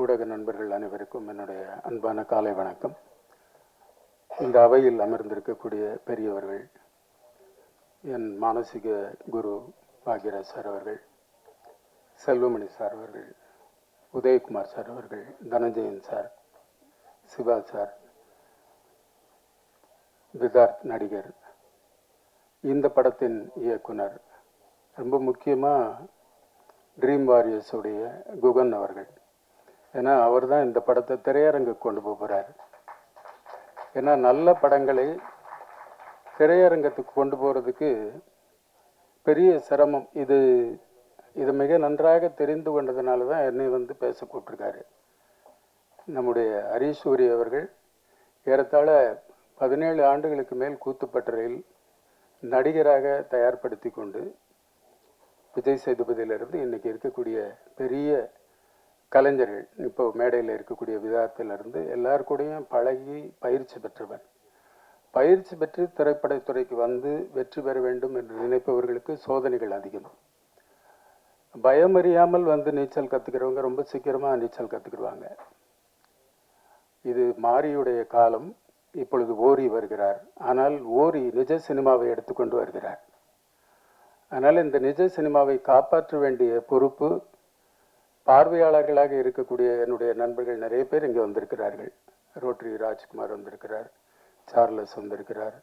ஊடக நண்பர்கள் அனைவருக்கும் என்னுடைய அன்பான காலை வணக்கம். இந்த அவையில் அமர்ந்திருக்கக்கூடிய பெரியவர்கள், என் மானசீக குரு பாக்யராஜ் சார் அவர்கள், செல்வமணி சார் அவர்கள், உதயகுமார் சார் அவர்கள், தனஞ்சயன் சார், சிவா சார், விதார்த் நடிகர், இந்த படத்தின் இயக்குனர், ரொம்ப முக்கியமாக ட்ரீம் வாரியர்ஸுடைய குகன் அவர்கள். ஏன்னா அவர் தான் இந்த படத்தை திரையரங்கு கொண்டு போகிறார். ஏன்னா நல்ல படங்களை திரையரங்கத்துக்கு கொண்டு போகிறதுக்கு பெரிய சிரமம். இது மிக நன்றாக தெரிந்து கொண்டதுனால தான் என்னை பேச கூப்பிட்டுருக்காரு. நம்முடைய ஹரிசூரி அவர்கள் ஏறத்தாழ 17 ஆண்டுகளுக்கு மேல் கூத்துப்பட்டறையில் நடிகராக தயார்படுத்தி கொண்டு விஜய் சேதுபதியிலிருந்து இன்றைக்கி இருக்கக்கூடிய பெரிய கலைஞர்கள், இப்போ மேடையில் இருக்கக்கூடிய விதார்த்திலிருந்து எல்லாருக்கூடையும் பழகி பயிற்சி பெற்றவர். பயிற்சி பெற்று திரைப்படத்துறைக்கு வெற்றி பெற வேண்டும் என்று நினைப்பவர்களுக்கு சோதனைகள் அதிகம். பயமறியாமல் நீச்சல் கற்றுக்கிறவங்க ரொம்ப சீக்கிரமாக நீச்சல் கற்றுக்கிடுவாங்க. இது மாரியுடைய காலம். இப்பொழுது ஓரி வருகிறார். ஆனால் ஓரி நிஜ சினிமாவை எடுத்துக்கொண்டு வருகிறார். அதனால் இந்த நிஜ சினிமாவை காப்பாற்ற வேண்டிய பொறுப்பு பார்வையாளர்களாக இருக்கக்கூடிய என்னுடைய நண்பர்கள் நிறைய பேர் இங்கே வந்திருக்கிறார்கள். ரோட்டரி ராஜ்குமார் வந்திருக்கிறார், சார்லஸ் வந்திருக்கிறார்,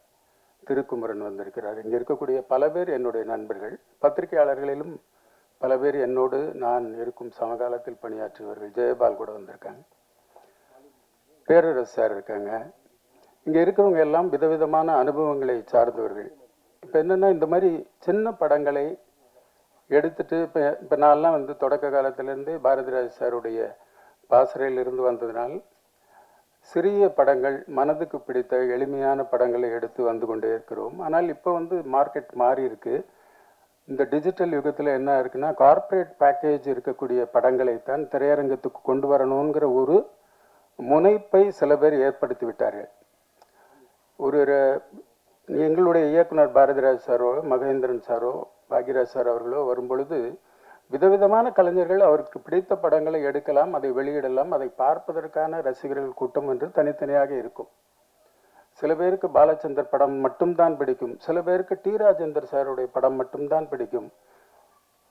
திருக்குமரன் வந்திருக்கிறார். இங்கே இருக்கக்கூடிய பல பேர் என்னுடைய நண்பர்கள். பத்திரிகையாளர்களிலும் பல பேர் என்னோடு நான் இருக்கும் சமகாலத்தில் பணியாற்றியவர்கள். ஜெயபால் கூட வந்திருக்காங்க, பேரரசு சார் இருக்காங்க. இங்கே இருக்கிறவங்க எல்லாம் விதவிதமான அனுபவங்களை சார்ந்தவர்கள். இப்போ என்னென்னா, இந்த மாதிரி சின்ன படங்களை எடுத்துட்டு இப்போ நான்லாம் தொடக்க காலத்திலேருந்து பாரதிராஜ் சாருடைய பாசறையிலிருந்து வந்ததினால் சிறிய படங்கள், மனதுக்கு பிடித்த எளிமையான படங்களை எடுத்து கொண்டே இருக்கிறோம். ஆனால் இப்போ மார்க்கெட் மாறி இருக்கு. இந்த டிஜிட்டல் யுகத்தில் என்ன இருக்குன்னா, கார்ப்பரேட் பேக்கேஜ் இருக்கக்கூடிய படங்களைத்தான் திரையரங்கத்துக்கு கொண்டு வரணுங்கிற ஒரு முனைப்பை சில பேர் ஏற்படுத்தி விட்டார்கள். எங்களுடைய இயக்குனர் Bharathiraj sorrow, Mahendran sorrow, Bhagyaraj sir அவர்களோ வரும்பொழுது விதவிதமான கலைஞர்கள் அவருக்கு பிடித்த படங்களை எடுக்கலாம், அதை வெளியிடலாம். அதை பார்ப்பதற்கான ரசிகர்கள் கூட்டம் என்று தனித்தனியாக இருக்கும். சில பேருக்கு பாலச்சந்தர் படம் மட்டும்தான் பிடிக்கும், சில பேருக்கு டி ராஜேந்தர் சாருடைய படம் மட்டும்தான் பிடிக்கும்,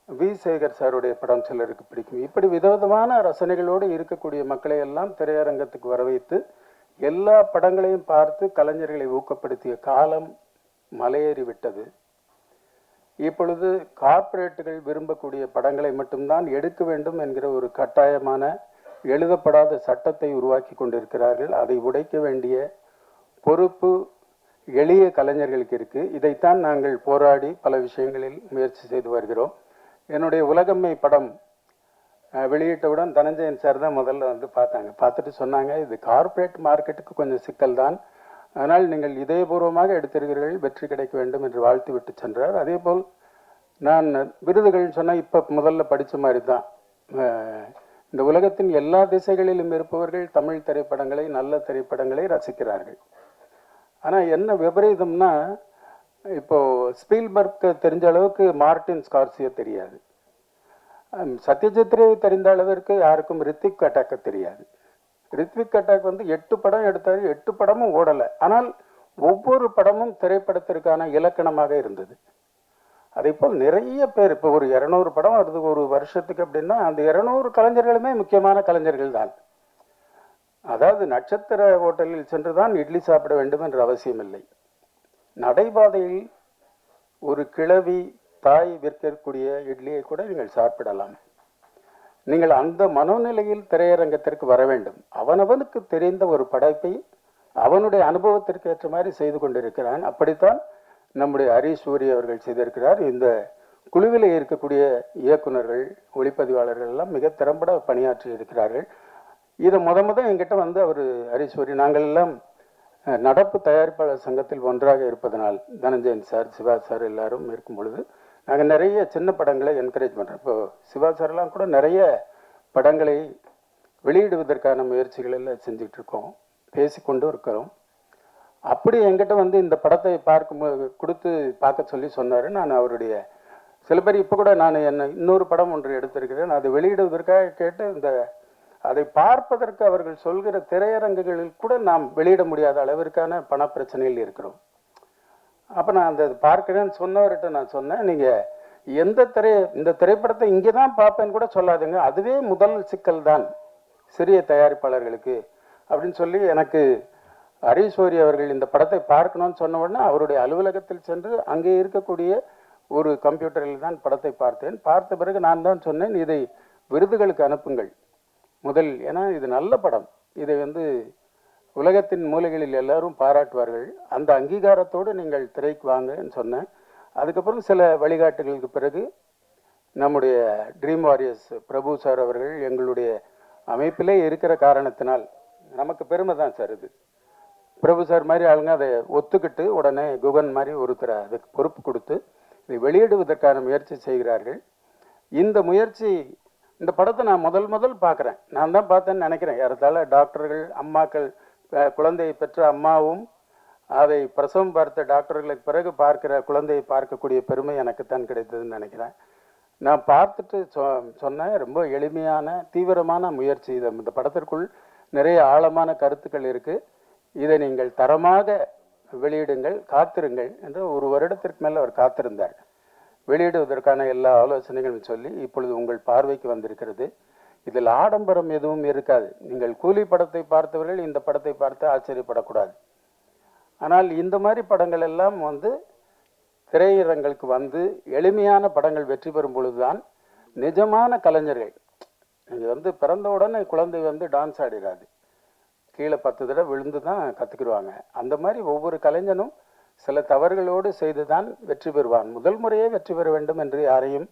வி சேகர் சாருடைய படம் சிலருக்கு பிடிக்கும். இப்படி விதவிதமான ரசனைகளோடு இருக்கக்கூடிய மக்களை எல்லாம் திரையரங்கத்துக்கு வர வைத்து எல்லா படங்களையும் பார்த்து கலைஞர்களை ஊக்கப்படுத்திய காலம் மலையேறிவிட்டது. இப்பொழுது கார்ப்பரேட்டுகள் விரும்பக்கூடிய படங்களை மட்டும்தான் எடுக்க வேண்டும் என்கிற ஒரு கட்டாயமான எழுதப்படாத சட்டத்தை உருவாக்கி கொண்டிருக்கிறார்கள். அதை உடைக்க வேண்டிய பொறுப்பு எளிய கலைஞர்களுக்கு இருக்கு. இதைத்தான் நாங்கள் போராடி பல விஷயங்களில் முயற்சி செய்து வருகிறோம். என்னுடைய உலகம்மை படம் வெளியிட்டவுடன் தனஞ்சயன் சார் தான் முதல்ல பார்த்தாங்க. பார்த்துட்டு சொன்னாங்க, இது கார்ப்பரேட் மார்க்கெட்டுக்கு கொஞ்சம் சிக்கல் தான், ஆனால் நீங்கள் இதயபூர்வமாக எடுத்திருக்கிறீர்கள், வெற்றி கிடைக்க வேண்டும் என்று வாழ்த்து விட்டு சென்றார். அதே போல் நான் விருதுகள் சொன்னால் இப்போ முதல்ல படித்த மாதிரி தான். இந்த உலகத்தின் எல்லா திசைகளிலும் இருப்பவர்கள் தமிழ் திரைப்படங்களை, நல்ல திரைப்படங்களை ரசிக்கிறார்கள். ஆனால் என்ன விபரீதம்னா, இப்போது ஸ்பீல்பர்க்கு தெரிஞ்ச அளவுக்கு மார்டின் ஸ்கார்சியோ தெரியாது, சத்யஜித் ரே தெரிந்த அளவிற்கு யாருக்கும் ரித்விக் அட்டாக்க தெரியாது. ரித்விக் அட்டாக் 8 படம் எடுத்தாரு, 8 படமும் ஓடலை. ஆனால் ஒவ்வொரு படமும் திரைப்படத்திற்கான இலக்கணமாக இருந்தது. அதே போல் நிறைய பேர், இப்போ ஒரு 200 படம் வருது ஒரு வருஷத்துக்கு அப்படின்னா, அந்த 200 கலைஞர்களுமே முக்கியமான கலைஞர்கள் தான். அதாவது நட்சத்திர ஹோட்டலில் சென்று தான் இட்லி சாப்பிட வேண்டும் என்ற அவசியம் இல்லை. நடைபாதையில் ஒரு கிழவி தாய் விற்கக்கூடிய இட்லியை கூட நீங்கள் சாப்பிடலாம். நீங்கள் அந்த மனோநிலையில் திரையரங்கத்திற்கு வர வேண்டும். அவனவனுக்கு தெரிந்த ஒரு படைப்பை அவனுடைய அனுபவத்திற்கு ஏற்ற மாதிரி செய்து கொண்டிருக்கிறான். அப்படித்தான் நம்முடைய ஹரிசூரி அவர்கள் செய்திருக்கிறார். இந்த குழுவில் இருக்கக்கூடிய இயக்குநர்கள், ஒளிப்பதிவாளர்கள் எல்லாம் மிக திறம்பட பணியாற்றி இருக்கிறார்கள். இதை முத என்கிட்ட அவர் ஹரிசூரி, நாங்கள் எல்லாம் நடப்பு தயாரிப்பாளர் சங்கத்தில் ஒன்றாக இருப்பதனால், தனஞ்சயன் சார், சிவா சார் எல்லாரும் இருக்கும் பொழுது நாங்கள் நிறைய சின்ன படங்களை என்கரேஜ் பண்ணுறோம். இப்போ சிவா சார்லாம் கூட நிறைய படங்களை வெளியிடுவதற்கான முயற்சிகள் எல்லாம் செஞ்சுட்டு இருக்கோம், பேசிக்கொண்டு இருக்கிறோம். அப்படி என்கிட்ட இந்த படத்தை கொடுத்து பார்க்க சொல்லி சொன்னார். நான் அவருடைய சில பேர் இப்போ கூட நான் இன்னொரு படம் ஒன்று எடுத்திருக்கிறேன், அது வெளியிடுவதற்காக கேட்டு இந்த அதை பார்ப்பதற்கு அவர்கள் சொல்கிற திரையரங்குகளில் கூட நாம் வெளியிட முடியாத அளவிற்கான பண பிரச்சனையில் இருக்கிறோம். அப்போ நான் அந்த பார்க்கிறேன்னு சொன்னவர்கிட்ட நான் சொன்னேன், நீங்கள் இந்த திரைப்படத்தை இங்கே தான் பார்ப்பேன்னு கூட சொல்லாதுங்க, அதுவே முதல் சிக்கல் தான் சிறிய தயாரிப்பாளர்களுக்கு அப்படின்னு சொல்லி எனக்கு ஹரிஷோரி அவர்கள் இந்த படத்தை பார்க்கணும்னு சொன்ன உடனே அவருடைய அலுவலகத்தில் சென்று அங்கே இருக்கக்கூடிய ஒரு கம்ப்யூட்டரில் தான் படத்தை பார்த்தேன். பார்த்த பிறகு நான் தான் சொன்னேன், இதை விருதுகளுக்கு அனுப்புங்கள் முதல், ஏன்னா இது நல்ல படம், இதை உலகத்தின் மூலைகளில் எல்லாரும் பாராட்டுவார்கள், அந்த அங்கீகாரத்தோடு நீங்கள் திரைக்கு வாங்கன்னு சொன்னேன். அதுக்கப்புறம் சில வழிகாட்டுகளுக்கு பிறகு நம்முடைய ட்ரீம் வாரியர்ஸ் பிரபு சார் அவர்கள் எங்களுடைய அமைப்பிலே இருக்கிற காரணத்தினால் நமக்கு பெருமை தான் சார். இது பிரபு சார் மாதிரி ஆளுங்க அதை ஒத்துக்கிட்டு உடனே குகன் மாதிரி ஒருத்தரை அதுக்கு பொறுப்பு கொடுத்து இதை வெளியிடுவதற்கான முயற்சி செய்கிறார்கள். இந்த முயற்சி, இந்த படத்தை நான் முதல் பார்க்குறேன், நான் தான் பார்த்தேன்னு நினைக்கிறேன். ஏறத்தாழ டாக்டர்கள், அம்மாக்கள், குழந்தையை பெற்ற அம்மாவும் அதை பிரசவம் பார்த்த டாக்டர்களுக்கு பிறகு பார்க்கிற குழந்தையை பார்க்கக்கூடிய பெருமை எனக்குத்தான் கிடைத்ததுன்னு நினைக்கிறேன். நான் பார்த்துட்டு சொன்னேன், ரொம்ப எளிமையான தீவிரமான முயற்சி. இந்த படத்திற்குள் நிறைய ஆழமான கருத்துக்கள் இருக்குது, இதை நீங்கள் தரமாக வெளியிடுங்கள், காத்திருங்கள் என்று. ஒரு வருடத்திற்கு மேலே அவர் காத்திருந்தார். வெளியிடுவதற்கான எல்லா ஆலோசனைகளும் சொல்லி இப்பொழுது உங்கள் பார்வைக்கு வந்திருக்கிறது. இதில் ஆடம்பரம் எதுவும் இருக்காது. நீங்கள் கூலி படத்தை பார்த்தவர்கள் இந்த படத்தை பார்த்து ஆச்சரியப்படக்கூடாது. ஆனால் இந்த மாதிரி படங்கள் எல்லாம் திரையரங்களுக்கு எளிமையான படங்கள் வெற்றி பெறும் பொழுதுதான் நிஜமான கலைஞர்கள். நீங்கள் பிறந்த உடனே குழந்தை டான்ஸ் ஆடிடாது, கீழே 10 தடவை விழுந்து தான் கற்றுக்கிடுவாங்க. அந்த மாதிரி ஒவ்வொரு கலைஞனும் சில தவறுகளோடு செய்து தான் வெற்றி பெறுவான். முதல் முறையே வெற்றி பெற வேண்டும் என்று யாரையும்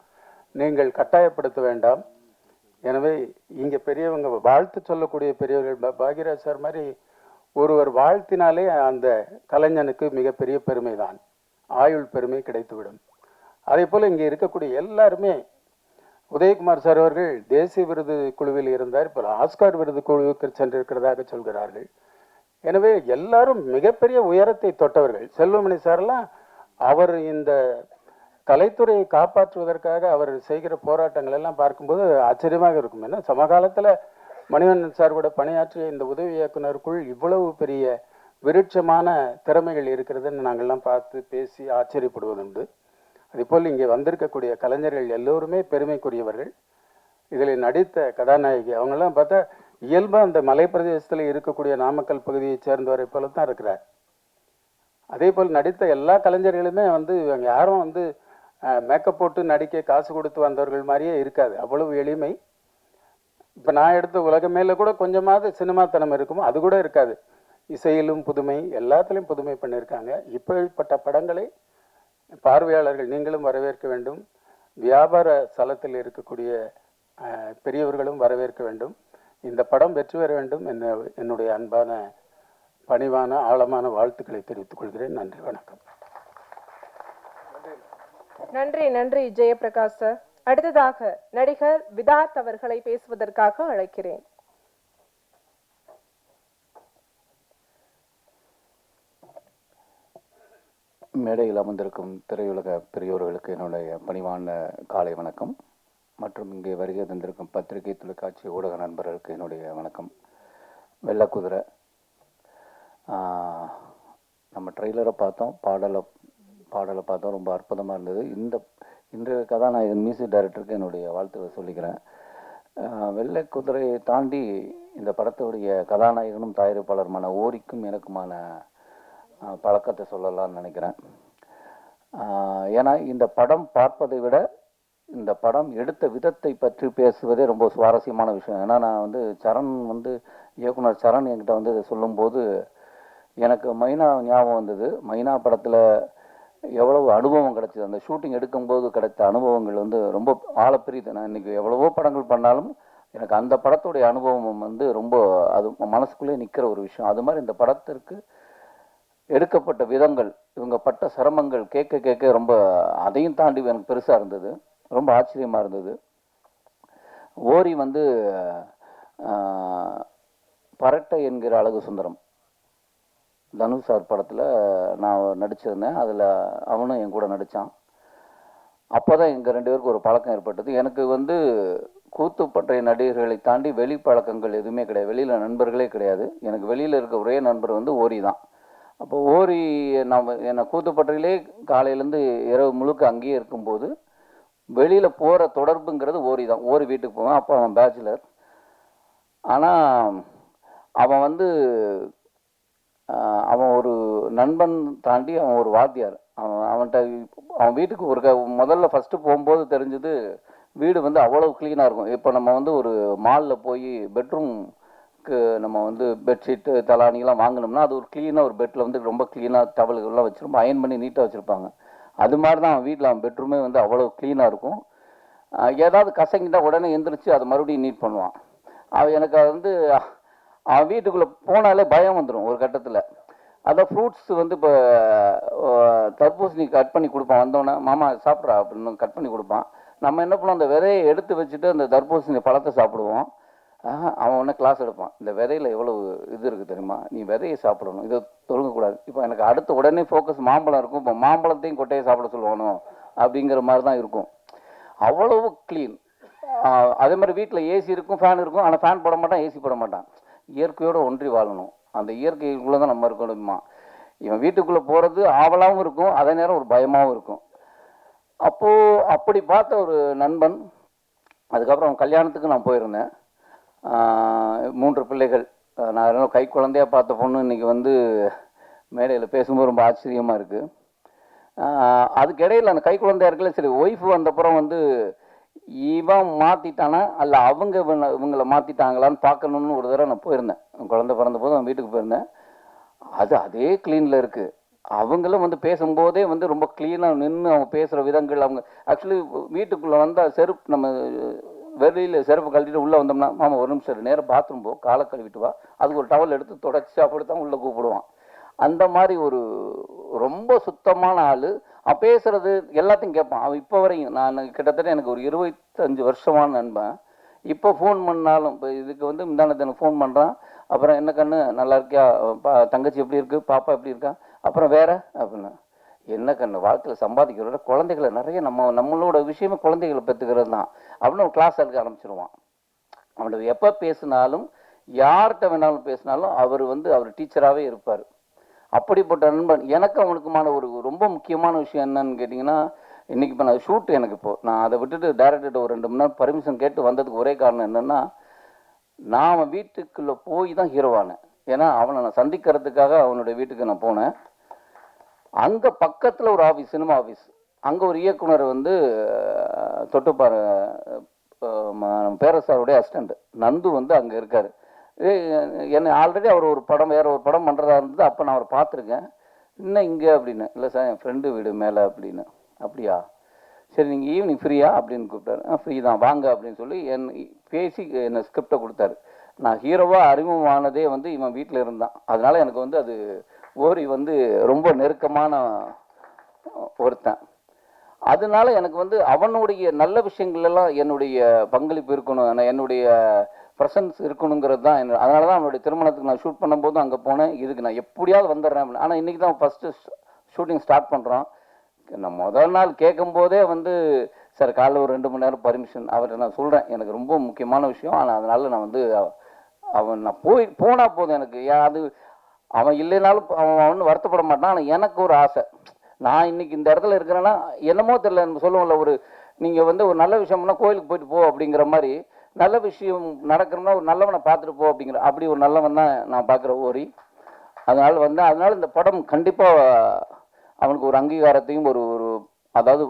நீங்கள் கட்டாயப்படுத்த வேண்டாம். எனவே இங்கே பெரியவங்க வாழ்த்து சொல்லக்கூடிய பெரியவர்கள், பாக்யராஜ் சார் மாதிரி ஒருவர் வாழ்த்தினாலே அந்த கலைஞனுக்கு மிகப்பெரிய பெருமை தான், ஆயுள் பெருமை கிடைத்துவிடும். அதே போல் இங்கே இருக்கக்கூடிய எல்லாருமே, உதயகுமார் சார் அவர்கள் தேசிய விருது குழுவில் இருந்தார், இப்போ ஆஸ்கார் விருது குழுவுக்கு சென்றிருக்கிறதாக சொல்கிறார்கள். எனவே எல்லாரும் மிகப்பெரிய உயரத்தை தொட்டவர்கள். செல்வமணி சார்லாம் அவர் இந்த கலைத்துறையை காப்பாற்றுவதற்காக அவர் செய்கிற போராட்டங்கள் எல்லாம் பார்க்கும்போது ஆச்சரியமாக இருக்கும். ஏன்னா சமகாலத்தில் மணிவண்ணன் சார் கூட பணியாற்றிய இந்த உதவி இயக்குனருக்குள் இவ்வளவு பெரிய விருட்சமான திறமைகள் இருக்கிறதுன்னு நாங்கள்லாம் பார்த்து பேசி ஆச்சரியப்படுவதுண்டு. அதேபோல் இங்கே வந்திருக்கக்கூடிய கலைஞர்கள் எல்லோருமே பெருமைக்குரியவர்கள். இதில் நடித்த கதாநாயகி அவங்கெல்லாம் பார்த்தா இயல்பாக அந்த மலை பிரதேசத்தில் இருக்கக்கூடிய நாமக்கல் பகுதியை சேர்ந்தவரை போல தான் இருக்கிறார். அதே போல் நடித்த எல்லா கலைஞர்களுமே இவங்க யாரும் மேக்கப் போட்டு நடிக்க காசு கொடுத்து வந்தவர்கள் மாதிரியே இருக்காது, அவ்வளவு எளிமை. இப்போ நான் எடுத்த உலகமேல கூட கொஞ்சமாவது சினிமாத்தனம் இருக்குமோ அது கூட இருக்காது. இசையிலும் புதுமை, எல்லாத்துலேயும் புதுமை பண்ணியிருக்காங்க. இப்படிப்பட்ட படங்களை பார்வையாளர்கள் நீங்களும் வரவேற்க வேண்டும். வியாபார ஸ்தலத்தில் இருக்கக்கூடிய பெரியவர்களும் வரவேற்க வேண்டும். இந்த படம் வெற்றி பெற வேண்டும் என்னுடைய அன்பான, பணிவான, ஆழமான வாழ்த்துக்களை தெரிவித்துக் கொள்கிறேன். நன்றி, வணக்கம். நன்றி ஜெயபிரகாஷ் சார். அடுத்ததாக நடிகர் விதார்த் அவர்களை பேசுவதற்காக அழைக்கிறேன். மேடையில் அமர்ந்திருக்கும் திரையுலக பெரியோர்களுக்கு என்னுடைய பணிவான காலை வணக்கம். மற்றும் இங்கே வருகை தந்திருக்கும் பத்திரிகை, தொலைக்காட்சி, ஊடக நண்பர்களுக்கு என்னுடைய வணக்கம். வெள்ளக்குதிரை நம்ம ட்ரெய்லரை பார்த்தோம், பாடலை பார்த்தோம், ரொம்ப அற்புதமாக இருந்தது. இன்றைய கதாநாயகன் மியூசிக் டைரக்டருக்கு என்னுடைய வாழ்த்துக்களை சொல்லிக்கிறேன். வெள்ளைக்குதிரையை தாண்டி இந்த படத்துடைய கதாநாயகனும் தயாரிப்பாளருமான ஓரிக்கும் எனக்குமான பழக்கத்தை சொல்லலாம்னு நினைக்கிறேன். ஏன்னா இந்த படம் பார்ப்பதை விட இந்த படம் எடுத்த விதத்தை பற்றி பேசுவதே ரொம்ப சுவாரஸ்யமான விஷயம். ஏன்னா நான் சரண் இயக்குனர் சரண் என்கிட்ட இதை சொல்லும்போது எனக்கு மைனா ஞாபகம் வந்தது. மைனா படத்தில் எவ்வளவு அனுபவம் கிடைச்சிது, அந்த ஷூட்டிங் எடுக்கும்போது கிடைத்த அனுபவங்கள் ரொம்ப ஆழப்பிரியுது. நான் இன்றைக்கி எவ்வளவோ படங்கள் பண்ணாலும் எனக்கு அந்த படத்துடைய அனுபவம் ரொம்ப அது மனசுக்குள்ளே நிற்கிற ஒரு விஷயம். அது மாதிரி இந்த படத்திற்கு எடுக்கப்பட்ட விதங்கள், இவங்க பட்ட சிரமங்கள் கேட்க ரொம்ப அதையும் தாண்டி எனக்கு பெருசாக இருந்தது, ரொம்ப ஆச்சரியமாக இருந்தது. ஓரி பரட்டை என்கிற அழகு சுந்தரம் தனுஷ் சார் படத்தில் நான் நடிச்சிருந்தேன். அதில் அவனும் என் கூட நடித்தான். அப்போ தான் எங்கள் 2 பேருக்கு ஒரு பழக்கம் ஏற்பட்டது. எனக்கு கூத்துப்பற்றை நடிகர்களை தாண்டி வெளி பழக்கங்கள் எதுவுமே கிடையாது. வெளியில் நண்பர்களே கிடையாது. எனக்கு வெளியில் இருக்க ஒரே நண்பர் வந்து ஓரி தான். அப்போ ஓரி என்னை கூத்துப்பற்றையிலே காலையிலேருந்து இரவு முழுக்க அங்கேயே இருக்கும்போது வெளியில் போகிற தொடர்புங்கிறது ஓரி தான். ஓரி வீட்டுக்கு போவேன். அப்போ அவன் பேச்சுலர். ஆனால் அவன் வந்து அவன் ஒரு நண்பன் தாண்டி அவன் ஒரு வாத்தியார். அவன் வீட்டுக்கு முதல்ல ஃபஸ்ட்டு போகும்போது தெரிஞ்சது வீடு வந்து அவ்வளோ க்ளீனாக இருக்கும். இப்போ நம்ம வந்து ஒரு மாலில் போய் பெட்ரூம்க்கு நம்ம வந்து பெட்ஷீட்டு தலானிலாம் வாங்கினோம்னா அது ஒரு க்ளீனாக ஒரு பெட்டில் வந்து ரொம்ப க்ளீனாக டவல்கள்லாம் வச்சுருப்போம், அயன் பண்ணி நீட்டாக வச்சுருப்பாங்க. அது மாதிரி தான் அவன் வீட்டில் அவன் பெட்ரூமே வந்து அவ்வளோ க்ளீனாக இருக்கும். ஏதாவது கசங்கிட்டால் உடனே எந்திரிச்சு அதை மறுபடியும் நீட் பண்ணுவான். எனக்கு அது வந்து அவன் வீட்டுக்குள்ளே போனாலே பயம் வந்துடும் ஒரு கட்டத்தில். அதான் ஃப்ரூட்ஸ் வந்து இப்போ தர்பூசணி கட் பண்ணி கொடுப்பான். வந்தோடனே மாமா சாப்பிட்றா அப்படின்னு கட் பண்ணி கொடுப்பான். நம்ம என்ன பண்ணுவோம், அந்த விதையை எடுத்து வச்சுட்டு அந்த தர்பூசணி பழத்தை சாப்பிடுவோம். அவன் உடனே கிளாஸ் எடுப்பான், இந்த விதையில் எவ்வளவு இது இருக்குது தெரியுமா, நீ விதையை சாப்பிடணும், இதை தொழுங்கக்கூடாது. இப்போ எனக்கு அடுத்த உடனே ஃபோக்கஸ் மாம்பழம் இருக்கும். இப்போ மாம்பழத்தையும் கொட்டையை சாப்பிட சொல்லுவானோ அப்படிங்கிற மாதிரி தான் இருக்கும். அவ்வளவு க்ளீன். அதே மாதிரி வீட்டில் ஏசி இருக்கும், ஃபேன் இருக்கும். ஆனால் ஃபேன் போட மாட்டான், ஏசி போட மாட்டான். இயற்கையோடு ஒன்றி வாழணும். அந்த இயற்கைக்குள்ளே தான் நம்ம இருக்கணுமா. இவன் வீட்டுக்குள்ளே போகிறது ஆவலாகவும் இருக்கும், அதே நேரம் ஒரு பயமாகவும் இருக்கும். அப்போது அப்படி பார்த்த ஒரு நண்பன். அதுக்கப்புறம் அவன் கல்யாணத்துக்கு நான் போயிருந்தேன். 3 பிள்ளைகள். நான் என்ன கை குழந்தையாக பார்த்த பொண்ணு இன்றைக்கி வந்து மேடையில் பேசும்போது ரொம்ப ஆச்சரியமாக இருக்குது. அதுக்கு இடையில் அந்த கை குழந்தையா இருக்குல்ல, சரி ஒய்ஃபு வந்தப்புறம் வந்து இவன் மாற்றிட்டானா அல்ல அவங்க இவங்களை மாற்றிட்டாங்களான்னு பார்க்கணுன்னு ஒரு தடவை நான் போயிருந்தேன். குழந்தை பிறந்த போது அவன் வீட்டுக்கு போயிருந்தேன். அது அதே க்ளீனில் இருக்குது. அவங்களும் வந்து பேசும்போதே வந்து ரொம்ப க்ளீனாக நின்று அவங்க பேசுகிற விதங்கள். அவங்க ஆக்சுவலி வீட்டுக்குள்ளே வந்தால் செருப்பு நம்ம வெளியில் செருப்பு கழட்டிட்டு உள்ளே வந்தோம்னா, மாமா ஒரு நிமிஷம் நேரம் பாத்ரூம் போ, காலை கழுவிட்டு வா, அதுக்கு ஒரு டவல் எடுத்து தொடச்சி அப்படித்தான் உள்ளே கூப்பிடுவான். அந்த மாதிரி ஒரு ரொம்ப சுத்தமான ஆள். அவன் பேசுகிறது எல்லாத்தையும் கேட்பான். அவன் இப்போ வரையும் நான் கிட்டத்தட்ட எனக்கு ஒரு 25 வருஷமான நண்பன். இப்போ ஃபோன் பண்ணாலும், இப்போ இதுக்கு வந்து முந்தானத்துக்கு ஃபோன் பண்ணுறான். அப்புறம் என்ன கண்ணு நல்லா இருக்கியா, தங்கச்சி எப்படி இருக்குது, பாப்பா எப்படி இருக்கா, அப்புறம் வேற அப்படின்னு. என்ன கண்ணு வாழ்க்கையில் சம்பாதிக்கிறோட குழந்தைகளை நிறைய நம்மளோட விஷயமே குழந்தைகளை பெற்றுக்கிறது தான் அப்படின்னு ஒரு கிளாஸ் எடுக்க ஆரம்பிச்சிருவான். அவனுக்கு எப்போ பேசினாலும் யார்கிட்ட வேணாலும் பேசினாலும் அவர் டீச்சராகவே இருப்பார். அப்படிப்பட்ட நண்பன். எனக்கு அவனுக்குமான ஒரு ரொம்ப முக்கியமான விஷயம் என்னன்னு கேட்டிங்கன்னா, இன்றைக்கி இப்போ நான் ஷூட், நான் அதை விட்டுட்டு டைரக்டர்கிட்ட ஒரு 2 மணி நேரம் பர்மிஷன் கேட்டு வந்ததுக்கு ஒரே காரணம் என்னென்னா, நான் அவன் வீட்டுக்குள்ளே போய் தான் ஹீரோவானேன். ஏன்னா அவனை நான் சந்திக்கிறதுக்காக அவனுடைய வீட்டுக்கு நான் போனேன். அங்கே பக்கத்தில் ஒரு ஆஃபீஸ், சினிமா ஆஃபீஸ். அங்கே ஒரு இயக்குனர் வந்து தொட்டுப்பாரு பேரசாருடைய அசிஸ்டண்ட் நந்து வந்து அங்கே இருக்கார். என்னை ஆல்ரெடி அவர் வேற ஒரு படம் பண்ணுறதா இருந்தது. அப்போ நான் அவரை பார்த்துருக்கேன். இன்னும் இங்கே அப்படின்னு. இல்லை சார், என் ஃப்ரெண்டு வீடு மேலே அப்படின்னு. அப்படியா, சரி நீங்கள் ஈவினிங் ஃப்ரீயா அப்படின்னு கூப்பிட்டாரு. ஃப்ரீ தான் வாங்க அப்படின்னு சொல்லி பேசி என்னை ஸ்கிரிப்டை கொடுத்தாரு. நான் ஹீரோவாக அறிமுகமானதே வந்து இவன் வீட்டில் இருந்தான். அதனால் எனக்கு வந்து அது ஓரி வந்து ரொம்ப நெருக்கமான ஒருத்தன். அதனால எனக்கு வந்து அவனுடைய நல்ல விஷயங்கள்லாம் என்னுடைய பங்களிப்பு இருக்கணும், என்னுடைய ப்ரெசன்ஸ் இருக்கணுங்கிறது தான். அதனால தான் அவனுடைய திருமணத்துக்கு நான் ஷூட் பண்ணும்போதும் அங்கே போனேன். இதுக்கு நான் எப்படியாவது வந்துடுறேன். ஆனால் இன்றைக்கி தான் ஃபஸ்ட்டு ஷூட்டிங் ஸ்டார்ட் பண்ணுறோம். நான் முதல் நாள் கேட்கும்போதே வந்து சார் காலைல ஒரு 2 மணி நேரம் பர்மிஷன் அவர்கிட்ட நான் சொல்கிறேன். எனக்கு ரொம்ப முக்கியமான விஷயம். ஆனால் அதனால் நான் வந்து நான் போனால் போதும். எனக்கு அது அவன் இல்லைனாலும் அவன் வருத்தப்பட மாட்டான். ஆனால் எனக்கு ஒரு ஆசை, நான் இன்னைக்கு இந்த இடத்துல இருக்கிறேன்னா என்னமோ தெரியல. சொல்லுவோம்ல, நீங்கள் வந்து ஒரு நல்ல விஷயம்னா கோயிலுக்கு போயிட்டு போ அப்படிங்கிற மாதிரி, நல்ல விஷயம் நடக்கணும்னா ஒரு நல்லவனை பார்த்துட்டு போ அப்படிங்கிற அப்படி ஒரு நல்லவன் தான் நான் பார்க்குற ஓரி. அதனால இந்த படம் கண்டிப்பாக அவனுக்கு ஒரு அங்கீகாரத்தையும் ஒரு அதாவது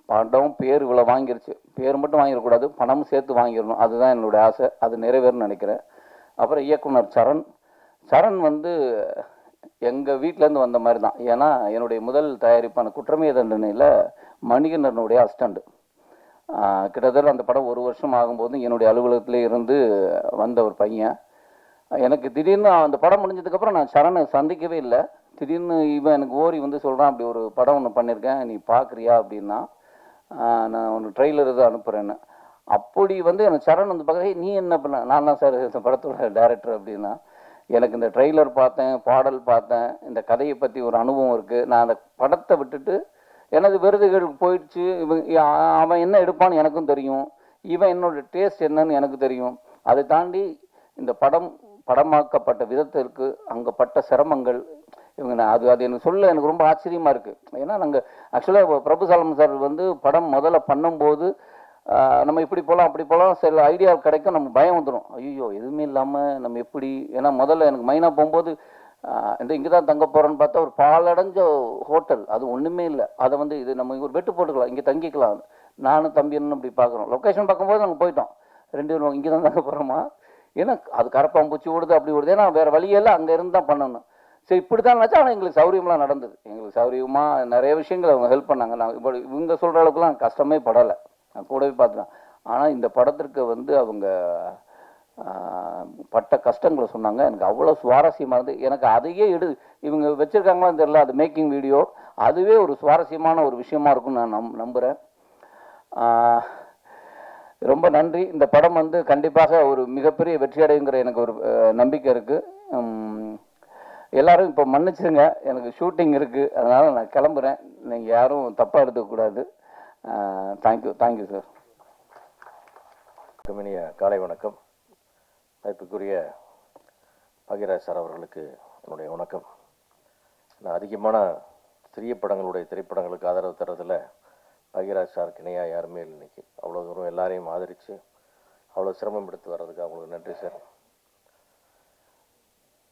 படம் பேர் இவ்வளோ வாங்கிருச்சு, பேர் மட்டும் வாங்கிடக்கூடாது, பணமும் சேர்த்து வாங்கிடணும். அதுதான் என்னுடைய ஆசை. அது நிறைவேறும்னு நினைக்கிறேன். அப்புறம் இயக்குனர் சரண் வந்து எங்கள் வீட்டிலேருந்து வந்த மாதிரி தான். ஏன்னா என்னுடைய முதல் தயாரிப்பான குற்றமே தண்டனையில் மணிகண்டனுடைய அசிஸ்டண்ட். கிட்டத்தட்ட அந்த படம் 1 வருஷம் ஆகும்போது என்னுடைய அலுவலகத்திலே இருந்து வந்த ஒரு பையன். எனக்கு திடீர்னு அந்த படம் முடிஞ்சதுக்கப்புறம் நான் சரணை சந்திக்கவே இல்லை. திடீர்னு இவன் எனக்கு ஓரி வந்து சொல்கிறான், அப்படி ஒரு படம் ஒன்று பண்ணியிருக்கேன், நீ பார்க்குறியா அப்படின்னா. நான் ஒன்று ட்ரெய்லர் தான் அனுப்புகிறேன்னு. அப்படி வந்து எனக்கு சரண் வந்து பார்க்க, நீ என்ன பண்ண, நான் தான் சார் இந்த படத்தோட டைரக்டர் அப்படின்னா. எனக்கு இந்த ட்ரெய்லர் பார்த்தேன், பாடல் பார்த்தேன், இந்த கதையை பற்றி ஒரு அனுபவம் இருக்குது. நான் அந்த படத்தை விட்டுட்டு எனது விருதுகள் போயிடுச்சு. அவன் என்ன எடுப்பான்னு எனக்கும் தெரியும், இவன் என்னோட டேஸ்ட் என்னன்னு எனக்கு தெரியும். அதை தாண்டி இந்த படமாக்கப்பட்ட விதத்திற்கு அங்கே பட்ட சிரமங்கள் இவங்க அது எனக்கு சொல்ல எனக்கு ரொம்ப ஆச்சரியமாக இருக்குது. ஏன்னா நாங்கள் ஆக்சுவலாக பிரபுசாலம் சார் வந்து படம் முதல்ல பண்ணும்போது நம்ம இப்படி போகலாம் அப்படி போகலாம் சில ஐடியா கிடைக்கும், நம்ம பயம் வந்துடும். ஐயோ எதுவுமே இல்லாமல் நம்ம எப்படி, ஏன்னா முதல்ல எனக்கு மைனா போகும்போது இங்கே தான் தங்க போகிறோன்னு பார்த்தா ஒரு பாலடைஞ்ச ஹோட்டல், அது ஒன்றுமே இல்லை. அதை வந்து இது நம்ம ஒரு வெட்டு போட்டுக்கலாம், இங்கே தங்கிக்கலாம். நானும் தம்பின்னு அப்படி பார்க்குறோம். லொக்கேஷன் பார்க்கும்போது நாங்கள் போயிட்டோம், 2 பேரும் இங்கே தான் தங்க போகிறோமா, ஏன்னா அது கரப்பாம்பூச்சி ஓடுது அப்படி ஓடுது, ஏன்னா வேறு வழியெல்லாம் அங்கே இருந்து தான் பண்ணணும். சரி இப்படி தான் நினச்சா, ஆனால் எங்களுக்கு சௌரியம்லாம் நடந்தது. எங்களுக்கு சௌரியமாக நிறைய விஷயங்கள் அவங்க ஹெல்ப் பண்ணாங்க. நான் இப்போ இவங்க சொல்கிற அளவுக்குலாம் கஷ்டமே படலை, நான் கூடவே பார்த்துட்டேன். ஆனால் இந்த படத்திற்கு வந்து அவங்க பட்ட கஷ்டங்களை சொன்னாங்க. எனக்கு அவ்வளோ சுவாரஸ்யமாக இருந்து, எனக்கு அதையே இவங்க வச்சுருக்காங்களான்னு தெரியல, அது மேக்கிங் வீடியோ அதுவே ஒரு சுவாரஸ்யமான ஒரு விஷயமா இருக்கும்னு நான் நம்புகிறேன். ரொம்ப நன்றி. இந்த படம் வந்து கண்டிப்பாக ஒரு மிகப்பெரிய வெற்றி அடையுங்கிற எனக்கு ஒரு நம்பிக்கை இருக்குது. எல்லாரும் இப்போ மன்னிச்சிருங்க, எனக்கு ஷூட்டிங் இருக்குது, அதனால் நான் கிளம்புறேன். நீங்கள் யாரும் தப்பாக எடுத்துக்கூடாது. Thank you sir. இனிய காலை வணக்கம். மதிப்புக்குரிய பாக்யராஜ் சார் அவர்களுக்கு என்னுடைய வணக்கம். நான் அதிகமான சிறிய திரைப்படங்களுக்கு ஆதரவு தர்றதில் பாக்யராஜ் சாருக்கு இணையாக யாருமே இல்லை. இன்னைக்கு அவ்வளோ தூரம் எல்லாரையும் ஆதரித்து அவ்வளோ சிரமம் எடுத்து வர்றதுக்கு அவங்களுக்கு நன்றி சார்.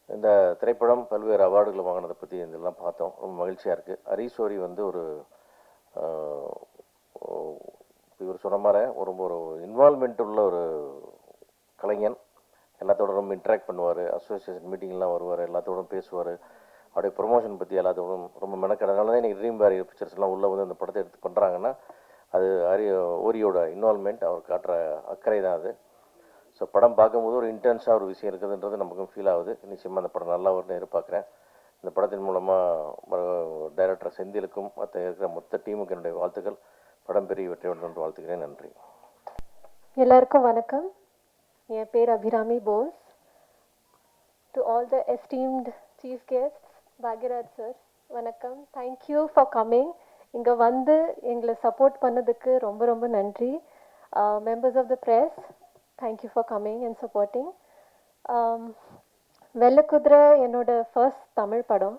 இந்த திரைப்படம் பல்வேறு அவார்டுகளை வாங்கினதை பற்றி இதெல்லாம் பார்த்தோம், ரொம்ப மகிழ்ச்சியாக இருக்குது. ஹரிஷோரி வந்து இவர் சொன்ன மாதிரி ஒரு இன்வால்மெண்ட் உள்ள ஒரு கலைஞன். எல்லாத்தோட ரொம்ப இன்ட்ராக்ட் பண்ணுவார், அசோசியேஷன் மீட்டிங்லாம் வருவார், எல்லாத்தோட பேசுவார், அப்படியே ப்ரொமோஷன் பற்றி எல்லாத்தோடும் ரொம்ப மெனக்கடனால தான் இன்றைக்கி ட்ரீம் பேரி பிக்சர்ஸ்லாம் உள்ளே வந்து அந்த படத்தை எடுத்து பண்ணுறாங்கன்னா அது ஓரியோட இன்வால்மெண்ட், அவர் காட்டுற அக்கறை தான் அது. ஸோ படம் பார்க்கும்போது ஒரு இன்டென்ஸாக ஒரு விஷயம் இருக்குதுன்றது நமக்கும் ஃபீல் ஆகுது. நிச்சயமாக அந்த படம் நல்லா வரும்னு எதிர்பார்க்குறேன். இந்த படத்தின் மூலமாக டைரக்டர் செந்திலுக்கும் மற்ற இருக்கிற மொத்த டீமுக்கு என்னுடைய வாழ்த்துக்கள். படம் பெரிய வெற்றி வேண்டும் வாழ்த்துக்கிறேன். நன்றி. எல்லாருக்கும் வணக்கம். என் பேர் Abhirami Bose. To all the esteemed chief guests, Bhagyaraj sir வணக்கம். Thank you for coming. இங்கே வந்து எங்களை சப்போர்ட் பண்ணதுக்கு ரொம்ப ரொம்ப நன்றி. Members of the press, thank you for coming and supporting. Vellakuthirai என்னோட ஃபர்ஸ்ட் தமிழ் படம்.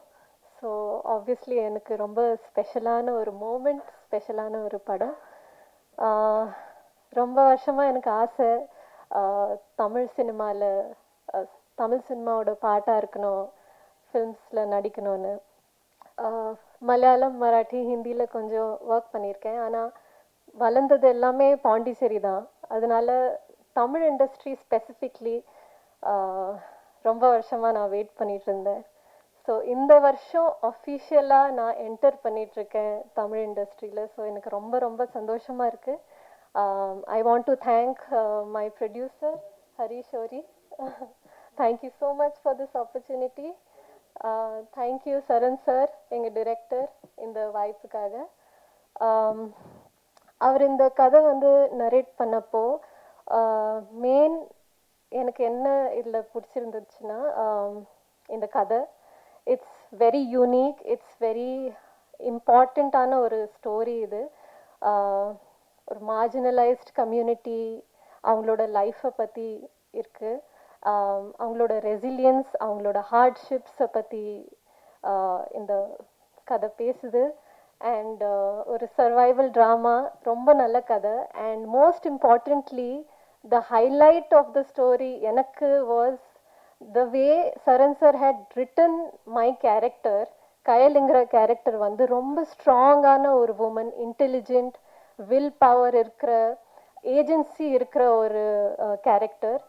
ஸோ ஆப்வியஸ்லி எனக்கு ரொம்ப ஸ்பெஷலான ஒரு மூமெண்ட், ஸ்பெஷலான ஒரு படம். ரொம்ப வருஷமாக எனக்கு ஆசை தமிழ் சினிமாவோட பாட்டாக இருக்கணும், ஃபிலிம்ஸில் நடிக்கணும்னு. மலையாளம், மராட்டி, ஹிந்தியில் கொஞ்சம் ஒர்க் பண்ணியிருக்கேன். ஆனால் வளர்ந்தது எல்லாமே பாண்டிச்சேரி தான். அதனால தமிழ் இண்டஸ்ட்ரி ஸ்பெசிஃபிக்லி ரொம்ப வருஷமாக நான் வெயிட் பண்ணிகிட்டு இருந்தேன். ஸோ இந்த வருஷம் அஃபிஷியலாக நான் என்டர் பண்ணிகிட்ருக்கேன் தமிழ் இண்டஸ்ட்ரியில். ஸோ எனக்கு ரொம்ப ரொம்ப சந்தோஷமாக இருக்குது. I want to thank my producer, Harishori. Thank you so much for this opportunity. Thank you, Saran sir, எங்கள் டிரெக்டர், இந்த வாய்ப்புக்காக. அவர் இந்த கதை வந்து நரேட் பண்ணப்போ மெயின் எனக்கு என்ன இதில் பிடிச்சிருந்துச்சுன்னா, இந்த கதை it's very unique, it's very இம்பார்ட்டண்ட்டான ஒரு ஸ்டோரி இது. ஒரு மார்ஜினலைஸ்ட் கம்யூனிட்டி, அவங்களோட லைஃப்பை பற்றி இருக்குது. அவங்களோட ரெசிலியன்ஸ், அவங்களோட ஹார்ட்ஷிப்ஸை பற்றி இந்த கதை பேசுது. அண்ட் ஒரு சர்வைவல் ட்ராமா, ரொம்ப நல்ல கதை. And most importantly the highlight of the story எனக்கு was the way Charan sir had written my character. கயலுங்கிற கேரக்டர் வந்து ரொம்ப ஸ்ட்ராங்கான ஒரு உமன், இன்டெலிஜென்ட், வில் பவர் இருக்கிற, ஏஜென்சி இருக்கிற ஒரு கேரக்டர்.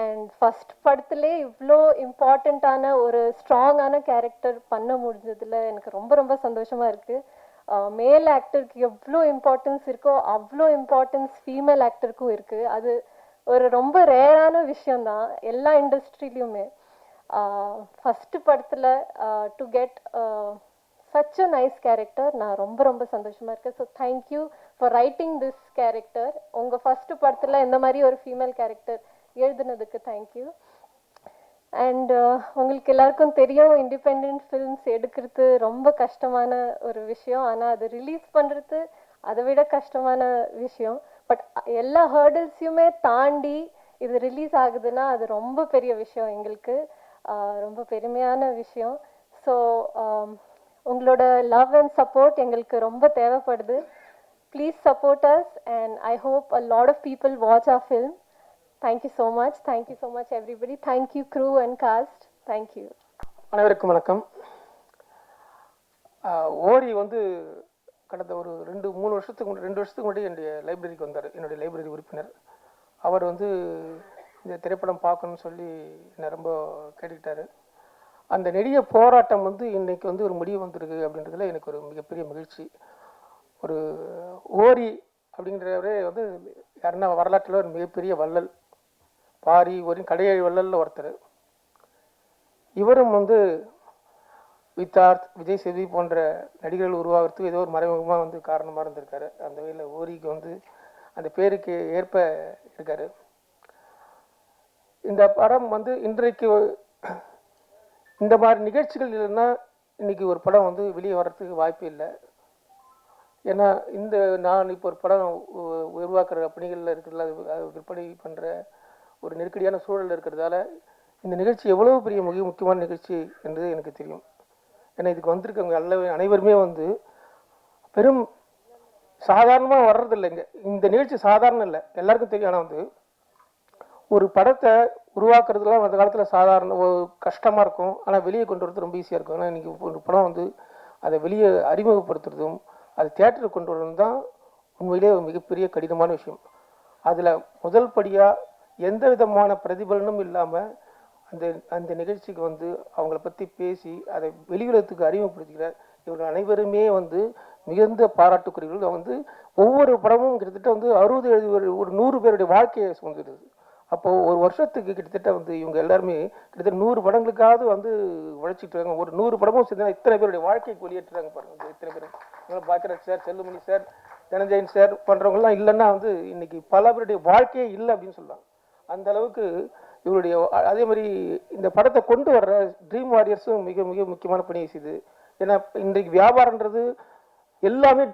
அண்ட் ஃபஸ்ட் படத்துலேயே இவ்வளோ இம்பார்ட்டண்ட்டான ஒரு ஸ்ட்ராங்கான கேரக்டர் பண்ண முடிஞ்சதில் எனக்கு ரொம்ப ரொம்ப சந்தோஷமாக இருக்குது. மேல் ஆக்டருக்கு எவ்வளோ இம்பார்ட்டன்ஸ் இருக்கோ அவ்வளோ இம்பார்ட்டன்ஸ் ஃபீமேல் ஆக்டருக்கும் இருக்குது. அது ஒரு ரொம்ப ரேரான விஷயந்தான் எல்லா இண்டஸ்ட்ரியிலையுமே. ஃபஸ்ட்டு படத்தில் to get such a nice character, நான் ரொம்ப ரொம்ப சந்தோஷமாக இருக்கேன். So thank you for writing this character. உங்கள் ஃபஸ்ட்டு படத்தில் இந்த மாதிரி ஒரு ஃபீமேல் கேரக்டர் எழுதுனதுக்கு தேங்க்யூ. அண்ட் உங்களுக்கு எல்லாருக்கும் தெரியும், இண்டிபெண்ட் ஃபிலிம்ஸ் எடுக்கிறது ரொம்ப கஷ்டமான ஒரு விஷயம். ஆனால் அது ரிலீஸ் பண்ணுறது அதை விட கஷ்டமான விஷயம். பட் எல்லா ஹேர்டில்ஸையுமே தாண்டி இது ரிலீஸ் ஆகுதுன்னா அது ரொம்ப பெரிய விஷயம் எங்களுக்கு, ரொம்ப பெருமையான விஷயம். ஸோ உங்களோட லவ் அண்ட் சப்போர்ட் எங்களுக்கு ரொம்ப தேவைப்படுது. Please support us and I hope a lot of people watch our film. Thank you so much. Thank you so much everybody. Thank you crew and cast. Thank you. அனைவருக்கும் வணக்கம். ஓரி வந்து கடந்த ஒரு 2 வருஷத்துக்கு முன்னாடி என்னுடைய லைப்ரரிக்கு வந்தார். என்னுடைய லைப்ரரி உறுப்பினர் அவர் வந்து இந்த திரைப்படம் பார்க்கணும்னு சொல்லி என்னை ரொம்ப கேட்டுக்கிட்டாரு. அந்த நெடிய போராட்டம் வந்து இன்னைக்கு வந்து ஒரு முடிவு வந்திருக்கு அப்படின்றதுல எனக்கு ஒரு மிகப்பெரிய மகிழ்ச்சி. ஒரு ஓரி அப்படிங்கிறவரே வந்து யாருன்னா வரலாற்றில் ஒரு மிகப்பெரிய வள்ளல், பாரி ஓரி கடையேழு வள்ளலில் ஒருத்தர். இவரும் வந்து வித்தார்த், விஜய் சேதுபதி போன்ற நடிகர்கள் உருவாகிறதுக்கு ஏதோ ஒரு மறைமுகமாக வந்து காரணமாக இருந்திருக்காரு. அந்த வகையில் ஓரிக்கு வந்து அந்த பேருக்கு ஏற்ப இருக்காரு. இந்த படம் வந்து இன்றைக்கு இந்த மாதிரி நிகழ்ச்சிகள் இல்லைன்னா இன்னைக்கு ஒரு படம் வந்து வெளியே வர்றதுக்கு வாய்ப்பு இல்லை. ஏன்னா நான் இப்போ ஒரு படம் உருவாக்குற பணிகளில் இருக்கிறதுல அது விற்பனை பண்ணுற ஒரு நெருக்கடியான சூழல் இருக்கிறதால இந்த நிகழ்ச்சி எவ்வளோ பெரிய முக்கியமான நிகழ்ச்சி என்பது எனக்கு தெரியும். ஏன்னா இதுக்கு வந்திருக்கவங்க அனைவருமே வந்து பெரும் சாதாரணமாக வர்றதில்லைங்க. இந்த நிகழ்ச்சி சாதாரணம் இல்லை, எல்லாருக்கும் தெரியும். ஆனால் வந்து ஒரு படத்தை உருவாக்குறதுலாம் அந்த காலத்தில் சாதாரண கஷ்டமாக இருக்கும், ஆனால் வெளியே கொண்டு வரது ரொம்ப ஈஸியாக இருக்கும். ஆனால் இன்றைக்கி ஒரு படம் வந்து அதை வெளியே அறிமுகப்படுத்துறதும் அது தியேட்டருக்கு கொண்டு வரதும் தான் உண்மையிலே ஒரு மிகப்பெரிய கடினமான விஷயம். அதில் முதல் படியாக எந்த விதமான பிரதிபலனும் இல்லாமல் அந்த நிகழ்ச்சிக்கு வந்து அவங்கள பற்றி பேசி அதை வெளியுலகத்துக்கு அறிமுகப்படுத்துகிற இவர்கள் அனைவருமே வந்து மிகுந்த பாராட்டுக்குரியவர்கள். வந்து ஒவ்வொரு படமும் கிட்டத்தட்ட வந்து 60-70 ஒரு 100 பேருடைய வாழ்க்கையை சுமந்துடுது. அப்போது ஒரு வருஷத்துக்கு கிட்டத்தட்ட வந்து இவங்க எல்லாருமே கிட்டத்தட்ட 100 படங்களுக்காவது வந்து உழைச்சிட்டு இருக்காங்க. ஒரு 100 படமும் சேர்ந்து இத்தனை பேருடைய வாழ்க்கைக்கு வெளியேற்றுறாங்க பாருங்க. இத்தனை பேர் Bhagyaraj sir, Chellumani sir, Dhananjayan sir பண்ணுறவங்கலாம் இல்லைன்னா வந்து இன்னைக்கு பல பேருடைய வாழ்க்கையே இல்லை அப்படின்னு சொல்லலாம். அந்த அளவுக்கு இவருடைய அதே மாதிரி இந்த படத்தை கொண்டு வர்ற ட்ரீம் வாரியர்ஸும் மிக மிக முக்கியமான பணியை செய்யுது. ஏன்னா இன்றைக்கு வியாபாரன்றது எல்லாமே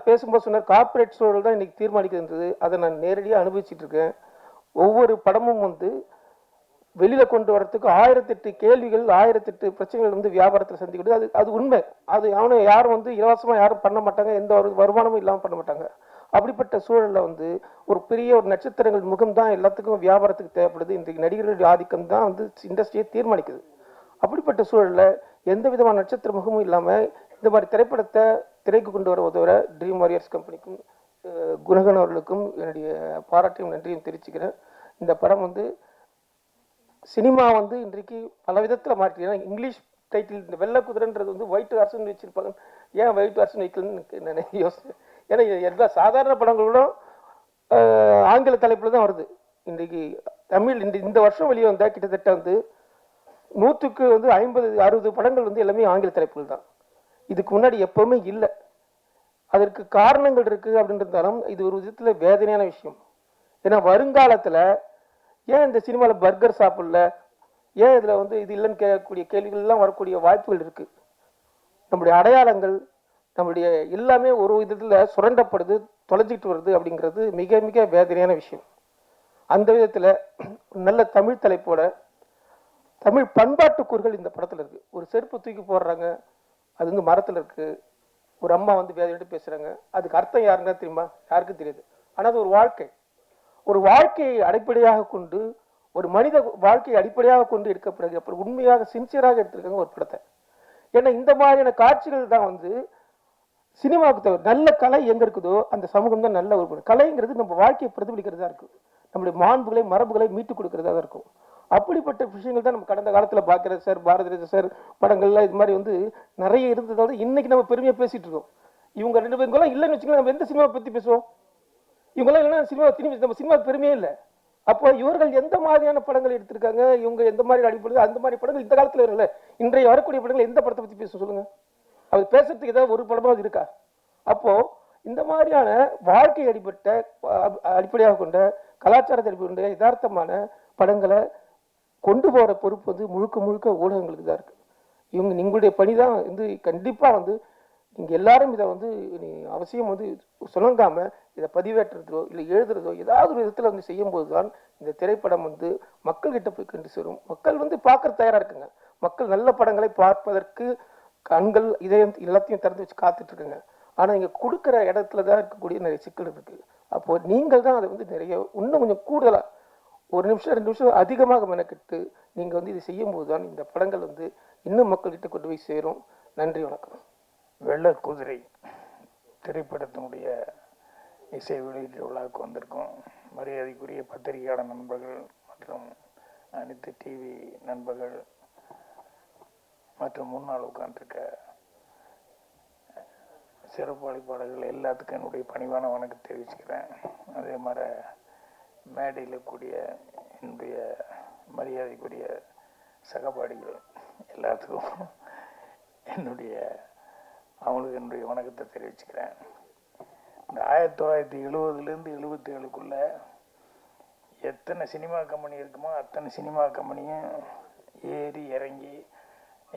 பேசும்போது சொன்னார் கார்பரேட் சூழல் தான் இன்னைக்கு தீர்மானிக்குதுன்றது. அதை நான் நேரடியாக அனுபவிச்சுட்டு இருக்கேன். ஒவ்வொரு படமும் வந்து வெளியில் கொண்டு வரத்துக்கு 1008 கேள்விகள், 1008 பிரச்சனைகள் வந்து வியாபாரத்தில் சந்திக்கிறது. அது உண்மை. அது யாரும் வந்து இலவசமாக யாரும் பண்ண மாட்டாங்க, எந்த ஒரு வருமானமும் இல்லாமல் பண்ண மாட்டாங்க. அப்படிப்பட்ட சூழலில் வந்து ஒரு பெரிய ஒரு நட்சத்திரங்கள் முகம் தான் எல்லாத்துக்கும் வியாபாரத்துக்கு தேவைப்படுது. இன்றைக்கு நடிகர்களுடைய ஆதிக்கம் தான் வந்து இண்டஸ்ட்ரியை தீர்மானிக்குது. அப்படிப்பட்ட சூழலில் எந்த விதமான நட்சத்திர முகமும் இல்லாமல் இந்த மாதிரி திரைப்படத்தை திரைக்கு கொண்டு வர உதவுற ட்ரீம் வாரியர்ஸ் கம்பெனிக்கும் குணகன் அவர்களுக்கும் என்னுடைய பாராட்டையும் நன்றியும் தெரிவிச்சுக்கிறேன். இந்த படம் வந்து சினிமா வந்து இன்றைக்கு பல விதத்தில் மாற்றி, ஏன்னா இங்கிலீஷ் டைட்டில் இந்த வெள்ளை குதிரைன்றது வந்து ஒயிட் ஹார்ஸ்ன்னு வச்சுருப்பாங்க. ஏன் ஒயிட் ஹார்ஸ்ன்னு வைக்கலன்னு நான் யோசிச்சேன். ஏன்னா எல்லா சாதாரண படங்களும் ஆங்கில தலைப்பில் தான் வருது. இன்றைக்கு தமிழ் இந்த வருஷம் வெளியே வந்தால் கிட்டத்தட்ட வந்து 100க்கு வந்து 50-60 படங்கள் வந்து எல்லாமே ஆங்கில தலைப்புகள் தான். இதுக்கு முன்னாடி எப்பவுமே இல்லை. அதற்கு காரணங்கள் இருக்குது அப்படின்றதாலும் இது ஒரு விதத்தில் வேதனையான விஷயம். ஏன்னா வருங்காலத்தில் ஏன் இந்த சினிமாவில் பர்கர் சாப்பிடல, ஏன் இதில் வந்து இது இல்லைன்னு கேட்கக்கூடிய கேள்விகள்லாம் வரக்கூடிய வாய்ப்புகள் இருக்குது. நம்முடைய அடையாளங்கள் நம்முடைய எல்லாமே ஒரு விதத்தில் சுரண்டப்படுது, தொலைஞ்சிட்டு வருது அப்படிங்கிறது மிக மிக வேதனையான விஷயம். அந்த விதத்தில் நல்ல தமிழ் தலைப்போட தமிழ் பண்பாட்டு கூறுகள் இந்த படத்தில் இருக்குது. ஒரு செருப்பு தூக்கி போடுறாங்க, அது வந்து மரத்தில் இருக்குது. ஒரு அம்மா வந்து வேதனைட்டு பேசுகிறாங்க, அதுக்கு அர்த்தம் யாருன்னா தெரியுமா? யாருக்கும் தெரியாது. ஆனால் அது ஒரு வாழ்க்கையை அடிப்படையாக கொண்டு, ஒரு மனித வாழ்க்கையை அடிப்படையாக கொண்டு எடுக்கப்படுது. அப்படி உண்மையாக சின்சியராக எடுத்திருக்காங்க ஒரு படத்தை. ஏன்னா இந்த மாதிரியான காட்சிகள் தான் வந்து சினிமாவுக்கு தேவை. நல்ல கலை எங்கே இருக்குதோ அந்த சமூகம் தான் நல்ல ஒரு கலைங்கிறது நம்ம வாழ்க்கையை பிரதிபலிக்கிறதா இருக்கும். நம்முடைய மாண்புகளை மரபுகளை மீட்டுக் கொடுக்கறதா தான் இருக்கும். அப்படிப்பட்ட விஷயங்கள் தான் நம்ம கடந்த காலத்தில் பாக்கியராஜ் சார், பாரதிராஜா சார் படங்கள்லாம் இது மாதிரி வந்து நிறைய இருந்ததால இன்னைக்கு நம்ம பெருமையாக பேசிட்டு இருக்கோம். இவங்க 2 பேருங்கெல்லாம் இல்லைன்னு வச்சுக்கோங்க, நம்ம எந்த சினிமாவை பற்றி பேசுவோம்? இவங்கெல்லாம் இல்லைன்னா நம்ம சினிமா பெருமையே இல்லை. அப்போ இவர்கள் எந்த மாதிரியான படங்கள் எடுத்திருக்காங்க, இவங்க எந்த மாதிரி அடிப்படுது, அந்த மாதிரி படங்கள் இந்த காலத்தில் இல்லை. இன்றைய வரக்கூடிய படங்கள் எந்த படத்தை பற்றி பேச சொல்லுங்க? அது பேசுறதுக்கு ஏதாவது ஒரு படமாவது இருக்கா? அப்போ இந்த மாதிரியான வாழ்க்கை அடிப்படையாக கொண்ட கலாச்சாரத்தை கொண்ட யதார்த்தமான படங்களை கொண்டு போகிற பொறுப்பு வந்து முழுக்க முழுக்க ஊடகங்களுக்கு தான் இருக்குது. நீங்களுடைய பணி தான் வந்து கண்டிப்பாக வந்து நீங்கள் எல்லாரும் இதை வந்து நீ அவசியம் வந்து சுணங்காமல் இதை பதிவேற்றுறதோ இல்லை எழுதுறதோ ஏதாவது ஒரு விதத்தில் வந்து செய்யும்போது தான் இந்த திரைப்படம் வந்து மக்கள்கிட்ட போய் கொண்டு சேரும். மக்கள் வந்து பார்க்குற தயாராக இருக்குங்க. மக்கள் நல்ல படங்களை பார்ப்பதற்கு கண்கள் இதயம் எல்லாத்தையும் திறந்து வச்சு காத்துட்ருக்குங்க. ஆனால் இங்கே கொடுக்குற இடத்துல தான் இருக்கக்கூடிய நிறைய சிக்கல் இருக்குது. அப்போது நீங்கள் தான் அதை வந்து நிறைய இன்னும் கொஞ்சம் கூடுதலாக 1 நிமிஷம் 2 நிமிஷம் அதிகமாக மெனக்கிட்டு நீங்கள் வந்து இதை செய்யும்போது தான் இந்த படங்கள் வந்து இன்னும் மக்கள்கிட்ட கொண்டு போய் சேரும். நன்றி, வணக்கம். வெள்ளக்குதிரை திரைப்படத்தினுடைய இசை வெளியீட்டு விழாவுக்கு வந்திருக்கோம். மரியாதைக்குரிய பத்திரிகையாளர் நண்பர்கள் மற்றும் அனைத்து டிவி நண்பர்கள் மற்றும் முன்னால் உட்காந்துருக்க சிறப்பு அழைப்பாளர்கள் எல்லாத்துக்கும் என்னுடைய பணிவான வணக்கம் தெரிவிச்சுக்கிறேன். அதே மாதிரி மேடையில் கூடிய என்னுடைய மரியாதைக்குரிய சகபாடிகள் எல்லாத்துக்கும் அவங்களுக்கு என்னுடைய வணக்கத்தை தெரிவிச்சுக்கிறேன். இந்த 1970லேருந்து 77க்குள்ளே எத்தனை சினிமா கம்பெனி இருக்குமோ அத்தனை சினிமா கம்பெனியும் ஏறி இறங்கி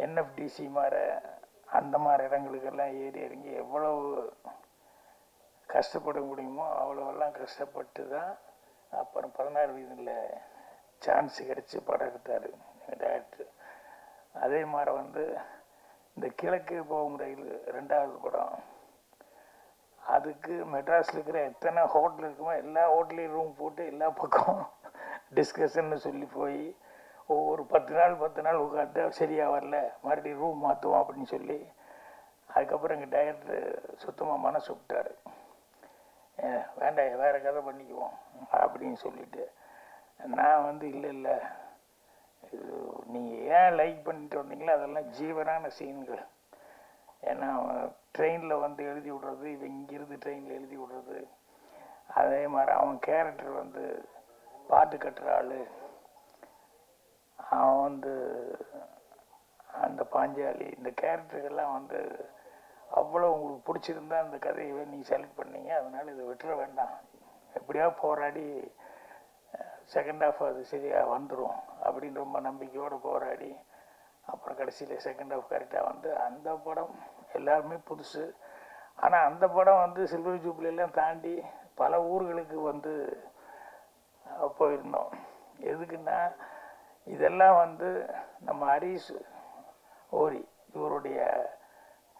என்எஃப்டிசி மாதிரி அந்த மாதிரி இடங்களுக்கெல்லாம் ஏறி இறங்கி எவ்வளவு கஷ்டப்பட முடியுமோ அவ்வளோவெல்லாம் கஷ்டப்பட்டு தான் அப்புறம் 16 வயதில் சான்ஸ் கிடச்சி படம் எடுத்தார் டேரக்டர். அதே மாதிரி வந்து இந்த கிழக்கு போகும் ரயில் 2வது படம், அதுக்கு மெட்ராஸில் இருக்கிற எத்தனை ஹோட்டல் இருக்குமோ எல்லா ஹோட்டலையும் ரூம் போட்டு எல்லா பக்கம் டிஸ்கஷன்னு சொல்லி போய் ஒவ்வொரு 10 நாள் உட்காந்து சரியாக வரல மறுபடியும் ரூம் மாற்றுவோம் அப்படின்னு சொல்லி அதுக்கப்புறம் எங்கள் டைரக்டர் சுத்தமாக மனசு விட்டார். வேண்டாம் வேறு கதை பண்ணிக்குவோம் அப்படின்னு சொல்லிட்டு நான் வந்து இல்லை இது நீங்கள் ஏன் லைக் பண்ணிட்டு வந்தீங்களோ அதெல்லாம் ஜீவனான சீன்கள். ஏன்னா ட்ரெயினில் வந்து எழுதி விடுறது, இவன் இங்கிருந்து ட்ரெயினில் எழுதி விடுறது, அதே மாதிரி அவன் கேரக்டர் வந்து பாட்டு கட்டுற ஆள், அவன் வந்து அந்த பாஞ்சாலி, இந்த கேரக்டர்கள்லாம் வந்து அவ்வளோ உங்களுக்கு பிடிச்சிருந்தா அந்த கதையை நீங்கள் செலக்ட் பண்ணீங்க. அதனால் இதை விட்டுற வேண்டாம், எப்படியா போராடி செகண்ட் ஹாஃப் அது சரியாக வந்துடும் அப்படின்னு ரொம்ப நம்பிக்கையோடு போராடி அப்புறம் கடைசியில் செகண்ட் ஹாஃப் கரெக்டாக வந்து அந்த படம் எல்லாருமே புதுசு. ஆனால் அந்த படம் வந்து சில்வர் ஜூப்ளியெல்லாம் தாண்டி பல ஊர்களுக்கு வந்து போயிருந்தோம். எதுக்குன்னா இதெல்லாம் வந்து நம்ம ஹரிஷ் ஓரி இவருடைய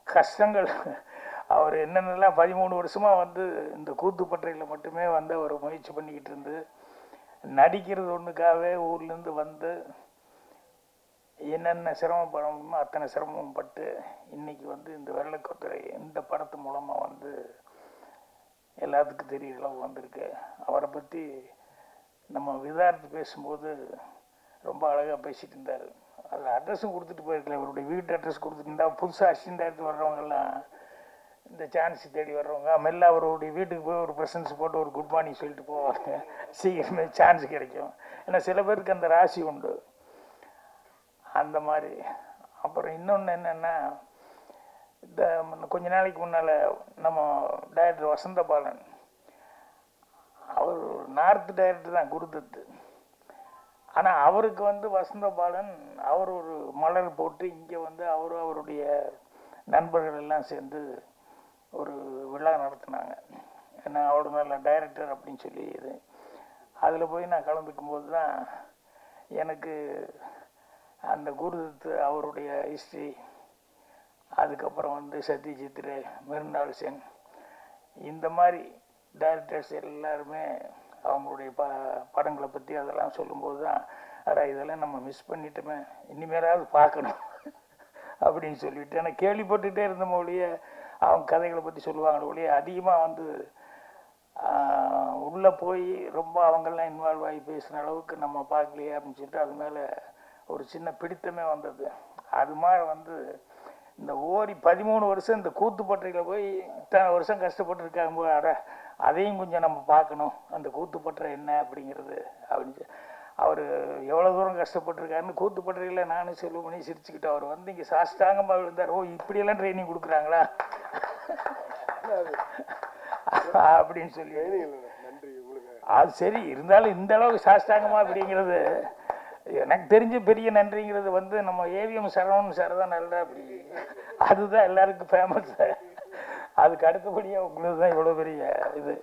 கஷ்டங்கள், அவர் என்னென்னலாம் 13 வருஷமாக வந்து இந்த கூத்துப்பட்றையில் மட்டுமே வந்து அவர் முயற்சி பண்ணிக்கிட்டு இருந்து நடிக்கிறது ஒன்றுக்காகவே ஊர்லேருந்து வந்து என்னென்ன சிரமப்பட முடியுமோ அத்தனை சிரமம் பட்டு இன்றைக்கி வந்து இந்த வெள்ளக்குதிரை இந்த படத்து மூலமாக வந்து எல்லாத்துக்கும் தெரிகிற அளவு வந்திருக்கு. அவரை பற்றி நம்ம விதார்த்து பேசும்போது ரொம்ப அழகாக பேசிகிட்டு இருந்தார். அதில் அட்ரஸும் கொடுத்துட்டு போயிருக்கல, அவருடைய வீட்டு அட்ரஸ் கொடுத்துட்டு இருந்தால் புதுசாக அசிஸ்டன்ட் டைரக்டர் வர்றவங்கெல்லாம் இந்த சான்ஸ் தேடி வர்றவங்க மெல்ல அவருடைய வீட்டுக்கு போய் ஒரு ப்ரெசன்ஸ் போட்டு ஒரு குட் மார்னிங் சொல்லிட்டு போவாங்க, சீக்கிரமே சான்ஸ் கிடைக்கும். ஏன்னா சில பேருக்கு அந்த ராசி உண்டு அந்த மாதிரி. அப்புறம் இன்னொன்று என்னென்னா, இந்த கொஞ்ச நாளைக்கு முன்னால் நம்ம டைரக்டர் வசந்த பாலன், அவர் நார்த் டைரக்டர் தான் குருதத்து. ஆனால் அவருக்கு வந்து வசந்த பாலன் அவர் ஒரு மலர் போட்டு இங்கே வந்து அவருடைய நண்பர்கள் எல்லாம் சேர்ந்து ஒரு விழா நடத்தினாங்க. ஏன்னா அவ்வளோ நல்ல டைரக்டர் அப்படின்னு சொல்லி இது அதில் போய் நான் கலந்துக்கும் போது தான் எனக்கு அந்த குருதத்து அவருடைய ஹிஸ்ட்ரி, அதுக்கப்புறம் வந்து சத்யஜித் ரே, மிருனாள் சென், இந்த மாதிரி டைரக்டர்ஸ் எல்லாருமே அவங்களுடைய படங்களை பற்றி அதெல்லாம் சொல்லும்போது தான் இதெல்லாம் நம்ம மிஸ் பண்ணிட்டோமே, இனிமேலாவது பார்க்கணும் அப்படின்னு சொல்லிட்டு. ஆனால் கேள்விப்பட்டுகிட்டே இருந்த மொழியே அவங்க கதைகளை பற்றி சொல்லுவாங்களே ஒழிய அதிகமாக வந்து உள்ளே போய் ரொம்ப அவங்கெல்லாம் இன்வால்வ் ஆகி பேசுகிற அளவுக்கு நம்ம பார்க்கலையே அப்படின்னு சொல்லிட்டு அது மேலே ஒரு சின்ன பிடித்தமே வந்தது. அது மாதிரி வந்து இந்த ஓரி 13 வருஷம் இந்த கூத்துப்பட்றையில் போய் இத்தனை வருஷம் கஷ்டப்பட்டுருக்காங்க போது அதையும் கொஞ்சம் நம்ம பார்க்கணும், அந்த கூத்துப்பற்றை என்ன அப்படிங்கிறது அப்படின்னு. அவர் எவ்வளோ தூரம் கஷ்டப்பட்டுருக்காருன்னு கூத்துப்பட்றையில் நானும் செல்வமணி சிரிச்சுக்கிட்டு அவர் வந்து இங்கே சாஷ்டாங்கமாக விழுந்தார். ஓ இப்படியெல்லாம் ட்ரைனிங் கொடுக்குறாங்களா அப்படின்னு சொல்லி. அது சரி இருந்தாலும் இந்த அளவுக்கு சாஷ்டாங்கமாக அப்படிங்கிறது எனக்கு தெரிஞ்ச பெரிய நன்றிங்கிறது வந்து நம்ம ஏவிஎம் சரவணன் சார் தான் நல்லா அப்படி, அதுதான் எல்லாருக்கும் ஃபேமஸ். அதுக்கு அடுத்தபடியாக உங்களுக்கு தான் இவ்வளோ பெரிய இது.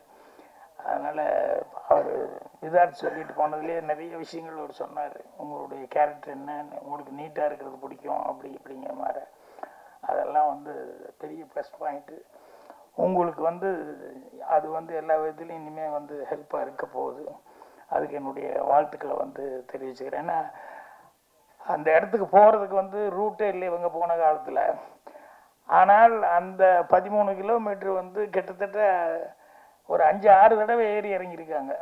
அதனால் அவர் விதார்த் சொல்லிட்டு போனதுலேயே நிறைய விஷயங்கள் அவர் சொன்னார். உங்களுடைய கேரக்டர் என்னன்னு, உங்களுக்கு நீட்டாக இருக்கிறது பிடிக்கும் அப்படி இப்படிங்கிற மாதிரி. அதெல்லாம் வந்து பெரிய ப்ளஸ் பாயிண்ட்டு. உங்களுக்கு வந்து அது வந்து எல்லா விதத்துலையும் இனிமேல் வந்து ஹெல்ப்பாக இருக்க போகுது. அதுக்கு என்னுடைய வாழ்த்துக்களை வந்து தெரிவிச்சுக்கிறேன். ஏன்னா அந்த இடத்துக்கு போகிறதுக்கு வந்து ரூட்டே இல்லை இவங்க போன காலத்தில். ஆனால் அந்த 13 கிலோமீட்டர் வந்து கிட்டத்தட்ட ஒரு 5-6 தடவை ஏறி இறங்கியிருக்காங்க.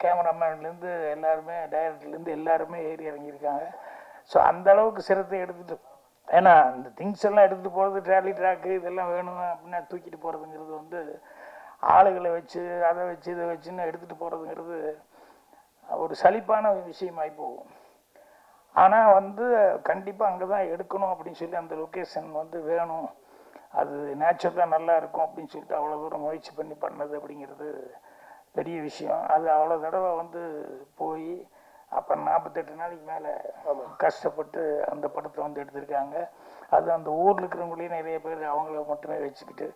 கேமராமேன்லேருந்து எல்லாருமே, டைரக்டர்லேருந்து எல்லாருமே ஏறி இறங்கியிருக்காங்க. ஸோ அந்த அளவுக்கு சிரத்தை எடுத்துகிட்டு, ஏன்னா இந்த திங்ஸ் எல்லாம் எடுத்துகிட்டு போகிறது, ட்ராலி ட்ராக்கு இதெல்லாம் வேணும் அப்படின்னா தூக்கிட்டு போகிறதுங்கிறது வந்து ஆளுகளை வச்சு அதை வச்சு இதை வச்சுன்னு எடுத்துகிட்டு போகிறதுங்கிறது ஒரு சலிப்பான விஷயமாகி போகும். ஆனால் வந்து கண்டிப்பாக அங்கே தான் எடுக்கணும் அப்படின்னு சொல்லி அந்த லொக்கேஷன் வந்து வேணும், அது நேச்சுரலாக நல்லா இருக்கும் அப்படின்னு சொல்லிட்டு அவ்வளோ தூரம் முயற்சி பண்ணது அப்படிங்கிறது பெரிய விஷயம். அது அவ்வளோ தடவை வந்து போய் அப்புறம் 48 நாளைக்கு மேலே கஷ்டப்பட்டு அந்த படத்தை வந்து எடுத்திருக்காங்க. அது அந்த ஊரில் இருக்கிறவங்களையும் நிறைய பேர் அவங்கள மட்டுமே வச்சுக்கிட்டு,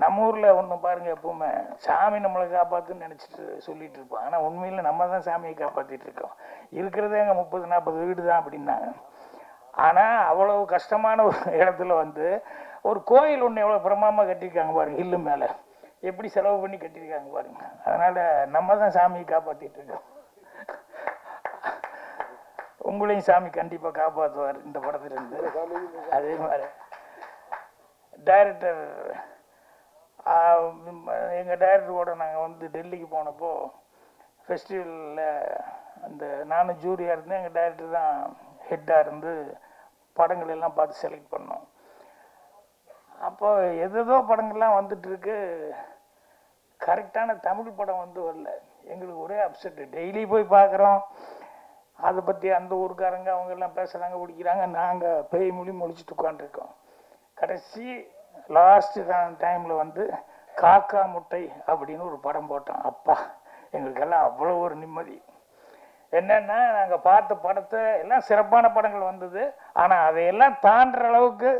நம்ம ஊரில் ஒன்று பாருங்கள், எப்பவுமே சாமி நம்மளை காப்பாற்றுன்னு நினச்சிட்டு சொல்லிட்டு இருப்போம். ஆனால் உண்மையில் நம்ம தான் சாமியை காப்பாற்றிட்டு இருக்கோம். இருக்கிறதே எங்கள் 30-40 வீடு தான் அப்படின்னாங்க. ஆனால் அவ்வளோ கஷ்டமான ஒரு இடத்துல வந்து ஒரு கோயில் ஒன்று எவ்வளோ பிரமாதமாக கட்டியிருக்காங்க பாருங்கள், ஹில்லு மேலே எப்படி செலவு பண்ணி கட்டியிருக்காங்க பாருங்க. அதனால் நம்ம தான் சாமியை காப்பாற்றிட்டு இருக்கோம். உங்களையும் சாமி கண்டிப்பாக காப்பாற்றுவார் இந்த படத்துலேருந்து. அதே மாதிரி டைரக்டர், எங்கள் டைரக்டரோட நாங்கள் வந்து டெல்லிக்கு போனப்போ ஃபெஸ்டிவலில் அந்த நானும் ஜூரியாக இருந்தேன், எங்கள் டைரக்டர் தான் ஹெட்டாக இருந்து படங்கள் எல்லாம் பார்த்து செலக்ட் பண்ணோம். அப்போ எதோ படங்கள்லாம் வந்துட்டுருக்கு, கரெக்டான தமிழ் படம் வந்து வரல. எங்களுக்கு ஒரே அப்செட்டு. டெய்லி போய் பார்க்குறோம், அதை பற்றி அந்த ஊருக்காரங்க அவங்க எல்லாம் பேசுகிறாங்க, பிடிக்கிறாங்க, நாங்கள் பேய் மொழி முழிச்சிட்டு உட்காந்துருக்கோம். கடைசி லாஸ்ட் டைமில் வந்து காக்கா முட்டை அப்படின்னு ஒரு படம் போட்டோம். அப்பா, எங்களுக்கெல்லாம் அவ்வளோ ஒரு நிம்மதி. என்னென்னா நாங்கள் பார்த்த படத்தை எல்லாம் சிறப்பான படங்கள் வந்தது, ஆனால் அதையெல்லாம் தாண்டுற அளவுக்கு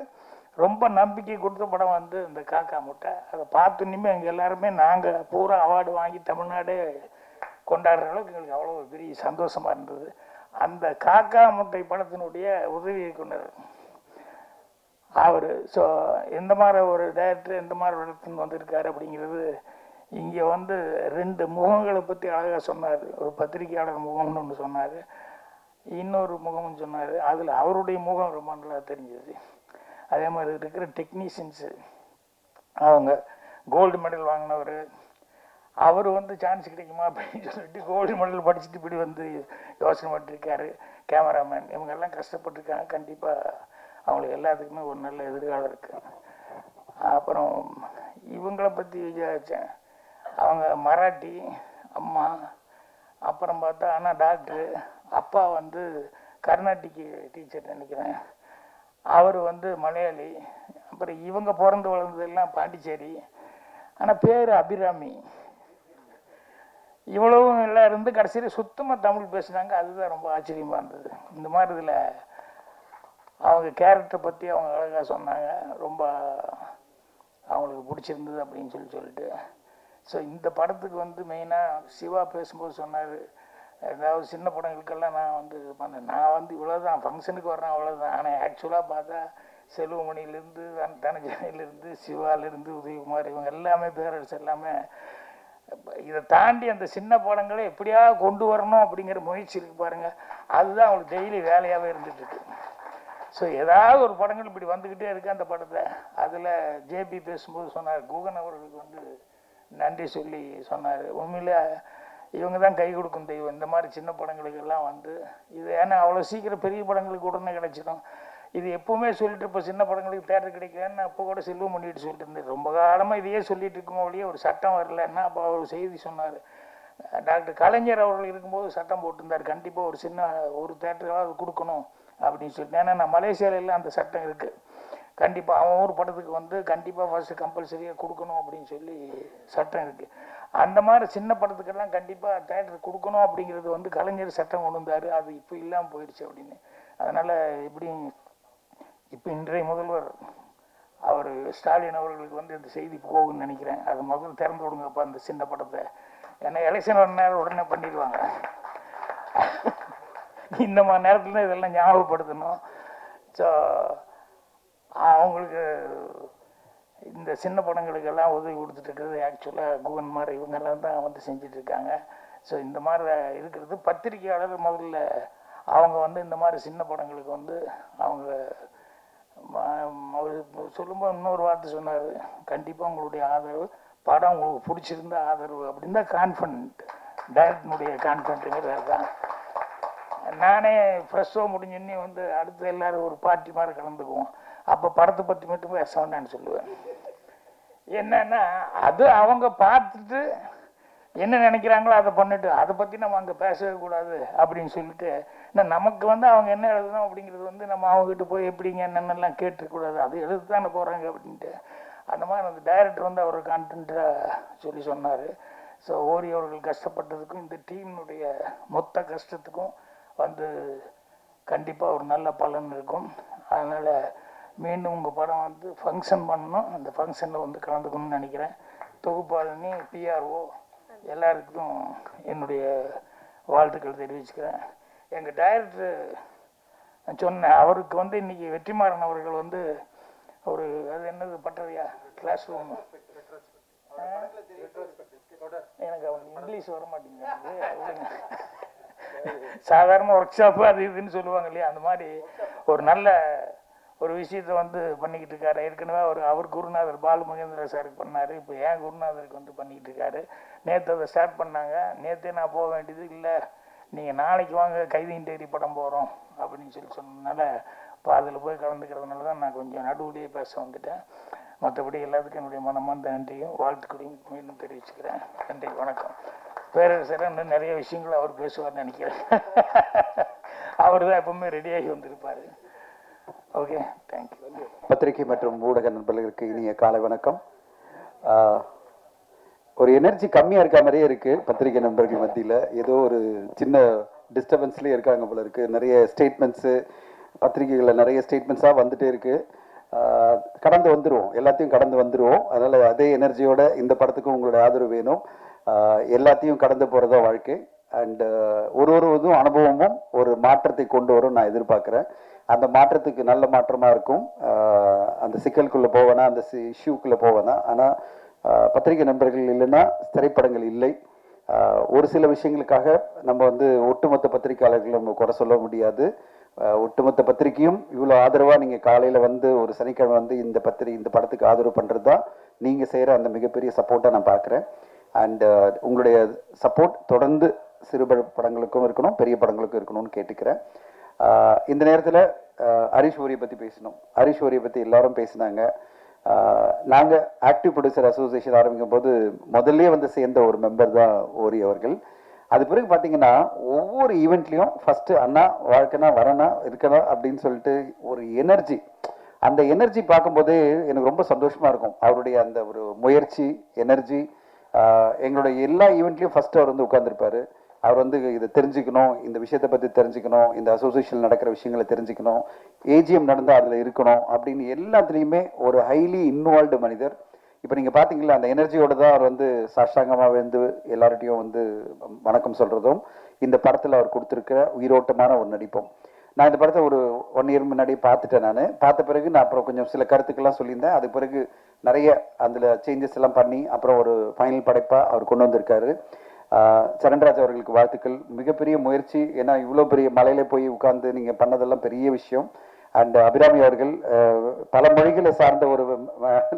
ரொம்ப நம்பிக்கை கொடுத்த படம் வந்து இந்த காக்கா முட்டை. அதை பார்த்து இனிமேல் எங்கள் எல்லாருமே நாங்கள் பூரா அவார்டு வாங்கி தமிழ்நாடே கொண்டாடுற அளவுக்கு எங்களுக்கு அவ்வளோ பெரிய சந்தோஷமாக இருந்தது. அந்த காக்கா முட்டை படத்தினுடைய உதவி இயக்குனர் அவர். ஸோ எந்த மாதிரி ஒரு டைரக்டர் எந்த மாதிரி இடத்துன்னு வந்திருக்காரு அப்படிங்கிறது இங்கே வந்து 2 முகங்களை பற்றி அழகாக சொன்னார். ஒரு பத்திரிகையாளர் முகம்னு ஒன்று சொன்னார், இன்னொரு முகம்னு சொன்னார். அதில் அவருடைய முகம் ரொம்ப நல்லா தெரிஞ்சது. அதே மாதிரி இருக்கிற டெக்னீஷியன்ஸு, அவங்க கோல்டு மெடல் வாங்கினவர், அவர் வந்து சான்ஸ் கிடைக்குமா அப்படின்னு சொல்லிட்டு கோல்டு மெடல் படிச்சுட்டு இப்படி வந்து யோசனை பண்ணிருக்காரு. கேமராமேன், இவங்கெல்லாம் கஷ்டப்பட்டுருக்காங்க. கண்டிப்பாக அவங்களுக்கு எல்லாத்துக்குமே ஒரு நல்ல எதிர்காலம் இருக்குது. அப்புறம் இவங்களை பற்றி விசாரித்தேன். அவங்க மராட்டி அம்மா, அப்புறம் பார்த்தா ஆனால் டாக்டரு, அப்பா வந்து கர்நாடிக் டீச்சர் நினைக்கிறேன், அவர் வந்து மலையாளி. அப்புறம் இவங்க பிறந்து வளர்ந்ததெல்லாம் பாண்டிச்சேரி, ஆனால் பேர் அபிராமி. இவ்வளவும் எல்லாம் இருந்து கடைசியில் சுத்தமாக தமிழ் பேசுனாங்க. அதுதான் ரொம்ப ஆச்சரியமாக இருந்தது. இந்த மாதிரி இதில் அவங்க கேரக்டரை பற்றி அவங்க அழகாக சொன்னாங்க. ரொம்ப அவங்களுக்கு பிடிச்சிருந்தது அப்படின்னு சொல்லிட்டு. ஸோ இந்த படத்துக்கு வந்து மெயினாக சிவா பேசும்போது சொன்னார், ஏதாவது சின்ன படங்களுக்கெல்லாம் நான் வந்து இது பண்ணேன், நான் வந்து இவ்வளோதான் ஃபங்க்ஷனுக்கு வர்றேன் அவ்வளோதான். ஆனால் ஆக்சுவலாக பார்த்தா செல்வமணிலேருந்து தனஞ்சனிலேருந்து சிவாலேருந்து உதயகுமார் இவங்க எல்லாமே பேரரசு எல்லாமே இதை தாண்டி அந்த சின்ன படங்களை எப்படியாவது கொண்டு வரணும் அப்படிங்கிற முயற்சி இருக்குது பாருங்கள். அதுதான் அவங்களுக்கு டெய்லி வேலையாகவே இருந்துகிட்ருக்கு. ஸோ ஏதாவது ஒரு படங்கள் இப்படி வந்துக்கிட்டே இருக்குது அந்த படத்தை. அதில் ஜேபி பேசும்போது சொன்னார், குகன் அவர்களுக்கு வந்து நன்றி சொல்லி சொன்னார். உண்மையில் இவங்க தான் கை கொடுக்கும் தெய்வம் இந்த மாதிரி சின்ன படங்களுக்கெல்லாம் வந்து இது. ஏன்னா அவ்வளோ சீக்கிரம் பெரிய படங்களுக்கு உடனே கிடைச்சிடும். இது எப்போவுமே சொல்லிட்டு இப்போ சின்ன படங்களுக்கு தேட்டர் கிடைக்கலன்னு அப்போ கூட செல்வம் பண்ணிட்டு சொல்லிட்டு இருந்தேன். ரொம்ப காலமாக இதையே சொல்லிட்டு இருக்கோம் வழியே ஒரு சட்டம் வரலன்னா அப்போ அவர் செய்தி சொன்னார். டாக்டர் கலைஞர் அவர்கள் இருக்கும்போது சட்டம் போட்டிருந்தார், கண்டிப்பாக ஒரு சின்ன ஒரு தேட்டராவது கொடுக்கணும் அப்படின்னு சொல்லிட்டு. ஏன்னா நான் மலேசியாவிலாம் அந்த சட்டம் இருக்குது, கண்டிப்பாக அவன் ஊர் படத்துக்கு வந்து கண்டிப்பாக ஃபஸ்ட்டு கம்பல்சரியாக கொடுக்கணும் அப்படின்னு சொல்லி சட்டம் இருக்குது. அந்த மாதிரி சின்ன படத்துக்கெல்லாம் கண்டிப்பாக தேட்டர் கொடுக்கணும் அப்படிங்கிறது வந்து கலைஞர் சட்டம் கொண்டு வந்தார். அது இப்போ இல்லாமல் போயிடுச்சு அப்படின்னு. அதனால் எப்படி இப்போ இன்றைய முதல்வர் அவர் ஸ்டாலின் அவர்களுக்கு வந்து இந்த செய்தி போகும்னு நினைக்கிறேன். அதை முதல்ல திறந்து விடுங்கப்பா அந்த சின்ன படத்தை. ஏன்னா எலெக்ஷன் வர நேரம் உடனே பண்ணிடுவாங்க. இந்த மாதிரி நேரத்தில் இதெல்லாம் ஞாபகப்படுத்தணும். ஸோ அவங்களுக்கு இந்த சின்ன படங்களுக்கெல்லாம் உதவி கொடுத்துட்டு இருக்கிறது ஆக்சுவலாக குகன் மாதிரி இவங்கெல்லாம் தான் வந்து செஞ்சிட்ருக்காங்க. ஸோ இந்த மாதிரி இருக்கிறது பத்திரிகையாளர் முதல்ல அவங்க வந்து இந்த மாதிரி சின்ன படங்களுக்கு வந்து அவங்க சொல்லும்போது இன்னொரு வார்த்தை சொன்னார், கண்டிப்பாக உங்களுடைய ஆதரவு, படம் உங்களுக்கு பிடிச்சிருந்த ஆதரவு அப்படின்னு தான் கான்ஃபிடென்ட், டைரக்டனுடைய கான்ஃபிடென்ட்டுங்கிறது தான். நானே ஃப்ரெஷ் ஷோ முடிஞ்சோடனே வந்து அடுத்து எல்லோரும் ஒரு பார்ட்டி மாதிரி கலந்துக்குவோம். அப்போ படத்தை பற்றி மட்டும் பேச வேண்டான்னு சொல்லுவேன். என்னன்னா அது அவங்க பார்த்துட்டு என்ன நினைக்கிறாங்களோ அதை பண்ணிட்டு அதை பற்றி நம்ம அங்கே பேசவே கூடாது அப்படின்னு சொல்லிட்டு, நமக்கு வந்து அவங்க என்ன எழுதணும் அப்படிங்கிறது வந்து நம்ம அவங்ககிட்ட போய் எப்படிங்க என்னென்னலாம் கேட்டுக்கூடாது, அது எழுது தானே போகிறாங்க அப்படின்ட்டு. அந்த மாதிரி அந்த டைரக்டர் வந்து அவர் கான்டென்ட்டாக சொல்லி சொன்னார். ஸோ ஓரி அவர்கள் கஷ்டப்பட்டதுக்கும் இந்த டீமுடைய மொத்த கஷ்டத்துக்கும் வந்து கண்டிப்பாக ஒரு நல்ல பலன் இருக்கும். அதனால் மீண்டும் உங்கள் படம் வந்து ஃபங்க்ஷன் பண்ணணும், அந்த ஃபங்க்ஷனில் வந்து கலந்துக்கணும்னு நினைக்கிறேன். தொகுப்பாளினி, பிஆர்ஓ எல்லாருக்கும் என்னுடைய வாழ்த்துக்கள் தெரிவிச்சுக்கிறேன். எங்கள் டைரக்டர் சொன்ன அவருக்கு வந்து இன்றைக்கி வெற்றிமாறன் அவர்கள் வந்து ஒரு அது என்னது பட்டறையா கிளாஸ் ரூம், எனக்கு அவங்க இங்கிலீஷ் வர மாட்டேங்குது, சாதாரண ஒர்க் ஷாப்பு அது இதுன்னு சொல்லுவாங்க இல்லையா, அந்த மாதிரி ஒரு நல்ல ஒரு விஷயத்தை வந்து பண்ணிக்கிட்டு இருக்காரு. ஏற்கனவே அவர் குருநாதர் பாலு மகேந்திர சாருக்கு பண்ணார், இப்போ ஏன் குருநாதருக்கு வந்து பண்ணிக்கிட்டு இருக்காரு. நேற்று அதை ஸ்டார்ட் பண்ணாங்க. நேற்றே நான் போக வேண்டியது இல்லை, நீங்கள் நாளைக்கு வாங்க கைதியின் டைரி படம் போகிறோம் அப்படின்னு சொன்னதுனால இப்போ அதில் போய் கலந்துக்கிறதுனால தான் நான் கொஞ்சம் நடுவுலேயே பேச வந்துட்டேன். மற்றபடி எல்லாத்துக்கும் என்னுடைய மனமார்ந்த நன்றியும் வாழ்த்துக்களையும் மீண்டும் தெரிவிச்சுக்கிறேன். நன்றி, வணக்கம். பேரரசர் இன்னும் நிறைய விஷயங்கள் அவர் பேசுவார்னு நினைக்கிறேன். அவர் தான் எப்பவுமே ரெடியாகி வந்திருப்பார். Okay, thank you. பத்திரிகை மற்றும் ஊடக நண்பர்களுக்கு இனிய காலை வணக்கம். ஒரு எனர்ஜி கம்மியாக இருக்க மாதிரியே இருக்குது பத்திரிகை நண்பர்கள் மத்தியில். ஏதோ ஒரு சின்ன டிஸ்டர்பன்ஸ்லேயே இருக்காங்க போல இருக்குது. நிறைய ஸ்டேட்மெண்ட்ஸு பத்திரிகைகளில் நிறைய ஸ்டேட்மெண்ட்ஸாக வந்துகிட்டே இருக்குது. கடந்து வந்துடுவோம், எல்லாத்தையும் கடந்து வந்துடுவோம். அதனால் அதே எனர்ஜியோட இந்த படத்துக்கும் உங்களோட ஆதரவு வேணும். எல்லாத்தையும் கடந்து போகிறதா வாழ்க்கை. அண்டு ஒரு இதுவும் அனுபவமும் ஒரு மாற்றத்தை கொண்டு வரும் நான் எதிர்பார்க்குறேன். அந்த மாற்றத்துக்கு நல்ல மாற்றமாக இருக்கும். அந்த சிக்கலுக்குள்ளே போவேனா, அந்த இஷ்யூக்குள்ளே போவேனா. ஆனால் பத்திரிகை நண்பர்கள் இல்லைன்னா திரைப்படங்கள் இல்லை. ஒரு சில விஷயங்களுக்காக நம்ம வந்து ஒட்டுமொத்த பத்திரிகையாளர்கள் நம்ம குறை சொல்ல முடியாது. ஒட்டுமொத்த பத்திரிகையும் இவ்வளோ ஆதரவாக நீங்கள் காலையில் வந்து ஒரு சனிக்கிழமை வந்து இந்த படத்துக்கு ஆதரவு பண்ணுறது தான் நீங்கள் செய்கிற அந்த மிகப்பெரிய சப்போர்ட்டாக நான் பார்க்குறேன். அண்ட் உங்களுடைய சப்போர்ட் தொடர்ந்து சிறு படங்களுக்கும் இருக்கணும், பெரிய படங்களுக்கும் இருக்கணும்னு கேட்டுக்கிறேன். இந்த நேரத்தில் ஹரிஷ் ஓரியை பற்றி பேசணும். ஹரிஷ் ஓரியை பற்றி எல்லாரும் பேசினாங்க. நாங்கள் ஆக்டிவ் ப்ரொடியூசர் அசோசியேஷன் ஆரம்பிக்கும் போது முதல்ல வந்து சேர்ந்த ஒரு மெம்பர் தான் ஓரி அவர்கள். அது பிறகு பார்த்தீங்கன்னா ஒவ்வொரு ஈவெண்ட்லேயும் ஃபஸ்ட்டு அண்ணா வாழ்க்கைனா வரனா இருக்கணும் அப்படின்னு சொல்லிட்டு ஒரு எனர்ஜி, அந்த எனர்ஜி பார்க்கும்போதே எனக்கு ரொம்ப சந்தோஷமாக இருக்கும். அவருடைய அந்த ஒரு முயற்சி, எனர்ஜி. எங்களுடைய எல்லா ஈவெண்ட்லேயும் ஃபஸ்ட்டு அவர் வந்து உட்காந்துருப்பார். அவர் வந்து இதை தெரிஞ்சுக்கணும், இந்த விஷயத்தை பற்றி தெரிஞ்சுக்கணும், இந்த அசோசியேஷன் நடக்கிற விஷயங்களை தெரிஞ்சுக்கணும், ஏஜிஎம் நடந்தால் அதில் இருக்கணும் அப்படின்னு எல்லாத்துலேயுமே ஒரு ஹைலி இன்வால்வ்டு மனிதர். இப்போ நீங்கள் பார்த்தீங்களா, அந்த எனர்ஜியோடு தான் அவர் வந்து சாஷ்டாங்கமாக வந்து எல்லார்ட்டையும் வந்து வணக்கம் சொல்கிறதும் இந்த படத்தில் அவர் கொடுத்துருக்கிற உயிரோட்டமான ஒரு நடிப்பும். நான் இந்த படத்தை ஒரு 1 இயர் முன்னாடி பார்த்துட்டேன். நான் பார்த்த பிறகு நான் அப்புறம் கொஞ்சம் சில கருத்துக்கள்லாம் சொல்லியிருந்தேன். அது பிறகு நிறைய அதில் சேஞ்சஸ் எல்லாம் பண்ணி அப்புறம் ஒரு ஃபைனல் படைப்பாக அவர் கொண்டு வந்திருக்காரு. சரண்ராஜ் அவர்களுக்கு வாழ்த்துக்கள். மிகப்பெரிய முயற்சி. ஏன்னா இவ்வளோ பெரிய மலையில போய் உட்கார்ந்து நீங்கள் பண்ணதெல்லாம் பெரிய விஷயம். அண்ட் அபிராமி அவர்கள் பல மொழிகளை சார்ந்த ஒரு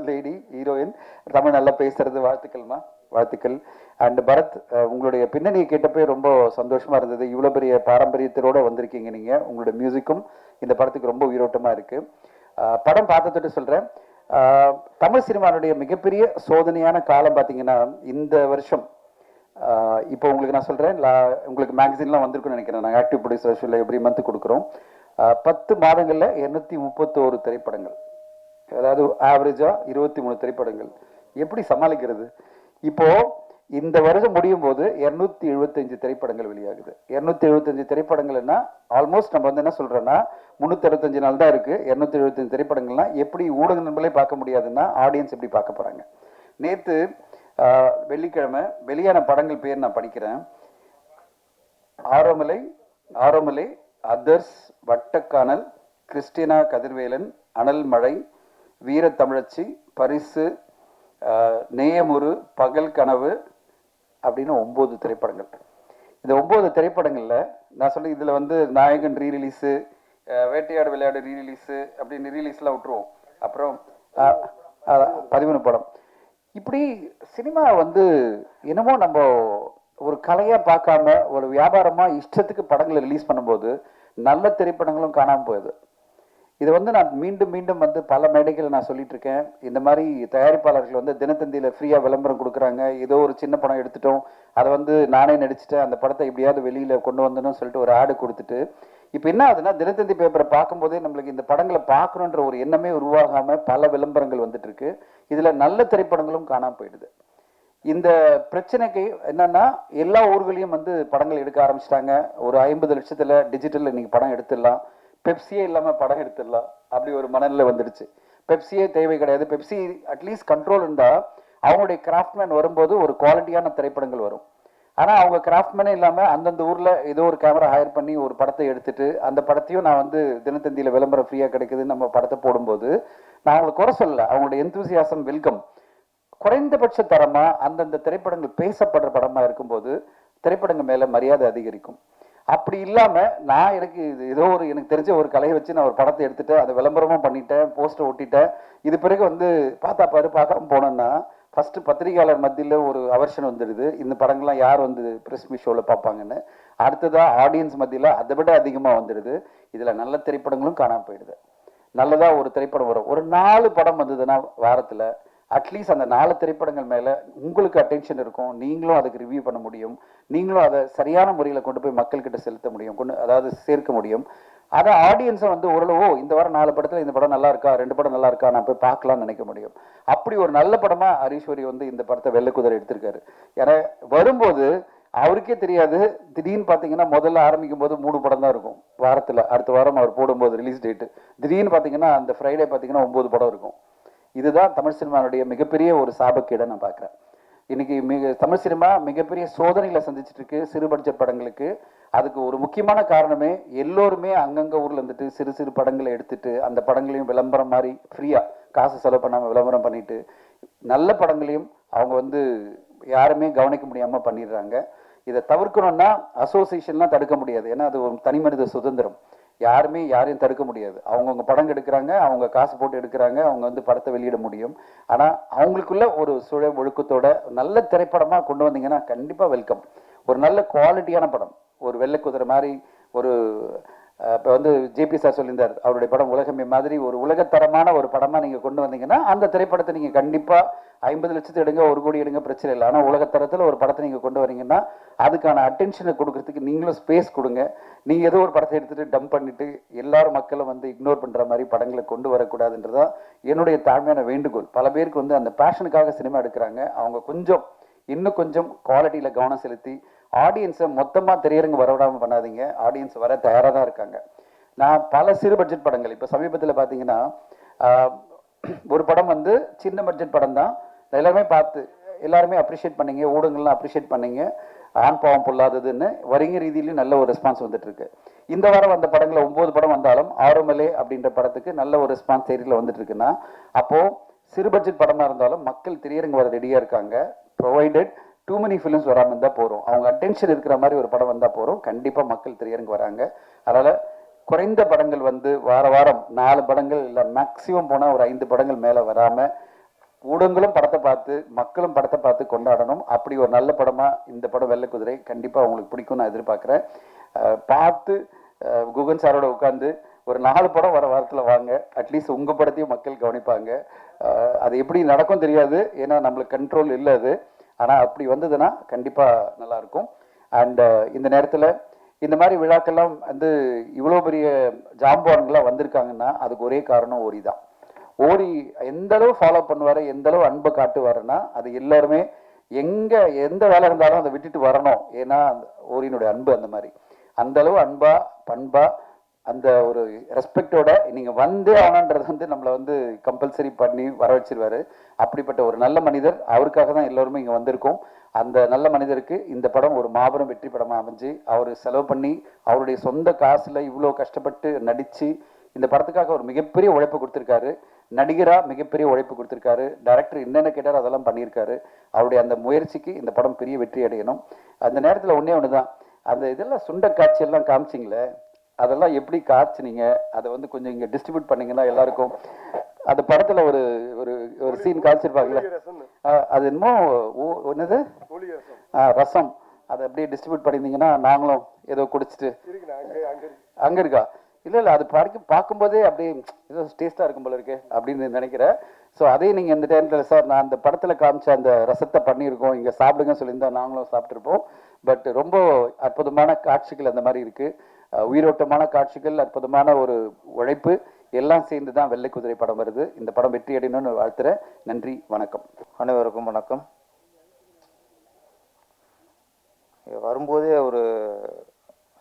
லேடி ஹீரோயின், தமிழ் நல்லா பேசுறது. வாழ்த்துக்கள்மா, வாழ்த்துக்கள். அண்ட் பரத், உங்களுடைய பின்னணியை கேட்டப்பே ரொம்ப சந்தோஷமா இருந்தது. இவ்வளோ பெரிய பாரம்பரியத்தோடு வந்திருக்கீங்க நீங்கள். உங்களுடைய மியூசிக்கும் இந்த படத்துக்கு ரொம்ப உயிரோட்டமாக இருக்குது. படம் பார்த்ததுட்டு சொல்கிறேன், தமிழ் சினிமாவுடைய மிகப்பெரிய சோதனையான காலம் பார்த்தீங்கன்னா இந்த வருஷம். இப்போ உங்களுக்கு நான் சொல்கிறேன், உங்களுக்கு மேகசின்லாம் வந்திருக்குன்னு நினைக்கிறேன். நாங்கள் ஆக்டிவ் ப்ரொடியூசர் எவ்ரி மந்த் கொடுக்குறோம். 10 மாதங்களில் 231 திரைப்படங்கள், அதாவது ஆவரேஜாக 23 திரைப்படங்கள். எப்படி சமாளிக்கிறது? இப்போது இந்த வருஷம் முடியும் போது 275 திரைப்படங்கள் வெளியாகுது. 275 திரைப்படங்கள்னா ஆல்மோஸ்ட் நம்ம வந்து என்ன சொல்றோம்னா 365 நாள் தான் இருக்கு. 275 திரைப்படங்கள்னா எப்படி ஊடக நண்பர்களே பார்க்க முடியாதுன்னா ஆடியன்ஸ் எப்படி பார்க்க போறாங்க? நேற்று வெள்ளிக்கிழமை வெளியான படங்கள் பேர் நான் படிக்கிறேன். ஆரோமலை, அதர்ஸ், வட்டக்கானல், கிறிஸ்டினா கதிர்வேலன், அனல் மழை, வீர தமிழச்சி, பரிசு, நேயமுறு, பகல் கனவு அப்படின்னு 9 திரைப்படங்கள். இந்த 9 திரைப்படங்கள்ல நான் சொல்லி இதுல வந்து நாயகன் ரீரிலீஸு, வேட்டையாடு விளையாடு ரீரிலீஸு அப்படின்னு ரீரிலீஸ்லாம் விட்டுருவோம். அப்புறம் 13 படம். இப்படி சினிமா வந்து என்னமோ நம்ம ஒரு கலையா பார்க்காம ஒரு வியாபாரமா இஷ்டத்துக்கு படங்களை ரிலீஸ் பண்ணும்போது நல்ல திரைப்படங்களும் காணாமல் போகுது. இது வந்து நான் மீண்டும் மீண்டும் வந்து பல மேடைகளை நான் சொல்லிட்டு இருக்கேன். இந்த மாதிரி தயாரிப்பாளர்கள் வந்து தினத்தந்தியில ஃப்ரீயா விளம்பரம் கொடுக்குறாங்க. ஏதோ ஒரு சின்ன படம் எடுத்துட்டோம், அதை வந்து நானே நடிச்சுட்டேன், அந்த படத்தை எப்படியாவது வெளியில கொண்டு வந்தணும்னு சொல்லிட்டு ஒரு ஆடு கொடுத்துட்டு இப்போ என்ன ஆகுதுன்னா தினத்தந்தி பேப்பரை பார்க்கும்போதே நம்மளுக்கு இந்த படங்களை பார்க்கணுன்ற ஒரு எண்ணமே உருவாகாம பல விளம்பரங்கள் வந்துட்டு இருக்கு. இதுல நல்ல திரைப்படங்களும் காணாம போயிடுது. இந்த பிரச்சனைக்கு என்னன்னா எல்லா ஊர்களையும் வந்து படங்கள் எடுக்க ஆரம்பிச்சிட்டாங்க. ஒரு 50 லட்சத்துல டிஜிட்டல்ல நீங்க படம் எடுத்துடலாம், பெப்சியே இல்லாம படம் எடுத்துடலாம், அப்படி ஒரு மனநிலை வந்துடுச்சு. பெப்சியே தேவை கிடையாது. பெப்சி அட்லீஸ்ட் கண்ட்ரோல் இருந்தா அவங்களுடைய கிராஃப்ட்மேன் வரும்போது ஒரு குவாலிட்டியான திரைப்படங்கள் வரும். ஆனா அவங்க கிராஃப்ட்மேனே இல்லாம அந்தந்த ஊர்ல ஏதோ ஒரு கேமரா ஹையர் பண்ணி ஒரு படத்தை எடுத்துட்டு அந்த படத்தையும் நான் வந்து தினத்தந்தியில விளம்பரம் ஃப்ரீயா கிடைக்குதுன்னு நம்ம படத்தை போடும்போது நான் அவங்களுக்கு குறை சொல்லல. அவங்களுடைய எந்தூசியாசம் வெல்கம். குறைந்தபட்ச தரமா அந்தந்த திரைப்படங்கள் பேசப்படுற படமா இருக்கும்போது திரைப்படங்கள் மேல மரியாதை அதிகரிக்கும். அப்படி இல்லாம நான் எனக்கு ஏதோ ஒரு எனக்கு தெரிஞ்ச ஒரு கலையை வச்சு நான் ஒரு படத்தை எடுத்துட்டு அதை விளம்பரமும் பண்ணிட்டேன், போஸ்டர் ஒட்டிட்டேன். இது பிறகு வந்து பார்த்தா பாரு பார்க்காம போனோம்னா ஃபர்ஸ்ட் பத்திரிகையாளர் மத்தியில் ஒரு அவர்ஷன் வந்துடுது, இந்த படங்கள்லாம் யார் வந்து பிரஸ் மீட் ஷோவில் பார்ப்பாங்கன்னு. அடுத்ததா ஆடியன்ஸ் மத்தியில் அதை விட அதிகமாக வந்துடுது. இதில் நல்ல திரைப்படங்களும் காணாமல் போயிடுது. நல்லதாக ஒரு திரைப்படம் வரும், ஒரு 4 படம் வந்ததுன்னா வாரத்தில் அட்லீஸ்ட் அந்த 4 திரைப்படங்கள் மேலே உங்களுக்கு அட்டென்ஷன் இருக்கும். நீங்களும் அதுக்கு ரிவ்யூ பண்ண முடியும், நீங்களும் அதை சரியான முறையில் கொண்டு போய் மக்கள்கிட்ட செலுத்த முடியும், அதாவது சேர்க்க முடியும். அதை ஆடியன்ஸை வந்து ஓரளவு இந்த வாரம் 4 படத்தில் இந்த படம் நல்லா இருக்கா, 2 படம் நல்லா இருக்கா, நான் போய் பார்க்கலாம்னு நினைக்க முடியும். அப்படி ஒரு நல்ல படமா ஹரீஸ்வரி வந்து இந்த படத்தை வெள்ளைக்குதிரை எடுத்திருக்காரு. ஏன்னா வரும்போது அவருக்கே தெரியாது, திடீர்னு பார்த்தீங்கன்னா முதல்ல ஆரம்பிக்கும் போது 3 படம் தான் இருக்கும் வாரத்தில். அடுத்த வாரம் அவர் போடும்போது ரிலீஸ் டேட்டு திடீர்னு பார்த்தீங்கன்னா அந்த ஃப்ரைடே பார்த்தீங்கன்னா 9 படம் இருக்கும். இதுதான் தமிழ் சினிமாவுடைய மிகப்பெரிய ஒரு சாபக்கேடை நான் பார்க்குறேன். இன்னைக்கு தமிழ் சினிமா மிகப்பெரிய சோதனைகளை சந்திச்சுட்டு இருக்கு சிறு பட்ஜெட் படங்களுக்கு. அதுக்கு ஒரு முக்கியமான காரணமே எல்லோருமே அங்கங்க ஊர்ல இருந்துட்டு சிறு சிறு படங்களை எடுத்துட்டு அந்த படங்களையும் விளம்பரம் மாதிரி ஃப்ரீயா காசு செலவு பண்ணாம விளம்பரம் பண்ணிட்டு நல்ல படங்களையும் அவங்க வந்து யாருமே கவனிக்க முடியாம பண்ணிடுறாங்க. இதை தவிர்க்கணும்னா அசோசியேஷன்லாம் தடுக்க முடியாது, ஏன்னா அது ஒரு தனி மனித சுதந்திரம். யாருமே யாரையும் தடுக்க முடியாது. அவங்கவுங்க படம் எடுக்கிறாங்க, அவங்க காசு போட்டு எடுக்கிறாங்க, அவங்க வந்து படத்தை வெளியிட முடியும். ஆனால் அவங்களுக்குள்ள ஒரு சுழ ஒழுக்கத்தோட நல்ல திரைப்படமாக கொண்டு வந்தீங்கன்னா கண்டிப்பாக வெல்கம். ஒரு நல்ல குவாலிட்டியான படம், ஒரு வெள்ளைக்குதிரை மாதிரி ஒரு இப்போ வந்து ஜேபி சார் சொல்லியிருந்தார் அவருடைய படம் உலகமே மாதிரி ஒரு உலகத்தரமான ஒரு படமாக நீங்கள் கொண்டு வந்தீங்கன்னா அந்த திரைப்படத்தை நீங்கள் கண்டிப்பாக 50 லட்சத்தை எடுங்க, 1 கோடி எடுங்க, பிரச்சனை இல்லை. ஆனால் உலகத்தரத்தில் ஒரு படத்தை நீங்கள் கொண்டு வரீங்கன்னா அதுக்கான அட்டென்ஷனை கொடுக்கறதுக்கு நீங்களும் ஸ்பேஸ் கொடுங்க. நீங்கள் ஏதோ ஒரு படத்தை எடுத்துகிட்டு டம்ப் பண்ணிட்டு எல்லாரும் மக்களும் வந்து இக்னோர் பண்ணுற மாதிரி படங்களை கொண்டு வரக்கூடாதுன்றதான் என்னுடைய தாழ்மையான வேண்டுகோள். பல பேருக்கு வந்து அந்த பேஷனுக்காக சினிமா எடுக்கிறாங்க, அவங்க இன்னும் கொஞ்சம் குவாலிட்டியில் கவனம் செலுத்தி ஆடியன்ஸை மொத்தமாக திரையரங்கு வரவிடாமல் பண்ணாதீங்க. ஆடியன்ஸ் வர தயாராக தான் இருக்காங்க. நான் பல சிறு பட்ஜெட் படங்கள் இப்போ சமீபத்தில் பார்த்தீங்கன்னா ஒரு படம் வந்து சின்ன பட்ஜெட் படம் தான், எல்லாருமே பார்த்து எல்லாருமே அப்ரிஷியேட் பண்ணீங்க, ஊடகங்கள்லாம் அப்ரிஷியேட் பண்ணீங்க, ஆண் பாவம் பொல்லாததுன்னு வரிங்க ரீதியிலையும் நல்ல ஒரு ரெஸ்பான்ஸ் வந்துட்டு இருக்கு. இந்த வாரம் வந்த படங்களை 9 படம் வந்தாலும் ஆரோமலே அப்படின்ற படத்துக்கு நல்ல ஒரு ரெஸ்பான்ஸ் தேரியில் வந்துட்டு இருக்குன்னா அப்போ சிறு பட்ஜெட் படமாக இருந்தாலும் மக்கள் திரையரங்கு வர ரெடியாக இருக்காங்க. ப்ரொவைடட் டூ மெனி ஃபிலிம்ஸ் வராமல் இருந்தால் போகிறோம், அவங்க அட்டென்ஷன் இருக்கிற மாதிரி ஒரு படம் வந்தால் போகிறோம், கண்டிப்பாக மக்கள் திரையரங்கு வராங்க. அதனால் குறைந்த படங்கள் வந்து வாரம் 4 படங்கள் இல்லை மேக்ஸிமம் போனால் ஒரு 5 படங்கள் மேலே வராமல் ஊடகங்களும் படத்தை பார்த்து மக்களும் படத்தை பார்த்து கொண்டாடணும். அப்படி ஒரு நல்ல படமாக இந்த படம் வெள்ளைக்குதிரை கண்டிப்பாக உங்களுக்கு பிடிக்கும் நான் எதிர்பார்க்குறேன். பார்த்து குகன் சாரோட உட்காந்து ஒரு 4 படம் வர வாரத்தில் வாங்க, அட்லீஸ்ட் உங்கள் படத்தையும் மக்கள் கவனிப்பாங்க. அது எப்படி நடக்கும் தெரியாது, ஏன்னா நம்மளுக்கு கண்ட்ரோல் இல்லை அது. ஆனால் அப்படி வந்ததுன்னா கண்டிப்பாக நல்லாயிருக்கும். அண்ட் இந்த நேரத்தில் இந்த மாதிரி விழாக்கெல்லாம் வந்து இவ்வளோ பெரிய ஜாம்பவான்களாக வந்திருக்காங்கன்னா அதுக்கு ஒரே காரணம் ஓரி தான். ஓரி எந்த அளவு ஃபாலோ பண்ணுவார், எந்த அளவு அன்பை காட்டுவாருன்னா அது எல்லாருமே எங்கே எந்த வேலை இருந்தாலும் அதை விட்டுட்டு வரணும். ஏன்னா ஓரியினுடைய அன்பு அந்த மாதிரி, அந்த அளவு அன்பா பண்பா அந்த ஒரு ரெஸ்பெக்டோட நீங்கள் வந்தே ஆனான்றது வந்து நம்மளை வந்து கம்பல்சரி பண்ணி வர வச்சிருவாரு. அப்படிப்பட்ட ஒரு நல்ல மனிதர். அவருக்காக தான் எல்லோருமே இங்கே வந்திருக்கோம். அந்த நல்ல மனிதருக்கு இந்த படம் ஒரு மாபெரும் வெற்றி படமாக அமைஞ்சு, அவர் செலவு பண்ணி அவருடைய சொந்த காசில் இவ்வளோ கஷ்டப்பட்டு நடித்து இந்த படத்துக்காக ஒரு மிகப்பெரிய உழைப்பு கொடுத்துருக்காரு. நடிகராக மிகப்பெரிய உழைப்பு கொடுத்துருக்காரு. டைரக்டர் என்னென்ன கேட்டார் அதெல்லாம் பண்ணியிருக்காரு. அவருடைய அந்த முயற்சிக்கு இந்த படம் பெரிய வெற்றி அடையணும். அந்த நேரத்தில் ஒன்றே ஒன்று தான், அந்த இதெல்லாம் சுண்ட காட்சியெல்லாம் காமிச்சிங்களே, அதெல்லாம் எப்படி காய்ச்சினீங்க, அதை வந்து கொஞ்சம் இங்கே டிஸ்ட்ரிபியூட் பண்ணிங்கன்னா எல்லாருக்கும். அந்த படத்தில் ஒரு ஒரு ஒரு சீன் காமிச்சிருப்பாங்கல்ல, அது என்னமோ என்னது ரசம், அதை அப்படியே டிஸ்ட்ரிபியூட் பண்ணியிருந்தீங்கன்னா நாங்களும் ஏதோ குடிச்சிட்டு. அங்கே இருக்கா? இல்லை அது பார்க்கும்போதே அப்படியே ஏதோ டேஸ்ட்டாக இருக்கும் போல இருக்கு அப்படின்னு நினைக்கிறேன். ஸோ அதையும் நீங்கள் இந்த டைமில் சார் நான் அந்த படத்தில் காமிச்ச அந்த ரசத்தை பண்ணியிருக்கோம், இங்கே சாப்பிடுங்க சொல்லியிருந்தா நாங்களும் சாப்பிட்ருப்போம். பட் ரொம்ப அற்புதமான காட்சிகள் அந்த மாதிரி இருக்குது. உயிரோட்டமான காட்சிகள், அற்புதமான ஒரு உழைப்பு எல்லாம் சேர்ந்து தான் வெள்ளை குதிரை படம் வருது. இந்த படம் வெற்றி அடையணும்னு வாழ்த்துறேன். நன்றி, வணக்கம். அனைவருக்கும் வணக்கம். வரும்போதே ஒரு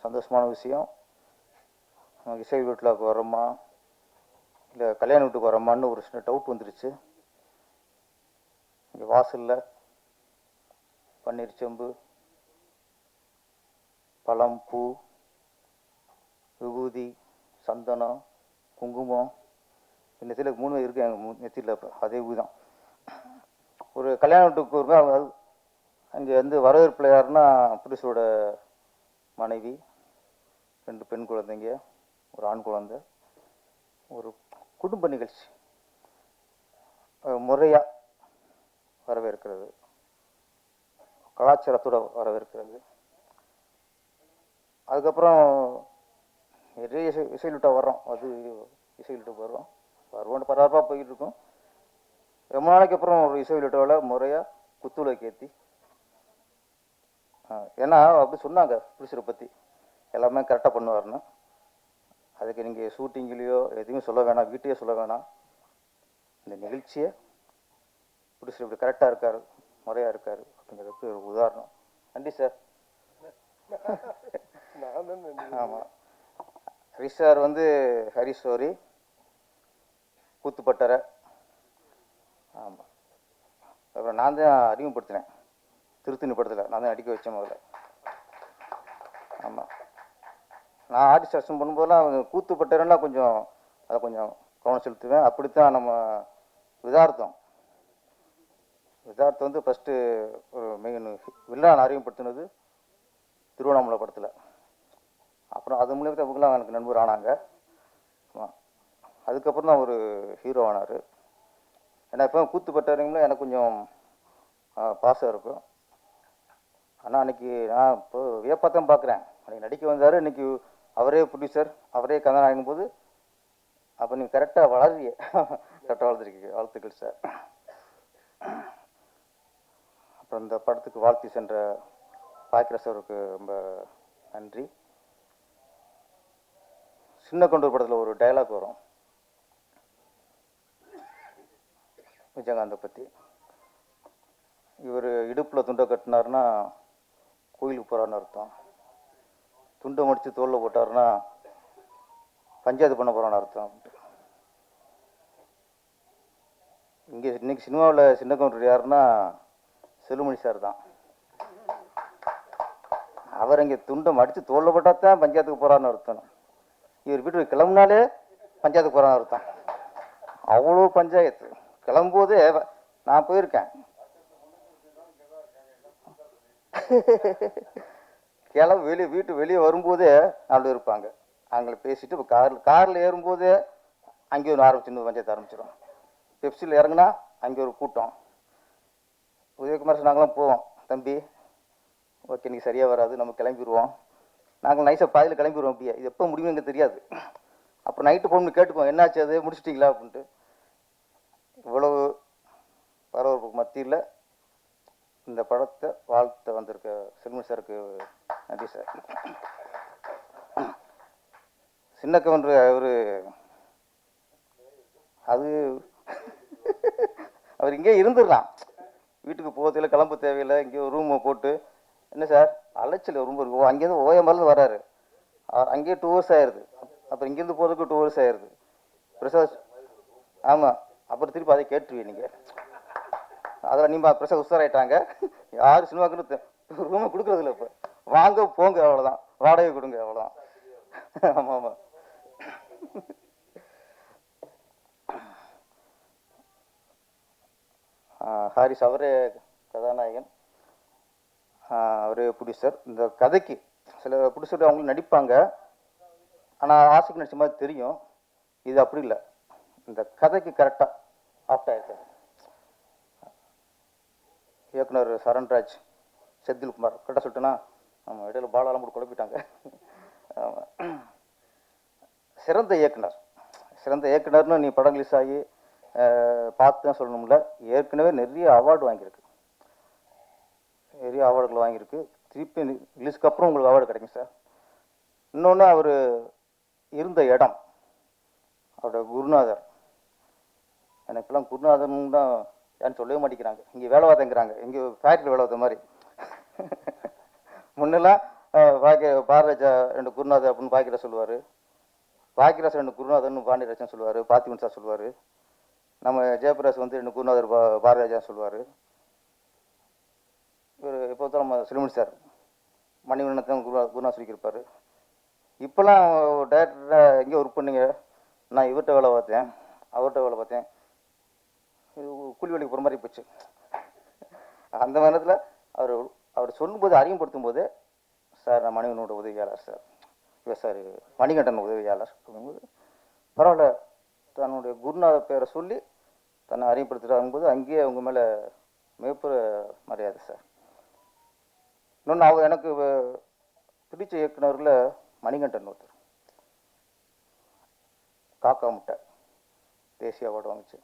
சந்தோஷமான விஷயம், இசை வீட்டில் வரோமா இல்லை கல்யாண வீட்டுக்கு வரோமான்னு ஒரு சின்ன டவுட் வந்துருச்சு. இங்கே வாசலில் பன்னீர் செம்பு, பழம், பூ, விபூதி, சந்தனம், குங்குமம், நெத்தியில் 3 இருக்குது எங்கள் நெத்தியில். இப்போ அதே தான் ஒரு கல்யாண வீட்டுக்கு வருவேன். அங்கே வந்து வரவேற்பில் யாருன்னா புருஷரோட மனைவி, 2 பெண் குழந்தைங்க, ஒரு ஆண் குழந்தை. ஒரு குடும்ப நிகழ்ச்சி முறையாக வரவேற்கிறது, கலாச்சாரத்தோடு வரவேற்கிறது. அதுக்கப்புறம் நிறைய இசையிலிட்ட வர்றோம், அது இசையிலிட்டு வருவோம் பரபரப்பாக போய்கிட்டு இருக்கோம். ரொம்ப நாளைக்கு அப்புறம் ஒரு இசையிலிட்டோவில் முறையாக குத்துவிளை ஏற்றி, ஏன்னா அப்படி சொன்னாங்க புருஷரை பற்றி எல்லாமே கரெக்டாக பண்ணுவார்னு. அதுக்கு நீங்கள் ஷூட்டிங்லேயோ எதுவுமே சொல்ல வேணாம், வீட்டையே சொல்ல வேணாம், இந்த நிகழ்ச்சியை புருஷர் இப்படி கரெக்டாக இருக்கார், முறையாக இருக்கார் அப்படிங்கிறதுக்கு ஒரு உதாரணம். நன்றி சார். ஆமாம், ஹரிஷ் சார் வந்து ஹரிஷ் ஸ்டோரி கூத்துப்பட்டறை. ஆமாம், அப்புறம் நான் தான் அறிமுகப்படுத்தினேன் திருத்தணி படத்தில், நான் தான் நடிக்க வச்சேன் முதல்ல. ஆமாம், நான் ஆர்டிஸ்ட் அசம் பண்ணும்போதெல்லாம் கூத்துப்பட்டறைன்னா கொஞ்சம் அதை கொஞ்சம் கவனம் செலுத்துவேன். அப்படித்தான் நம்ம விதார்த்தம் வந்து ஃபஸ்ட்டு ஒரு மெயின் வில்லன் அறிமுகப்படுத்தினது திருவண்ணாமலை படத்தில். அப்புறம் அது மூலியமாக அவங்களாம் எனக்கு நண்பர் ஆனாங்க. அதுக்கப்புறம் தான் ஒரு ஹீரோ ஆனார். ஏன்னா இப்போ கூத்துப்பட்டவங்களும் எனக்கு கொஞ்சம் பாசம் இருக்கும். ஆனால் அன்றைக்கி நான் இப்போ வியப்பாக தான் பார்க்குறேன். அன்றைக்கி நடிக்க வந்தார், இன்றைக்கி அவரே ப்ரொடியூசர், அவரே கதாநாயகன் போது அப்போ நீங்கள் கரெக்டாக வளர்றீங்க, கரெக்டாக வளர்த்துருக்கீங்க. வாழ்த்துக்கள் சார். அப்புறம் இந்த படத்துக்கு வாழ்த்தி சென்ற பாக்கிர சாருக்கு ரொம்ப நன்றி. சின்ன கொண்டூர் படத்தில் ஒரு டைலாக் வரும் விஜயகாந்தை பற்றி. இவர் இடுப்பில் துண்டை கட்டினார்னா கோயிலுக்கு போகிறான்னு அர்த்தம், துண்டை முடித்து தோளில் போட்டார்னா பஞ்சாயத்து பண்ண போகிறான்னு அர்த்தம். இங்கே இன்னைக்கு சினிமாவில் சின்ன கவுண்டர் யாருன்னா செல்லுமணி சார் தான். அவர் இங்கே துண்டை மடித்து தோளில் போட்டால் தான் பஞ்சாயத்துக்கு போகிறான்னு அர்த்தம். இவர் வீட்டுக்கு கிளம்புனாலே பஞ்சாயத்துக்கு போகிறான்னு அர்த்தம். அவ்வளோ பஞ்சாயத்து. கிளம்பும்போதே நான் போயிருக்கேன், வீட்டு வெளியே வரும்போதே 4 பேர் இருப்பாங்க. அவங்கள பேசிட்டு இப்போ காரில் ஏறும்போதே அங்கே ஒரு சின்ன பஞ்சாயத்து ஆரம்பிச்சிடும். பெப்சியில் இறங்குனா அங்கே ஒரு கூட்டம். உதயகுமார் நாங்களாம் போவோம், தம்பி ஓகே இன்றைக்கி சரியாக வராது, நம்ம கிளம்பிடுவோம். நாங்கள் நைஸாக பாதியில் கிளம்பிடுவோம். அப்படியே இது எப்போ முடியுமோ எங்களுக்கு தெரியாது. அப்புறம் நைட்டு ஃபோன் கேட்டுக்குவோம், என்னாச்சு அது முடிச்சிட்டிங்களா அப்படின்ட்டு. இவ்வளவு பரபரப்புக்கு மத்தியில் இந்த படத்தை வாழ்த்த வந்திருக்க செல்வன் சாருக்கு நன்றி சார். சின்ன கவுண்டர் அவர் அவர் இங்கே இருந்துடலாம், வீட்டுக்கு போகிறதுல கிளம்ப தேவையில்லை, இங்கே ஒரு ரூமை போட்டு என்ன சார் அலைச்சல் ரொம்ப இருக்கும். அங்கேருந்து ஓஎம்ஆர்லேருந்து வராரு, அங்கேயே 2 hours ஆயிடுது. அப்புறம் இங்கேருந்து போகிறதுக்கு 2 hours ஆயிடுது. பிரசாத் ஆமாம், அப்புறம் திருப்பி அதை கேட்டுருவீங்க நீங்கள். அதில் நீங்கள் பிரசாத் உஷாராயிட்டாங்க, யார் சினிமாக்குன்னு ரூமை கொடுக்குறதில்ல. இப்போ வாங்க போங்க அவ்வளோதான், வாடகை கொடுங்க அவ்வளோதான். ஆமாம் ஆமாம். ஹாரிஸ் அவரே கதாநாயகன், அவரே ப்ரொடியூசர். இந்த கதைக்கு சில ப்ரொடியூசர் அவங்களும் நடிப்பாங்க, ஆனால் ஆசைக்கு நடிச்ச மாதிரி தெரியும். இது அப்படி இல்லை, இந்த கதைக்கு கரெக்டாக ஆப்டாக இருக்காரு. இயக்குனர் சரண்ராஜ், செந்தில்குமார், கரெக்டாக சொல்லிட்டேன்னா நம்ம இடையில பாலாலாம் போட்டு குழப்பிட்டாங்க. சிறந்த இயக்குனர், சிறந்த இயக்குனர்னு நீ படம் ரிலீஸ் ஆகி பார்த்து தான் சொல்லணும்ல. ஏற்கனவே நிறைய அவார்டு வாங்கியிருக்கு, நிறைய அவார்டுகள் வாங்கியிருக்கு. திருப்பி ரிலீஸ்க்கு அப்புறம் உங்களுக்கு அவார்டு கிடைக்கும் சார். இன்னொன்று, அவர் இருந்த இடம், அவரோட குருநாதர். எனக்கெல்லாம் குருநாதன் தான் யாரும் சொல்லவே மாட்டேங்கிறாங்க. இங்கே வேலை வாதங்கிறாங்க, இங்கே ஃபேக்ட்ரி வேலை வாத மாதிரி. முன்னெல்லாம் பாரராஜா 2 குருநாதர் அப்படின்னு பாக்கியராஜ் சொல்லுவார், பாக்கியராஜ் 2 குருநாதர்னு பாண்டியராஜன் சொல்லுவார், பார்த்திபன் சார் சொல்லுவார். நம்ம ஜெயபிரகாஷ் வந்து 2 குருநாதர் பாரராஜா சொல்லுவார். இவர் இப்போ தான் நம்ம சிலுமணி சார் மணிவண்ணத்தான் குருநாதர் சொல்லியிருப்பார். இப்போலாம் டேரக்டராக எங்கேயோ ஒர்க் பண்ணுங்க, நான் இவர்கிட்ட வேலை பார்த்தேன், அவர்கிட்ட வேலை பார்த்தேன், கூலி வேலைக்கு போகிற மாதிரி போச்சு. அந்த நேரத்தில் அவர் சொல்லும்போது அறிமுகப்படுத்தும் போது, சார் நான் மணிவண்ணனோட உதவியாளர் சார், இவர் சார் மணிகண்டன் உதவியாளர் அப்படிங்கும்போது பரவாயில்ல, தன்னுடைய குருநாதர் பேரை சொல்லி தன்னை அறிமுகப்படுத்துகிறாங்கும்போது அங்கேயே அவங்க மேலே மிகப்பெரிய மரியாதை சார். இன்னொன்று, எனக்கு பிடிச்ச இயக்குனரில் மணிகண்டன் ஒருத்தர். காக்கா முட்டை தேசிய அவார்டு வாங்குச்சு.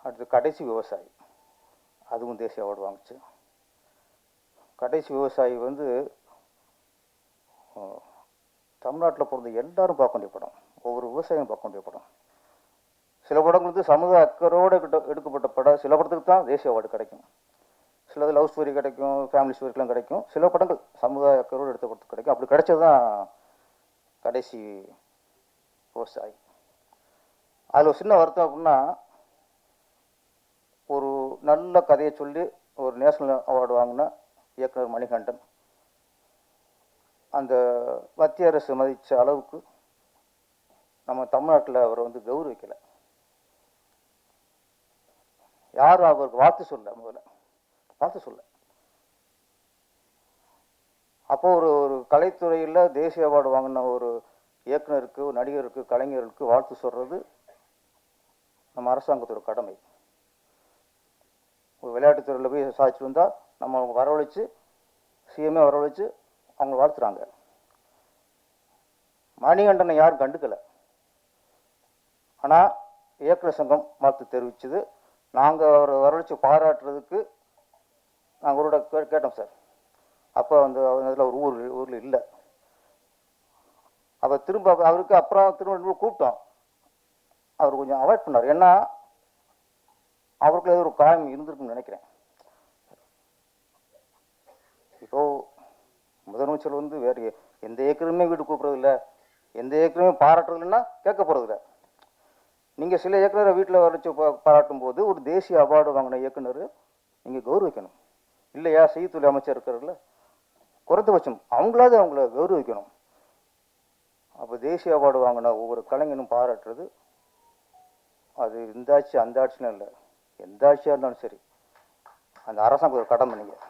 அடுத்து கடைசி விவசாயி, அதுவும் தேசிய அவார்டு வாங்குச்சு. கடைசி விவசாயி வந்து தமிழ்நாட்டில் பிறந்த எல்லாரும் பார்க்க வேண்டிய படம், ஒவ்வொரு விவசாயியும் பார்க்க வேண்டிய படம். சில படங்கள் வந்து சமூக அக்கறையோடு எடுக்கப்பட்ட படம், சில படத்துக்கு தான் தேசிய அவார்டு கிடைக்கும், சிலது லவ் ஸ்டோரி கிடைக்கும், ஃபேமிலி ஸ்டோரிக்கெலாம் கிடைக்கும், சில படங்கள் சமுதாய அக்கறையோடு எடுத்த படத்துக்கு கிடைக்கும். அப்படி கிடைச்சது தான் கடைசி விவசாயி. அதில் ஒரு சின்ன வருத்தம் அப்படின்னா, ஒரு நல்ல கதையை சொல்லி ஒரு நேஷனல் அவார்டு வாங்கின இயக்குனர் மணிகண்டன் அந்த மத்திய அரசு மதித்த அளவுக்கு நம்ம தமிழ்நாட்டில் அவரை வந்து கௌரவிக்கலை. யாரும் அவருக்கு வாழ்த்து சொல்ல, முதல்ல வாழ்த்து சொல்ல. அப்போ ஒரு கலைத்துறையில் தேசிய அவார்டு வாங்கின ஒரு இயக்குனருக்கு, ஒரு நடிகருக்கு, கலைஞருக்கு வாழ்த்து சொல்கிறது நம்ம அரசாங்கத்தோட கடமை. ஒரு விளையாட்டுத்துறையில் போய் சாதிச்சு வந்தால் நம்ம அவங்க வரவழைச்சு, சிஎம்ஏ வரவழைச்சு அவங்க வாழ்த்துறாங்க. மணிகண்டனை யாரும் கண்டுக்கலை. ஆனால் இயக்குனர் சங்கம் வாழ்த்து தெரிவிச்சது. நாங்கள் அவரை வரவழைச்சு பாராட்டுறதுக்கு நாங்கள் அவரோட கேட்டோம் சார். அப்போ அந்த இதில் ஒரு ஊரில் இல்லை. அப்போ திரும்ப அவருக்கு அப்புறம் திரும்ப கூப்பிட்டோம், அவர் கொஞ்சம் அவாய்ட் பண்ணார். ஏன்னா அவருக்கு ஏதோ ஒரு காயம் இருந்திருக்குன்னு நினைக்கிறேன். இப்போ முதலமைச்சர் வந்து வேறு எந்த இயக்குனருமே வீட்டு கூப்பிட்றதில்ல, எந்த இயக்குனருமே பாராட்டுறதில்லைன்னா கேட்க போகிறதில்ல. நீங்கள் சில இயக்குனரை வீட்டில் வரைச்சி பாராட்டும் போது ஒரு தேசிய அவார்டு வாங்கின இயக்குனர் நீங்கள் கௌரவிக்கணும் இல்லையா? செய்தித்துறை அமைச்சர் இருக்கிறதில்ல, குறைந்தபட்சம் அவங்களாவது அவங்கள கௌரவிக்கணும். அப்போ தேசிய அவார்டு வாங்கின ஒவ்வொரு கலைஞனும் பாராட்டுறது, அது இந்த ஆட்சி அந்த ஆட்சியும் இல்லை, எந்த ஆட்சியாக இருந்தாலும் சரி அந்த அரசாங்கம் ஒரு கடமை. நீங்கள்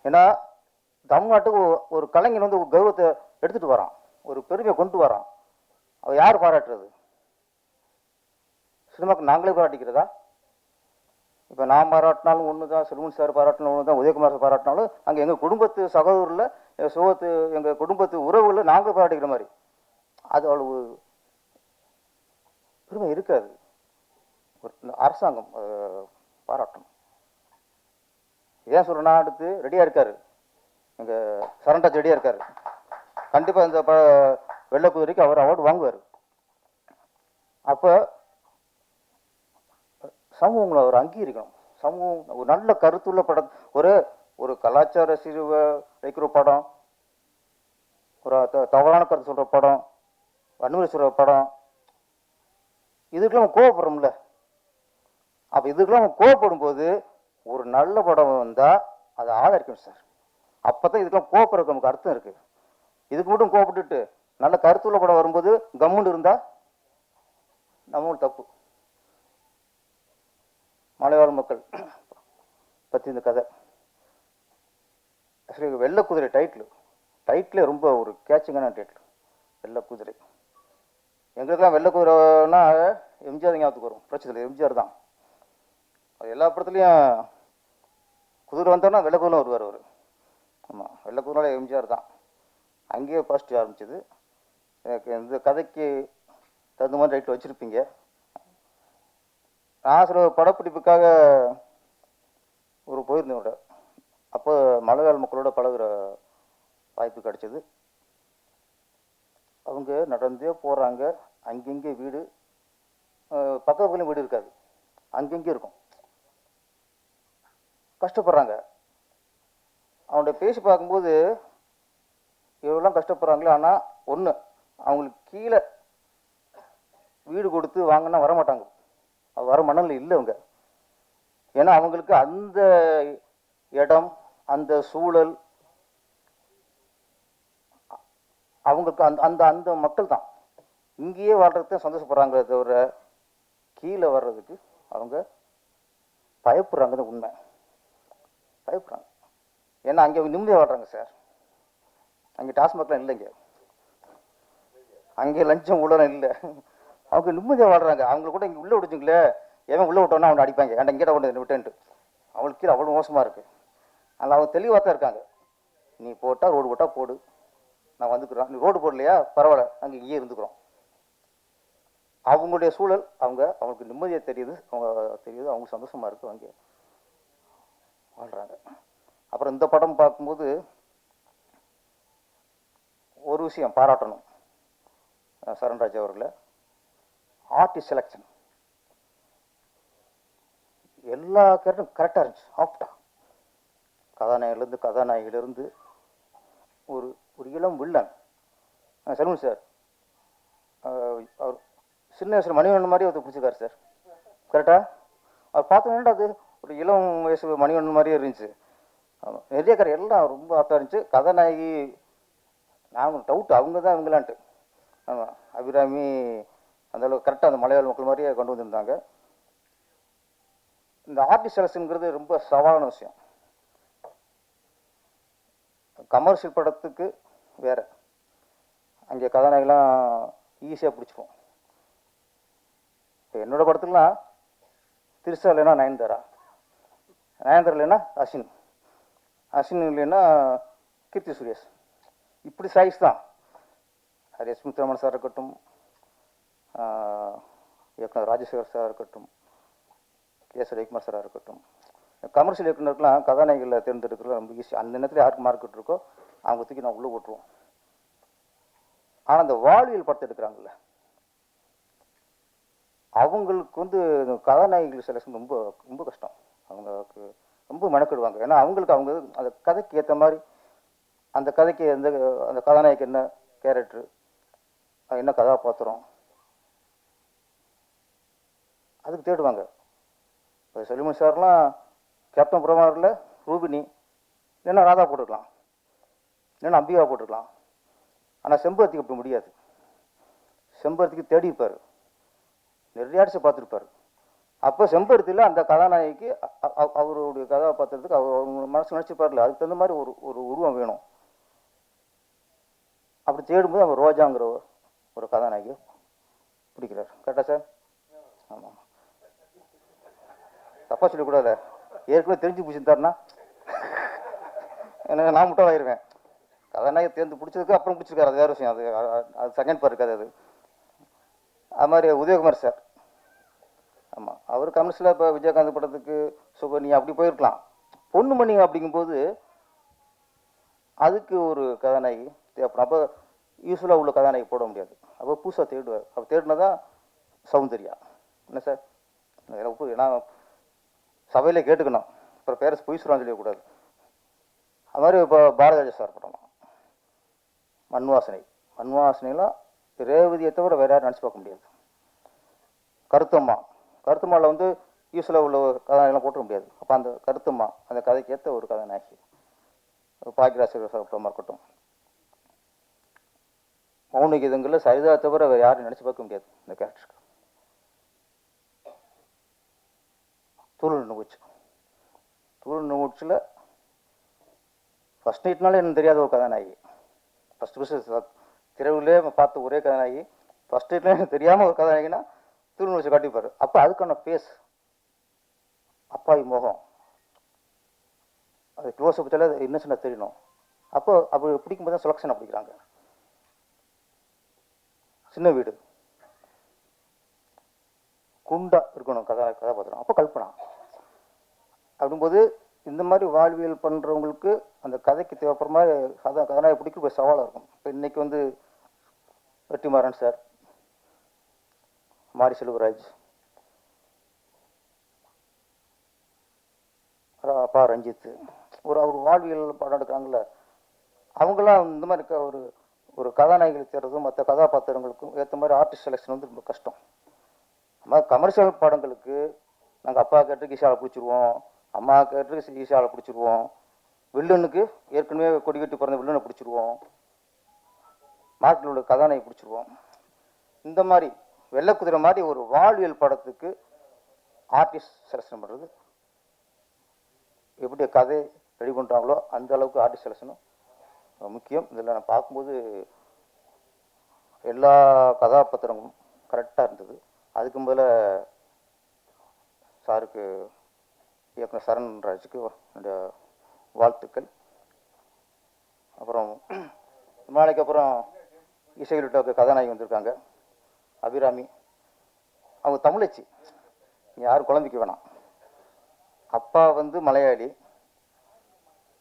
ஏன்னா தமிழ்நாட்டுக்கு ஒரு கலைஞன் வந்து ஒரு கௌரவத்தை எடுத்துகிட்டு வரான், ஒரு பெருமையை கொண்டு வரான். அவ யார் பாராட்டுறது? சினிமாக்கு நாங்களே பாராட்டிக்கிறதா? இப்போ நான் பாராட்டினாலும் ஒன்று தான், செல்வன் சார் பாராட்டினாலும் ஒன்று தான், உதயகுமார் சார் பாராட்டினாலும் அங்கே எங்கள் குடும்பத்து சகோதரில், சுகத்து எங்கள் குடும்பத்து உறவுகளில் நாங்கள் பாராட்டிக்கிற மாதிரி அது அவ்வளவு பெருமை இருக்காது. ஒரு அரசாங்கம் பாராட்டணும். ஏன் சொல்கிறேன்னா, அடுத்து ரெடியாக இருக்கார் எங்கள் சரண்ராஜ், ரெடியாக இருக்கார். கண்டிப்பாக இந்த வெள்ளைக்குதிரைக்கு அவர் அவார்டு வாங்குவார். அப்போ சமூகங்களை அவர் அங்கீகரிக்கணும். சமூகம் ஒரு நல்ல கருத்துள்ள படம், ஒரு ஒரு கலாச்சார சிறுவ வைக்கிற படம், ஒரு தவறான கருத்து சொல்கிற படம், வன்முறை சொல்கிற படம், இதுக்கெல்லாம் நம்ம கோவப்படுறோம்ல. அப்போ இதுக்கெல்லாம் நம்ம கோவப்படும் போது ஒரு நல்ல படம் வந்தால் அதை ஆதரிக்கணும் சார். அப்போ தான் இதுக்கெல்லாம் கோவப்படுறதுக்கு நமக்கு அர்த்தம் இருக்குது. இதுக்கு மட்டும் கோவப்பட்டுட்டு நல்ல கருத்துள்ள படம் வரும்போது கம்முன்னு இருந்தால் நம்மளும் தப்பு. மலைவாழ் மக்கள் பற்றி இந்த கதை ஆக்சுவலி வெள்ளை குதிரை டைட்டிலே ரொம்ப ஒரு கேட்சிங்கான டைட்டில். வெள்ளை குதிரை. எங்களுக்கெல்லாம் வெள்ளை குதிரைன்னா எம்ஜிஆர் ஞாபகத்துக்கு வரும். பிரச்சனை எம்ஜிஆர் தான். அது எல்லா படத்துலையும் குதிரை வந்தோன்னா வெள்ளை குதிரை வருவார் அவர். ஆமாம், வெள்ளை குதிரை எம்ஜிஆர் தான். அங்கேயே ஃபர்ஸ்ட் ஆரம்பிச்சது. எனக்கு இந்த கதைக்கு தகுந்த மாதிரி ரைட்டில் வச்சுருப்பீங்க. நான் சில படப்பிடிப்புக்காக ஒரு போயிருந்தேன். அப்போ மலைவாழ் மக்களோட பழகுற வாய்ப்பு கிடைச்சது. அவங்க நடந்தே போகிறாங்க. அங்கங்கே வீடு, பக்கத்துலேயும் வீடு இருக்காது, அங்கங்கே இருக்கும். கஷ்டப்படுறாங்க. அவன்கிட்ட பேசி பார்க்கும்போது இவெல்லாம் கஷ்டப்படுறாங்களே, ஆனால் ஒன்று அவங்களுக்கு கீழே வீடு கொடுத்து வாங்கினா வரமாட்டாங்க. வர மனநிலை இல்லை அவங்க. ஏன்னா அவங்களுக்கு அந்த இடம், அந்த சூழல், அவங்களுக்கு அந்த அந்த அந்த மக்கள் தான் இங்கேயே வாழ்றதுக்கு சந்தோஷப்படுறாங்களே தவிர கீழே வர்றதுக்கு அவங்க பயப்படுறாங்க. உண்மை, பயப்படுறாங்க. ஏன்னா அங்கே நிம்மதியாக வாழ்றாங்க சார். அங்கே டாஸ்மாக்லாம் இல்லைங்க, அங்கே லஞ்சம் ஊழலும் இல்லை. அவங்க நிம்மதியாக வாழ்றாங்க. அவங்கள கூட இங்கே உள்ளே விடுச்சுங்களே, எவன் உள்ளே விட்டோன்னா அவனை அடிப்பாங்க. ஏன்டா இங்கே கொண்டு விட்டேன்ட்டு. அவங்களுக்கு கீழே அவ்வளோ மோசமாக இருக்குது. அதில் அவங்க தெளிவாக தான் இருக்காங்க. நீ போட்டால் ரோடு போட்டால் போடு, நான் வந்துக்கிறோம். நீ ரோடு போடலையா பரவாயில்ல, நாங்கள் இங்கேயே இருந்துக்கிறோம். அவங்களுடைய சூழல் அவங்களுக்கு நிம்மதியாக தெரியுது, அவங்க சந்தோஷமாக இருக்குது, அவங்க வாழ்கிறாங்க. அப்புறம் இந்த படம் பார்க்கும்போது ஒரு விஷயம் பாராட்டணும் சரண்ராஜ் அவர்களை. ஆர்டிஸ்ட் செலெக்ஷன் எல்லா கேரக்டரும் கரெக்டாக இருந்துச்சு. ஆப்டா கதாநாயகிலிருந்து ஒரு ஒரு இளம் வில்லன் செல்வன் சார். அவர் சின்ன வயசில் மணிவண்ணன் மாதிரி ஒருத்தர் பிடிச்சிருக்காரு சார். கரெக்டாக அவர் பார்த்தோன்னா அது ஒரு இளம் வயசு மணிவண்ணன் மாதிரியே இருந்துச்சு. ஆமாம், நிறைய கரை எல்லாம் ரொம்ப ஆப்டாக இருந்துச்சு. கதாநாயகி நான் டவுட்டு அவங்க தான் இவங்களான்ட்டு. ஆமாம், அபிராமி அந்த அளவுக்கு கரெக்டாக அந்த மலையாள மக்கள் மாதிரியே கொண்டு வந்திருந்தாங்க. இந்த ஆர்டிஸ்ட் செலக்ஷனுங்கிறது ரொம்ப சவாலான விஷயம். கமர்ஷியல் படத்துக்கு வேற, அங்கே கதாநாயகெல்லாம் ஈஸியாக பிடிச்சிப்போம். இப்போ என்னோடய படத்துக்குலாம் திருசா இல்லைன்னா நயன்தாரா இல்லைன்னா அஸ்வின் இல்லைன்னா கீர்த்தி சுரேஷ், இப்படி சாய்ஸ் தான். அது எஸ் முத்துராமன் சார் இருக்கட்டும், இயக்குனர் ராஜசேகர் சார் இருக்கட்டும், எஸ் ரவிக்குமார் சாராக இருக்கட்டும். கமர்ஷியல் இயக்குனருக்குலாம் கதாநாயகிகளை தேர்ந்தெடுக்கிறது ரொம்ப ஈஸி. அந்த நேரத்தில் யாருக்கு மார்க்கெட் இருக்கோ அவங்க தூக்கி நான் உள்ளே போட்டுருவோம். ஆனால் அந்த வாழ்வியல் படத்தை எடுக்கிறாங்கல்ல, அவங்களுக்கு கதாநாயகிகள் செலக்ஷன் ரொம்ப ரொம்ப கஷ்டம். அவங்களுக்கு ரொம்ப மெனக்கிடுவாங்க. ஏன்னா அவங்களுக்கு அந்த கதைக்கு ஏற்ற மாதிரி அந்த கதைக்கு அந்த கதாநாயகி என்ன கேரக்டரு, என்ன கதாபாத்திரம், அதுக்கு தேடுவாங்க. இப்போ செல்வமணி சார்லாம் கேப்டன் பிரபாகரில் ரூபினி இல்லைன்னா ராதா போட்டுக்கலாம், இல்லைன்னா அம்பிகா போட்டுக்கலாம். ஆனால் செம்பருத்திக்கு அப்படி முடியாது. செம்பருத்திக்கு தேடிப்பார், நிறைய அடிச்சு பார்த்துருப்பார். அப்போ செம்பருத்தியில் அந்த கதாநாயகிக்கு அவருடைய கதாபாத்திரத்துக்கு அவங்க மனசு நினச்சிப்பார்ல, அதுக்கு தகுந்த மாதிரி ஒரு உருவம் வேணும். அப்படி தேடும்போது அவங்க ரோஜாங்கிற ஒரு கதாநாயகியை பிடிக்கிறார். கரெக்டா சார்? ஆமாம், தப்பா சொல்லக்கூடாது. ஏற்கனவே தெரிஞ்சு பிடிச்சிருந்தாருன்னா என்ன நான் முட்டாளாயிருவேன். கதாநாயகி தேர்ந்து பிடிச்சதுக்கு அப்புறம் பிடிச்சிருக்காரு, அது வேறு விஷயம். அது செகண்ட் பார்ட் இருக்காது. அது மாதிரி உதயகுமார் சார். ஆமாம், அவர் கமர்ஷியலாக இப்போ விஜயகாந்த் படத்துக்கு சுகன்யா நீ அப்படி போயிருக்கலாம். பொண்ணுமணி அப்படிங்கும்போது அதுக்கு ஒரு கதாநாயகி தேவைப்படும். அப்போ யூஸ்வலாக உள்ள கதாநாயகி போட முடியாது. அப்போ புதுசாக தேடுவார். அப்போ தேடினா தான் சௌந்தர்யா. என்ன சார்? நான் சபையில் கேட்டுக்கணும். அப்புறம் பேரஸ் பொய் சொல்கிறான்னு சொல்லக்கூடாது. அது மாதிரி இப்போ பாரதிராஜா சார் படம் மண்வாசனை. மண்வாசனைலாம் ரேவதியை தவிர வேறு யாரும் நினச்சி பார்க்க முடியாது. கருத்தம்மா, கருத்தம்மாவில் வந்து யூஸில் உள்ள கதாநாயகெல்லாம் போட்டுக்க முடியாது. அப்போ அந்த கருத்தம்மா அந்த கதைக்கு ஏற்ற ஒரு கதாநாயகி. பாக்கியராஜ் படமாக இருக்கட்டும். மௌன கீதங்களில் சரிதா தவிர வேறு யாரும் நினச்சி பார்க்க முடியாது இந்த கேரக்டருக்கு. தூள் நிகழ்ச்சி, தூள் நிகழ்ச்சியில் ஃபஸ்ட் நைட்னாலே எனக்கு தெரியாத ஒரு கதாநாயகி. ஃபஸ்ட்டு திரைவிலே பார்த்த ஒரே கதாநாயகி. ஃபஸ்ட் நைட்ல எனக்கு தெரியாமல் ஒரு கதாநாயகினா தூள் நிகழ்ச்சி காட்டிப்பார். அப்போ அதுக்கான ஃபேஸ், அப்பாவி மோகம், அது க்ளோஸ் பற்றில இன்னசென்ட்டாக தெரியணும். அப்போ அப்படி பிடிக்கும்போது தான் செலக்ஷன் பிடிக்கிறாங்க. சின்ன வீடு, குண்டா இருக்கணும் கதாபாத்திரம், அப்போ கல்பனா. அப்படிங்கும்போது இந்த மாதிரி வாழ்வியல் பண்ணுறவங்களுக்கு அந்த கதைக்கு தேவைப்படுற மாதிரி கதாநாயகி பிடிக்க ஒரு சவாலாக இருக்கும். இப்போ இன்றைக்கி வந்து வெற்றிமாறன் சார், மாரி செல்வராஜ், அப்பா ரஞ்சித், அவர் வாழ்வியல் படம் எடுக்கிறாங்கல்ல, அவங்களாம் இந்த மாதிரி ஒரு கதாநாயகிகள் தேர்றதும் மற்ற கதாபாத்திரங்களுக்கும் ஏற்ற மாதிரி ஆர்டிஸ்ட் செலெக்ஷன் வந்து ரொம்ப கஷ்டம். நம்ம கமர்ஷியல் படங்களுக்கு நாங்கள் அப்பா கேட்டுக்கு ஈஷாவை பிடிச்சிருவோம், அம்மா கேட்டுக்கு ஈஷாவை பிடிச்சிருவோம், வில்லனுக்கு ஏற்கனவே கொடி கட்டி பிறந்த வில்லனை பிடிச்சிருவோம், நாட்டில் உள்ள கதாநாயகி பிடிச்சிருவோம். இந்த மாதிரி வெள்ளைக்குதிரை மாதிரி ஒரு வாழ்வியல் படத்துக்கு ஆர்டிஸ்ட் செலெக்ஷன் பண்ணுறது எப்படி கதை ரெடி பண்ணுறாங்களோ அந்த அளவுக்கு ஆர்டிஸ்ட் செலெக்ஷனும் முக்கியம். இதில் நான் பார்க்கும்போது எல்லா கதாபாத்திரங்களும் கரெக்டாக இருந்தது. அதுக்கு முதல்ல சாருக்கு, இயக்குனர் சரண்ராஜுக்கு என்னுடைய வாழ்த்துக்கள். அப்புறம் நாளைக்கு அப்புறம் இசையிலுக்கு கதாநாயகி வந்திருக்காங்க அபிராமி. அவங்க தமிழச்சி, யாரும் குழம்பிக்க வேணாம். அப்பா வந்து மலையாளி,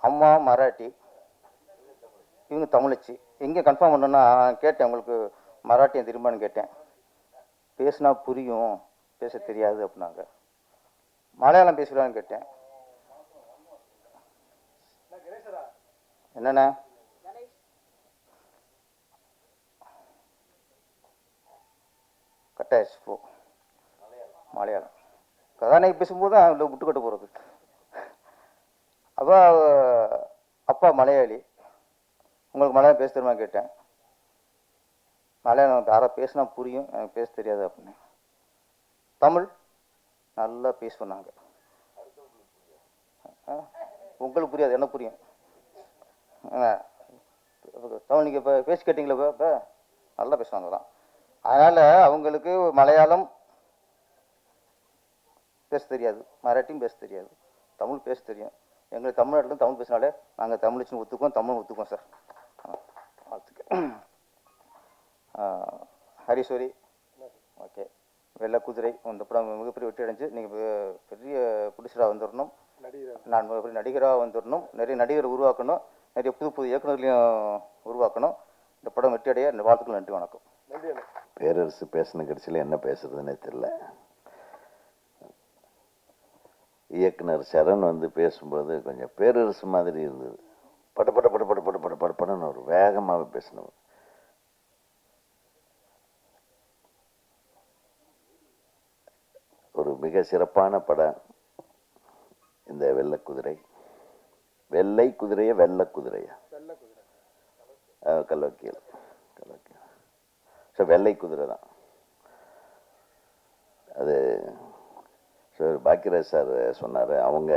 அம்மா மராட்டி, இவங்க தமிழச்சி. எங்கே கன்ஃபார்ம் பண்ணோன்னா கேட்டேன், உங்களுக்கு மராட்டியம் தெரியுமான்னு கேட்டேன். பேசுனா புரியும், பேச தெரியாது அப்படின்னாங்க. மலையாளம் பேசுகிறான்னு கேட்டேன். என்னண்ணா கட்டாயிடுச்சு போ. மலையாளம் கதாநாயகி பேசும்போது தான் இல்லை விட்டுக்கட்ட போகிறது. அப்போ அப்பா மலையாளி, உங்களுக்கு மலையாளம் பேச தெரியுமா கேட்டேன். மலையாளம் யாராவது பேசினா புரியும், எனக்கு பேச தெரியாது அப்படின்னு. தமிழ் நல்லா பேசுவாங்க. உங்களுக்கு புரியாது, என்ன புரியும். தமிழ் நீங்கள் இப்போ பேசி கேட்டிங்களா? இப்போ நல்லா பேசுவாங்க தான். அதனால் அவங்களுக்கு மலையாளம் பேச தெரியாது, மராட்டியும் பேச தெரியாது, தமிழ் பேச தெரியும். எங்களுக்கு தமிழ்நாட்டில் தமிழ் பேசினாலே நாங்கள் தமிழ்ச்சின்னு ஒத்துக்குவோம், தமிழ் ஒத்துக்குவோம் சார். வாழ்த்துக்கள். ஹரிஸ்வரி, ஓகே. வெள்ளைக்குதிரை இந்த படம் மிகப்பெரிய வெற்றி அடைஞ்சு நீங்கள் பெரிய ப்ரொடியூசராக வந்துடணும், நான் மிகப்பெரிய நடிகராக வந்துடணும், நிறைய நடிகரை உருவாக்கணும், நிறைய புது புது இயக்குநர்களையும் உருவாக்கணும். இந்த படம் வெற்றி அடைய வாழ்த்துக்கள். நன்றி, வணக்கம். பேரரசு பேசின கடைசியில் என்ன பேசுறதுன்னே தெரியல. இயக்குனர் சரண் வந்து பேசும்போது கொஞ்சம் பேரரசு மாதிரி இருந்தது. பட பட பட பட பட பட பட படன்னு ஒரு வேகமாக பேசினவர். ஒரு மிக சிறப்பான படம் இந்த வெள்ளைக்குதிரை. வெள்ளை குதிரையா வெள்ளை குதிரையா? கல்வக்கியல். ஸோ வெள்ளை குதிரை தான் அது. பாக்கியராஜ் சார் சொன்னார், அவங்க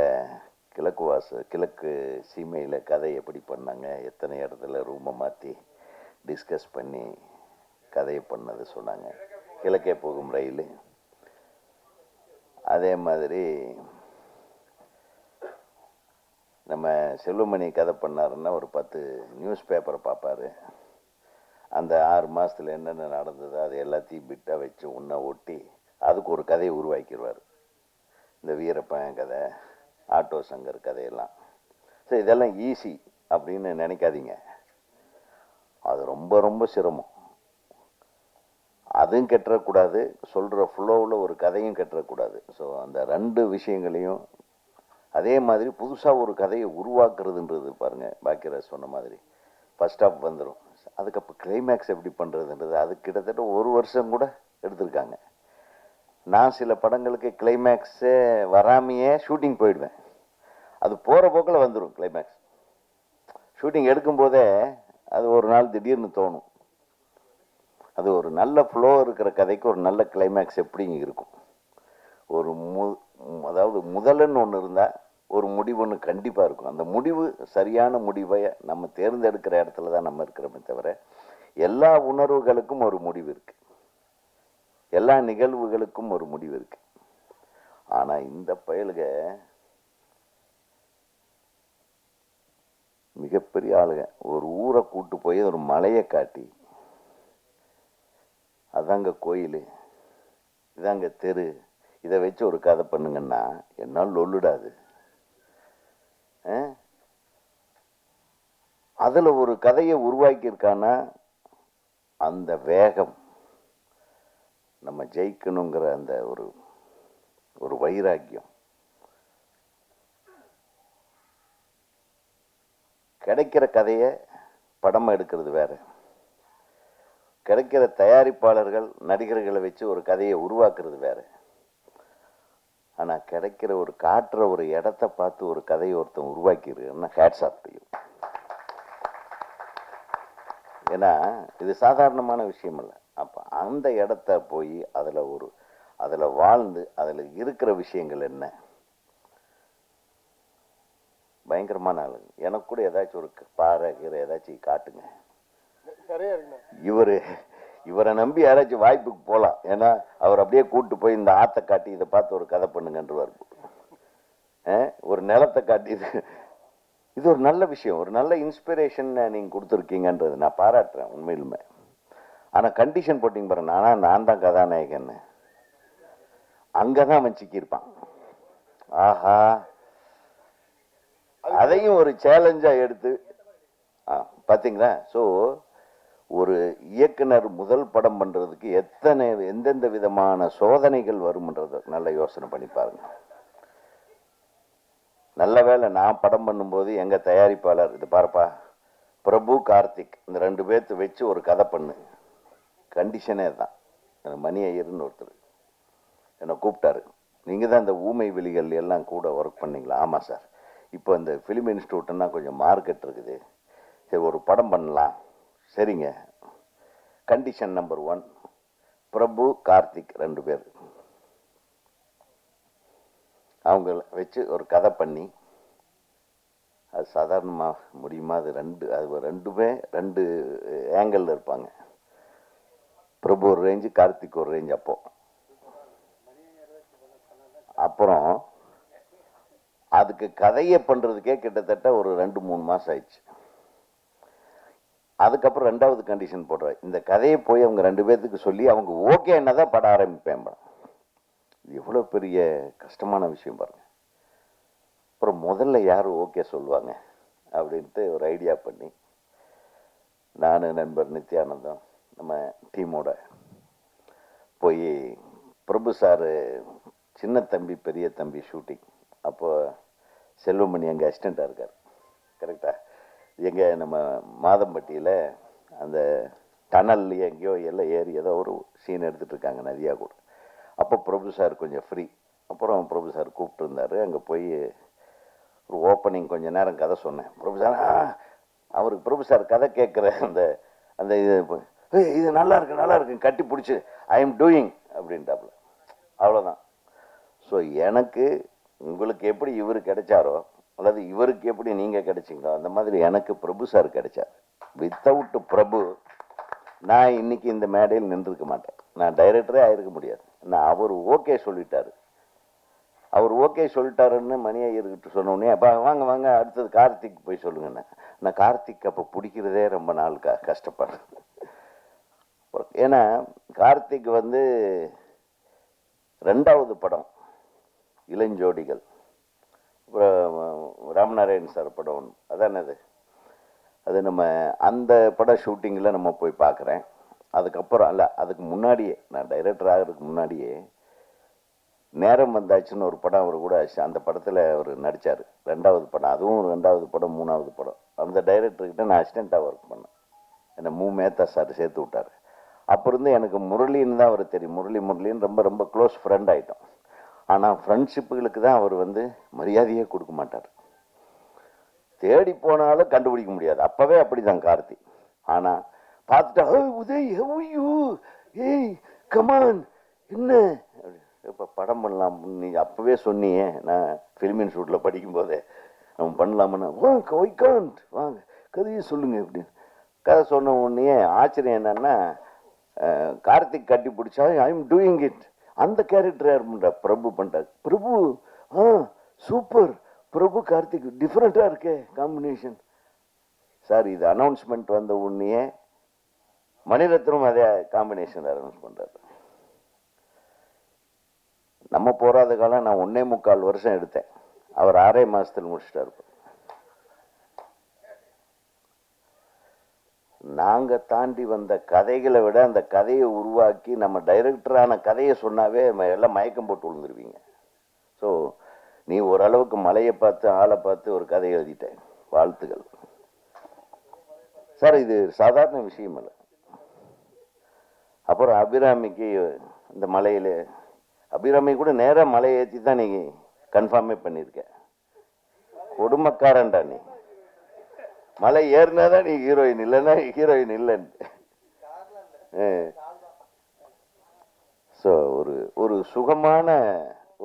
கிழக்கு சீமையில் கதை எப்படி பண்ணாங்க, எத்தனை இடத்துல ரூமை மாற்றி டிஸ்கஸ் பண்ணி கதையை பண்ணது சொன்னாங்க. கிழக்கே போகும் ரயில். அதே மாதிரி நம்ம செல்வமணி கதை பண்ணாருன்னா ஒரு 10 நியூஸ் பேப்பரை பார்ப்பார். அந்த 6 மாதத்தில் என்னென்ன நடந்ததோ அது எல்லாத்தையும் பிட்டாக வச்சு ஒன்றா ஒட்டி அதுக்கு ஒரு கதையை உருவாக்கிடுவார். இந்த வீரப்பன் கதை, ஆட்டோ சங்கர் கதையெல்லாம். ஸோ இதெல்லாம் ஈஸி அப்படின்னு நினைக்காதீங்க, அது ரொம்ப ரொம்ப சிரமம். அதுவும் கெட்டுறக்கூடாது, சொல்கிற ஃப்ளோவில் ஒரு கதையும் கெட்டுறக்கூடாது. ஸோ அந்த 2 விஷயங்களையும் அதே மாதிரி புதுசாக ஒரு கதையை உருவாக்குறதுன்றது பாருங்கள், பாக்கியராஜ் சொன்ன மாதிரி ஃபர்ஸ்ட் ஹாஃப் வந்துடும், அதுக்கப்புறம் கிளைமேக்ஸ் எப்படி பண்ணுறதுன்றது அது கிட்டத்தட்ட 1 வருஷம் கூட எடுத்திருக்காங்க. நான் சில படங்களுக்கு கிளைமேக்ஸே வராமையே ஷூட்டிங் போயிடுவேன். அது போகிற போக்கில் வந்துடும் கிளைமேக்ஸ். ஷூட்டிங் எடுக்கும்போதே அது ஒரு நாள் திடீர்னு தோணும். அது ஒரு நல்ல ஃப்ளோ இருக்கிற கதைக்கு ஒரு நல்ல கிளைமேக்ஸ் எப்படி இருக்கும். ஒரு அதாவது முதல்னு ஒன்று இருந்தால் ஒரு முடிவுன்னு கண்டிப்பாக இருக்கும். அந்த முடிவு சரியான முடிவை நம்ம தேர்ந்தெடுக்கிற இடத்துல தான் நம்ம இருக்கிறோமே தவிர, எல்லா உணர்வுகளுக்கும் ஒரு முடிவு இருக்குது, எல்லா நிகழ்வுகளுக்கும் ஒரு முடிவு இருக்கு. ஆனால் இந்த பயலுக மிகப்பெரிய ஆளுங்க. ஒரு ஊரை கூட்டு போய் ஒரு மலையை காட்டி, அதாங்க கோயில், இதாங்க தெரு, இதை வச்சு ஒரு கதை பண்ணுங்கன்னா என்னால் லொல்லுடாது. அதில் ஒரு கதையை உருவாக்கியிருக்கானா அந்த வேகம், நம்ம ஜெயிக்கணுங்கிற அந்த ஒரு வைராக்கியம், கிடைக்கிற கதையை படம் எடுக்கிறது வேற, கிடைக்கிற தயாரிப்பாளர்கள் நடிகர்களை வச்சு ஒரு கதையை உருவாக்குறது வேற. ஆனால் கிடைக்கிற ஒரு காட்டுற ஒரு இடத்த பார்த்து ஒரு கதையை ஒருத்தன் உருவாக்கிருக்குன்னா ஹேட்ஸ் ஆஃப் டு யூ. ஏன்னா இது சாதாரணமான விஷயம் இல்லை. அப்போ அந்த இடத்த போய் அதில் வாழ்ந்து அதில் இருக்கிற விஷயங்கள் என்ன, பயங்கரமான ஆளுங்க. எனக்கு கூட ஏதாச்சும் ஒரு பாறை கீரை ஏதாச்சும் காட்டுங்க. இவரை நம்பி யாராச்சும் வாய்ப்புக்கு போகலாம். ஏன்னா அவர் அப்படியே கூப்பிட்டு போய் இந்த ஆற்றை காட்டி இதை பார்த்து ஒரு கதை பண்ணுங்கன்றவார். ஒரு நிலத்தை காட்டி இது ஒரு நல்ல விஷயம், ஒரு நல்ல இன்ஸ்பிரேஷன் நீங்கள் கொடுத்துருக்கீங்கன்றது நான் பாராட்டுறேன் உண்மையிலுமே. ஆனால் கண்டிஷன் போட்டிங்க பாருங்க, நான் தான் கதாநாயகன்னு, அங்கே தான் அவன் சிக்கியிருப்பான். ஆஹா, அதையும் ஒரு சேலஞ்சாக எடுத்து பார்த்தீங்களா. ஸோ ஒரு இயக்குனர் முதல் படம் பண்ணுறதுக்கு எந்தெந்த விதமான சோதனைகள் வரும்ன்றது நல்ல யோசனை பண்ணி பாருங்க. நல்ல வேளை நான் படம் பண்ணும்போது எங்கள் தயாரிப்பாளர், இது பாருப்பா பிரபு கார்த்திக் இந்த 2 பேர்த்து வச்சு ஒரு கதை பண்ணு, கண்டிஷனே தான். மணி ஐயர்னு ஒருத்தர் என்னை கூப்பிட்டாரு, நீங்கள் தான் இந்த ஊமை வெளிகள் எல்லாம் கூட ஒர்க் பண்ணீங்களா? ஆமாம் சார், இப்போ இந்த ஃபிலிம் இன்ஸ்டியூட்னா கொஞ்சம் மார்க்கெட் இருக்குது, சரி ஒரு படம் பண்ணலாம். சரிங்க, கண்டிஷன் நம்பர் 1 பிரபு கார்த்திக் 2 பேர், அவங்கள வச்சு ஒரு கதை பண்ணி, அது சாதாரணமாக முடியுமா? அது ரெண்டுமே 2 ஆங்கிளில் இருப்பாங்க. பிரபு ஒரு ரேஞ்சு, கார்த்திக் ஒரு ரேஞ்ச். அப்புறம் அதுக்கு கதையை பண்ணுறதுக்கே கிட்டத்தட்ட ஒரு 2-3 மாதம் ஆயிடுச்சு. அதுக்கப்புறம் 2வது கண்டிஷன் போடுறேன், இந்த கதையை போய் அவங்க 2 பேர்த்துக்கு சொல்லி அவங்க ஓகே என்னதான் படம் ஆரம்பிப்பேன். எவ்வளோ பெரிய கஷ்டமான விஷயம் பாருங்க. அப்புறம் முதல்ல யார் ஓகே சொல்லுவாங்க அப்படின்ட்டு ஒரு ஐடியா பண்ணி, நான் நண்பர் நித்யானந்தம் நம்ம டீமோட போய், பிரபு சார் சின்ன தம்பி பெரிய தம்பி ஷூட்டிங், அப்போ செல்வமணி எங்கள் அசிஸ்டண்ட்டாக இருக்கார். கரெக்டாக எங்கே நம்ம மாதம்பட்டியில் அந்த டனல்லையே எங்கேயோ எல்லாம் ஏறி ஏதோ ஒரு சீன் எடுத்துகிட்டு இருக்காங்க நதியா கூட. அப்போ பிரபு சார் கொஞ்சம் ஃப்ரீ. அப்புறம் பிரபு சார் கூப்பிட்டுருந்தாரு. அங்கே போய் ஒரு ஓப்பனிங் கொஞ்சம் நேரம் கதை சொன்னேன். பிரபு சார் அவருக்கு பிரபு சார் கதை கேட்குற அந்த இது நல்லா இருக்கு கட்டி பிடிச்சி ஐ எம் டூயிங் அப்படின்ட்டாப்புல. அவ்வளோதான். ஸோ எனக்கு உங்களுக்கு எப்படி இவர் கிடைச்சாரோ, அல்லது இவருக்கு எப்படி நீங்கள் கிடைச்சிங்களோ, அந்த மாதிரி எனக்கு பிரபு சார் கிடைச்சார். வித்தவுட் பிரபு நான் இன்னைக்கு இந்த மேடையில் நின்றுருக்க மாட்டேன், நான் டைரக்டரே ஆகிருக்க முடியாது. நான் அவர் ஓகே சொல்லிட்டாரு. அவர் ஓகே சொல்லிட்டாருன்னு மணி ஐயர்கிட்ட சொன்னோடனே, அப்போ வாங்க வாங்க அடுத்தது கார்த்திக் போய் சொல்லுங்கண்ணே. நான் கார்த்திக் அப்போ பிடிக்கிறதே ரொம்ப நாள் கஷ்டப்படுறேன். ஏன்னா கார்த்திக் 2வது படம் இளஞ்சோடிகள், ராமநாராயண் சார் படம் அதானே அது நம்ம அந்த படம் ஷூட்டிங்கில் நம்ம போய் பார்க்குறேன். அதுக்கப்புறம் அதுக்கு முன்னாடியே, நான் டைரக்டர் ஆகிறதுக்கு முன்னாடியே நேரம் வந்தாச்சுன்னு ஒரு படம் அவர் கூட அந்த படத்தில் அவர் நடித்தார். 2வது படம், அதுவும் 2வது படம் 3வது படம். அந்த டைரக்டர்கிட்ட நான் அசிஸ்டண்ட்டாக ஒர்க் பண்ணேன். என்னை மேத்தா சார் சேர்த்து விட்டார். அப்போ இருந்து எனக்கு முரளின்னு தான் அவர் தெரியும். முரளின்னு ரொம்ப ரொம்ப க்ளோஸ் ஃப்ரெண்ட் ஆகிட்டோம். ஆனால் ஃப்ரெண்ட்ஷிப்புகளுக்கு தான் அவர் மரியாதையே கொடுக்க மாட்டார். தேடி போனாலும் கண்டுபிடிக்க முடியாது. அப்போவே அப்படி தான் கார்த்தி. ஆனால் பார்த்துட்டா உதய் ஹவ்யூ ஏய் கமான் என்ன இப்போ படம் பண்ணலாம் நீ அப்போவே சொன்னியே. நான் ஃபிலிம் இன்ஸ்டியூட்டில் படிக்கும்போதே நம்ம பண்ணலாமன்னா வாங்க ஒய்காண்ட் வாங்க கதையை சொல்லுங்க அப்படின்னு கதை சொன்ன உடனே ஆச்சரியம் என்னன்னா கார்த்திக் கட்டி பிடிச்சா ஐ எம் டூயிங் இட். அந்த கேரக்டர் யார் பண்ணுறா? பிரபு பண்ணுறாரு. பிரபு சூப்பர், பிரபு கார்த்திக் டிஃப்ரெண்ட்டாக இருக்கே காம்பினேஷன் சார். இது அனௌன்ஸ்மெண்ட் வந்த உடனே மணிரத்னம் அதே காம்பினேஷன் அனௌன்ஸ் பண்ணுறாரு. நம்ம போராத காலம் நான் 1.25 வருஷம் எடுத்தேன். அவர் 6 மாதத்தில் முடிச்சிட்டாரு. நாங்கள் தாண்டி வந்த கதைகளை விட அந்த கதையை உருவாக்கி நம்ம டைரக்டரான கதையை சொன்னாவே எல்லாம் மயக்கம் போட்டு விழுந்துருவீங்க. ஸோ நீ ஓரளவுக்கு மலையை பார்த்து ஆளை பார்த்து ஒரு கதை எழுதிட்டேன். வாழ்த்துக்கள் சார். இது சாதாரண விஷயம் இல்லை. அப்புறம் அபிராமிக்கு இந்த மலையில் அபிராமி கூட நேராக மலையை ஏற்றி தான் நீ கன்ஃபார்மே பண்ணியிருக்க. கொடுமைக்காரன்டா நீ. மலை ஏறினா தான் நீ ஹீரோயின், இல்லைன்னா ஹீரோயின் இல்லைன்னு. ஸோ ஒரு சுகமான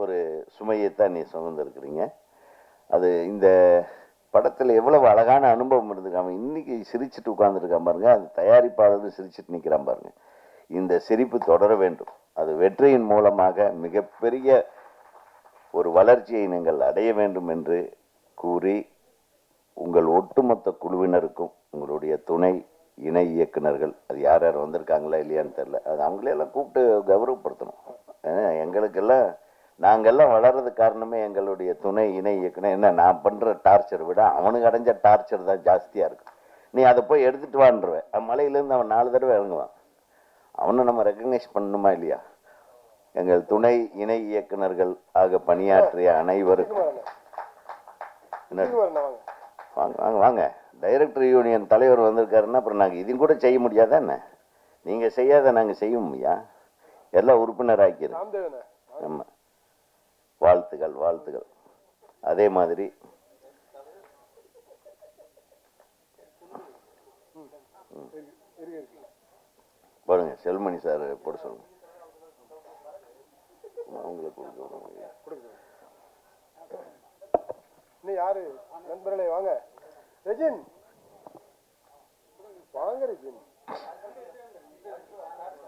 ஒரு சுமையைத்தான் நீ சுமந்துருக்குறீங்க. அது இந்த படத்தில் எவ்வளவு அழகான அனுபவம் இருந்துக்காம இன்னைக்கு சிரிச்சுட்டு உட்காந்துருக்கான் பாருங்க. அது தயாரிப்பாளர் சிரிச்சுட்டு நிற்கிறான் பாருங்க. இந்த சிரிப்பு தொடர வேண்டும். அது வெற்றியின் மூலமாக மிகப்பெரிய ஒரு வளர்ச்சியை நீங்கள் அடைய வேண்டும் என்று கூறி உங்கள் ஒட்டுமொத்த குழுவினருக்கும் உங்களுடைய துணை இணை இயக்குனர்கள், அது யார் யார் வந்திருக்காங்களா இல்லையான்னு தெரில, அது அவங்களெல்லாம் கூப்பிட்டு கௌரவப்படுத்தணும். எங்களுக்கெல்லாம் நாங்கள்லாம் வளர்றது காரணமே எங்களுடைய துணை இணை இயக்குனர். என்ன நான் பண்ணுற டார்ச்சரை விட அவனுக்கு அடைஞ்ச டார்ச்சர் தான் ஜாஸ்தியாக இருக்கும். நீ அதை போய் எடுத்துகிட்டு வான்றுவேன். மலையிலேருந்து அவன் 4 தடவை இறங்குவான். அவனை நம்ம ரெக்கக்னைஸ் பண்ணணுமா இல்லையா? எங்கள் துணை இணை இயக்குனர்கள் ஆக பணியாற்றிய அனைவருக்கும் வாங்க வாங்க வாங்க. டைரக்டர் யூனியன் தலைவர் வந்திருக்காருன்னா அப்புறம் நாங்கள் இதையும் கூட செய்ய முடியாதா என்ன? நீங்கள் செய்யாத நாங்கள் செய்ய முடியா? எல்லாம் உறுப்பினர் ஆக்கிடுறோம். ஆமாம், வாழ்த்துக்கள் வாழ்த்துக்கள். அதே மாதிரி பாருங்க, செல்மணி சார் போட சொல்லுங்க. அவங்களுக்கு இன்னும் யாரு நண்பர்களே வாங்க. ரெஜின் வாங்க. ரெஜின்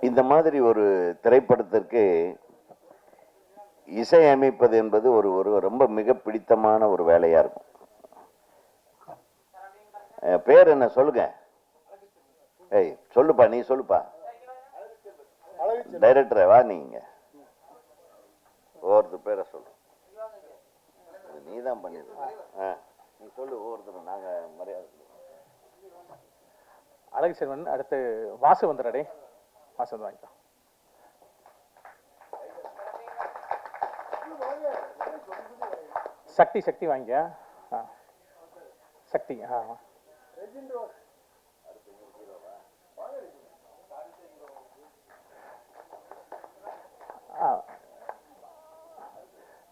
இந்த மாதிரி ஒரு திரைப்படத்திற்கு இசை அமைப்பது என்பது ஒரு ரொம்ப மிக பிடித்தமான ஒரு வேலையா இருக்கும். பேர் என்ன சொல்லுங்க? ஏய் சொல்லுப்பா, நீ சொல்லுப்பா. டைரக்டரை வா, நீங்க ஒவ்வொருத்தர் பேரை சொல்லு. நீ தான் பண்ணிருக்க. நீ சொல்லு ஒவ்வொருத்தரும், நாங்க மரியாதை. அழகு செல்வன். அடுத்து வாசு வந்துடுறே. வாசு வந்து வாங்கிக்கலாம். சக்தி வாங்க. சக்தி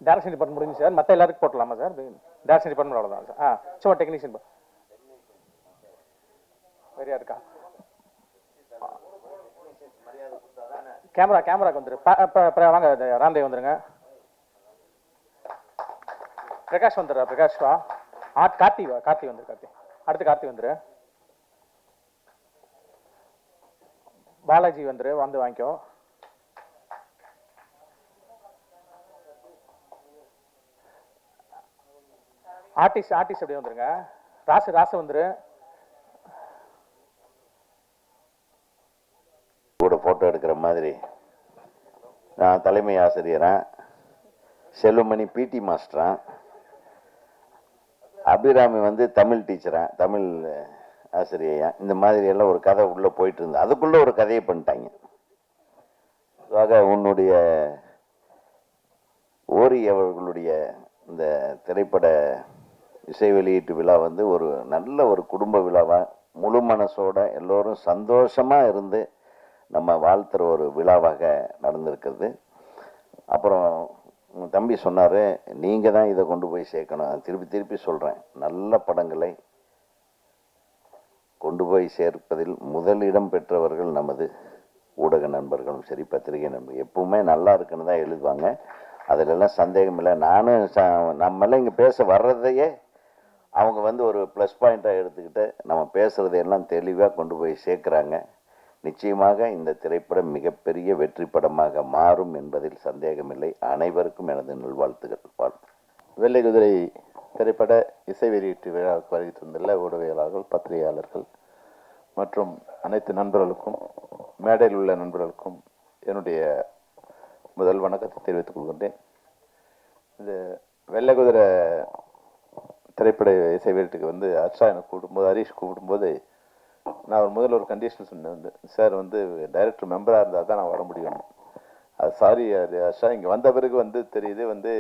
டைரக்ஷன் டிபார்ட்மெண்ட் முடிஞ்சு சார். மற்ற எல்லாருக்கும் போட்டலாமா சார்? டைரக்ஷன் டிபார்ட்மெண்ட் அவ்வளோதான் சார். சும்மா டெக்னீஷியன் சரியா இருக்கா? கேமராக்கு வந்துரு. வாங்க ராம்தேவ் வந்துருங்க. பிரகாஷ் வந்துடுறா. பிரகாஷ் வா. கார்த்தி வந்துரு. அடுத்து கார்த்தி வந்துரு. பாலாஜி வந்துரு. வந்து வாங்கிக்கோ. ஆர்டிஸ்ட் அப்படியே வந்துருங்க. ராசு வந்துரு. கூட போட்டோ எடுக்கிற மாதிரி நான் தலைமை ஆசிரியரன், செல்வமணி பிடி மாஸ்டரன், அபிராமி தமிழ் டீச்சரன், தமிழ் ஆசிரியன். இந்த மாதிரி எல்லாம் ஒரு கதை உள்ள போயிட்டு இருந்தது. அதுக்குள்ள ஒரு கதையை பண்ணிட்டாங்க. ஆக உன்னுடைய ஓரி அவர்களுடைய இந்த திரைப்பட இசை வெளியீட்டு விழா வந்து ஒரு நல்ல ஒரு குடும்ப விழாவாக முழு மனசோட எல்லோரும் சந்தோஷமாக இருந்து நம்ம வாழ்த்துற ஒரு விழாவாக நடந்திருக்கிறது. அப்புறம் தம்பி சொன்னார், நீங்கள் தான் இதை கொண்டு போய் சேர்க்கணும். திருப்பி திருப்பி சொல்கிறேன், நல்ல படங்களை கொண்டு போய் சேர்ப்பதில் முதலிடம் பெற்றவர்கள் நமது ஊடக நண்பர்களும் சரி, பத்திரிகை நண்பர்கள். எப்பவுமே நல்லா இருக்குன்னு தான் எழுதுவாங்க, அதிலெல்லாம் சந்தேகம் இல்லை. நானும் நம்மளாம் இங்கே பேச வர்றதையே அவங்க வந்து ஒரு ப்ளஸ் பாயிண்ட்டாக எடுத்துக்கிட்டு நம்ம பேசுகிறதையெல்லாம் தெளிவாக கொண்டு போய் சேர்க்குறாங்க. நிச்சயமாக இந்த திரைப்படம் மிகப்பெரிய வெற்றி படமாக மாறும் என்பதில் சந்தேகமில்லை. அனைவருக்கும் எனது நல்வாழ்த்துக்கள். வெள்ளை குதிரை திரைப்பட இசை வெளியீட்டு விழாவுக்கு வருகை தந்துள்ள ஊடகவியலாளர்கள், பத்திரிகையாளர்கள் மற்றும் அனைத்து நண்பர்களுக்கும், மேடையில் உள்ள நண்பர்களுக்கும் என்னுடைய முதல் வணக்கத்தை தெரிவித்துக் கொள்கின்றேன். இந்த வெள்ளை குதிரை திரைப்பட இசை வெளியீட்டுக்கு வந்து ஹர்ஷா எனக்கு கூப்பிடும்போது, ஹரீஷ் கூப்பிடும்போது நான் முதல்ல ஒரு கண்டிஷன் சொன்னேன், வந்து சார் வந்து டைரக்டர் மெம்பராக இருந்தால் தான் நான் வர முடியும். அது சாரி அது ஹர்ஷா, இங்கே வந்த பிறகு வந்து தெரியுது வந்து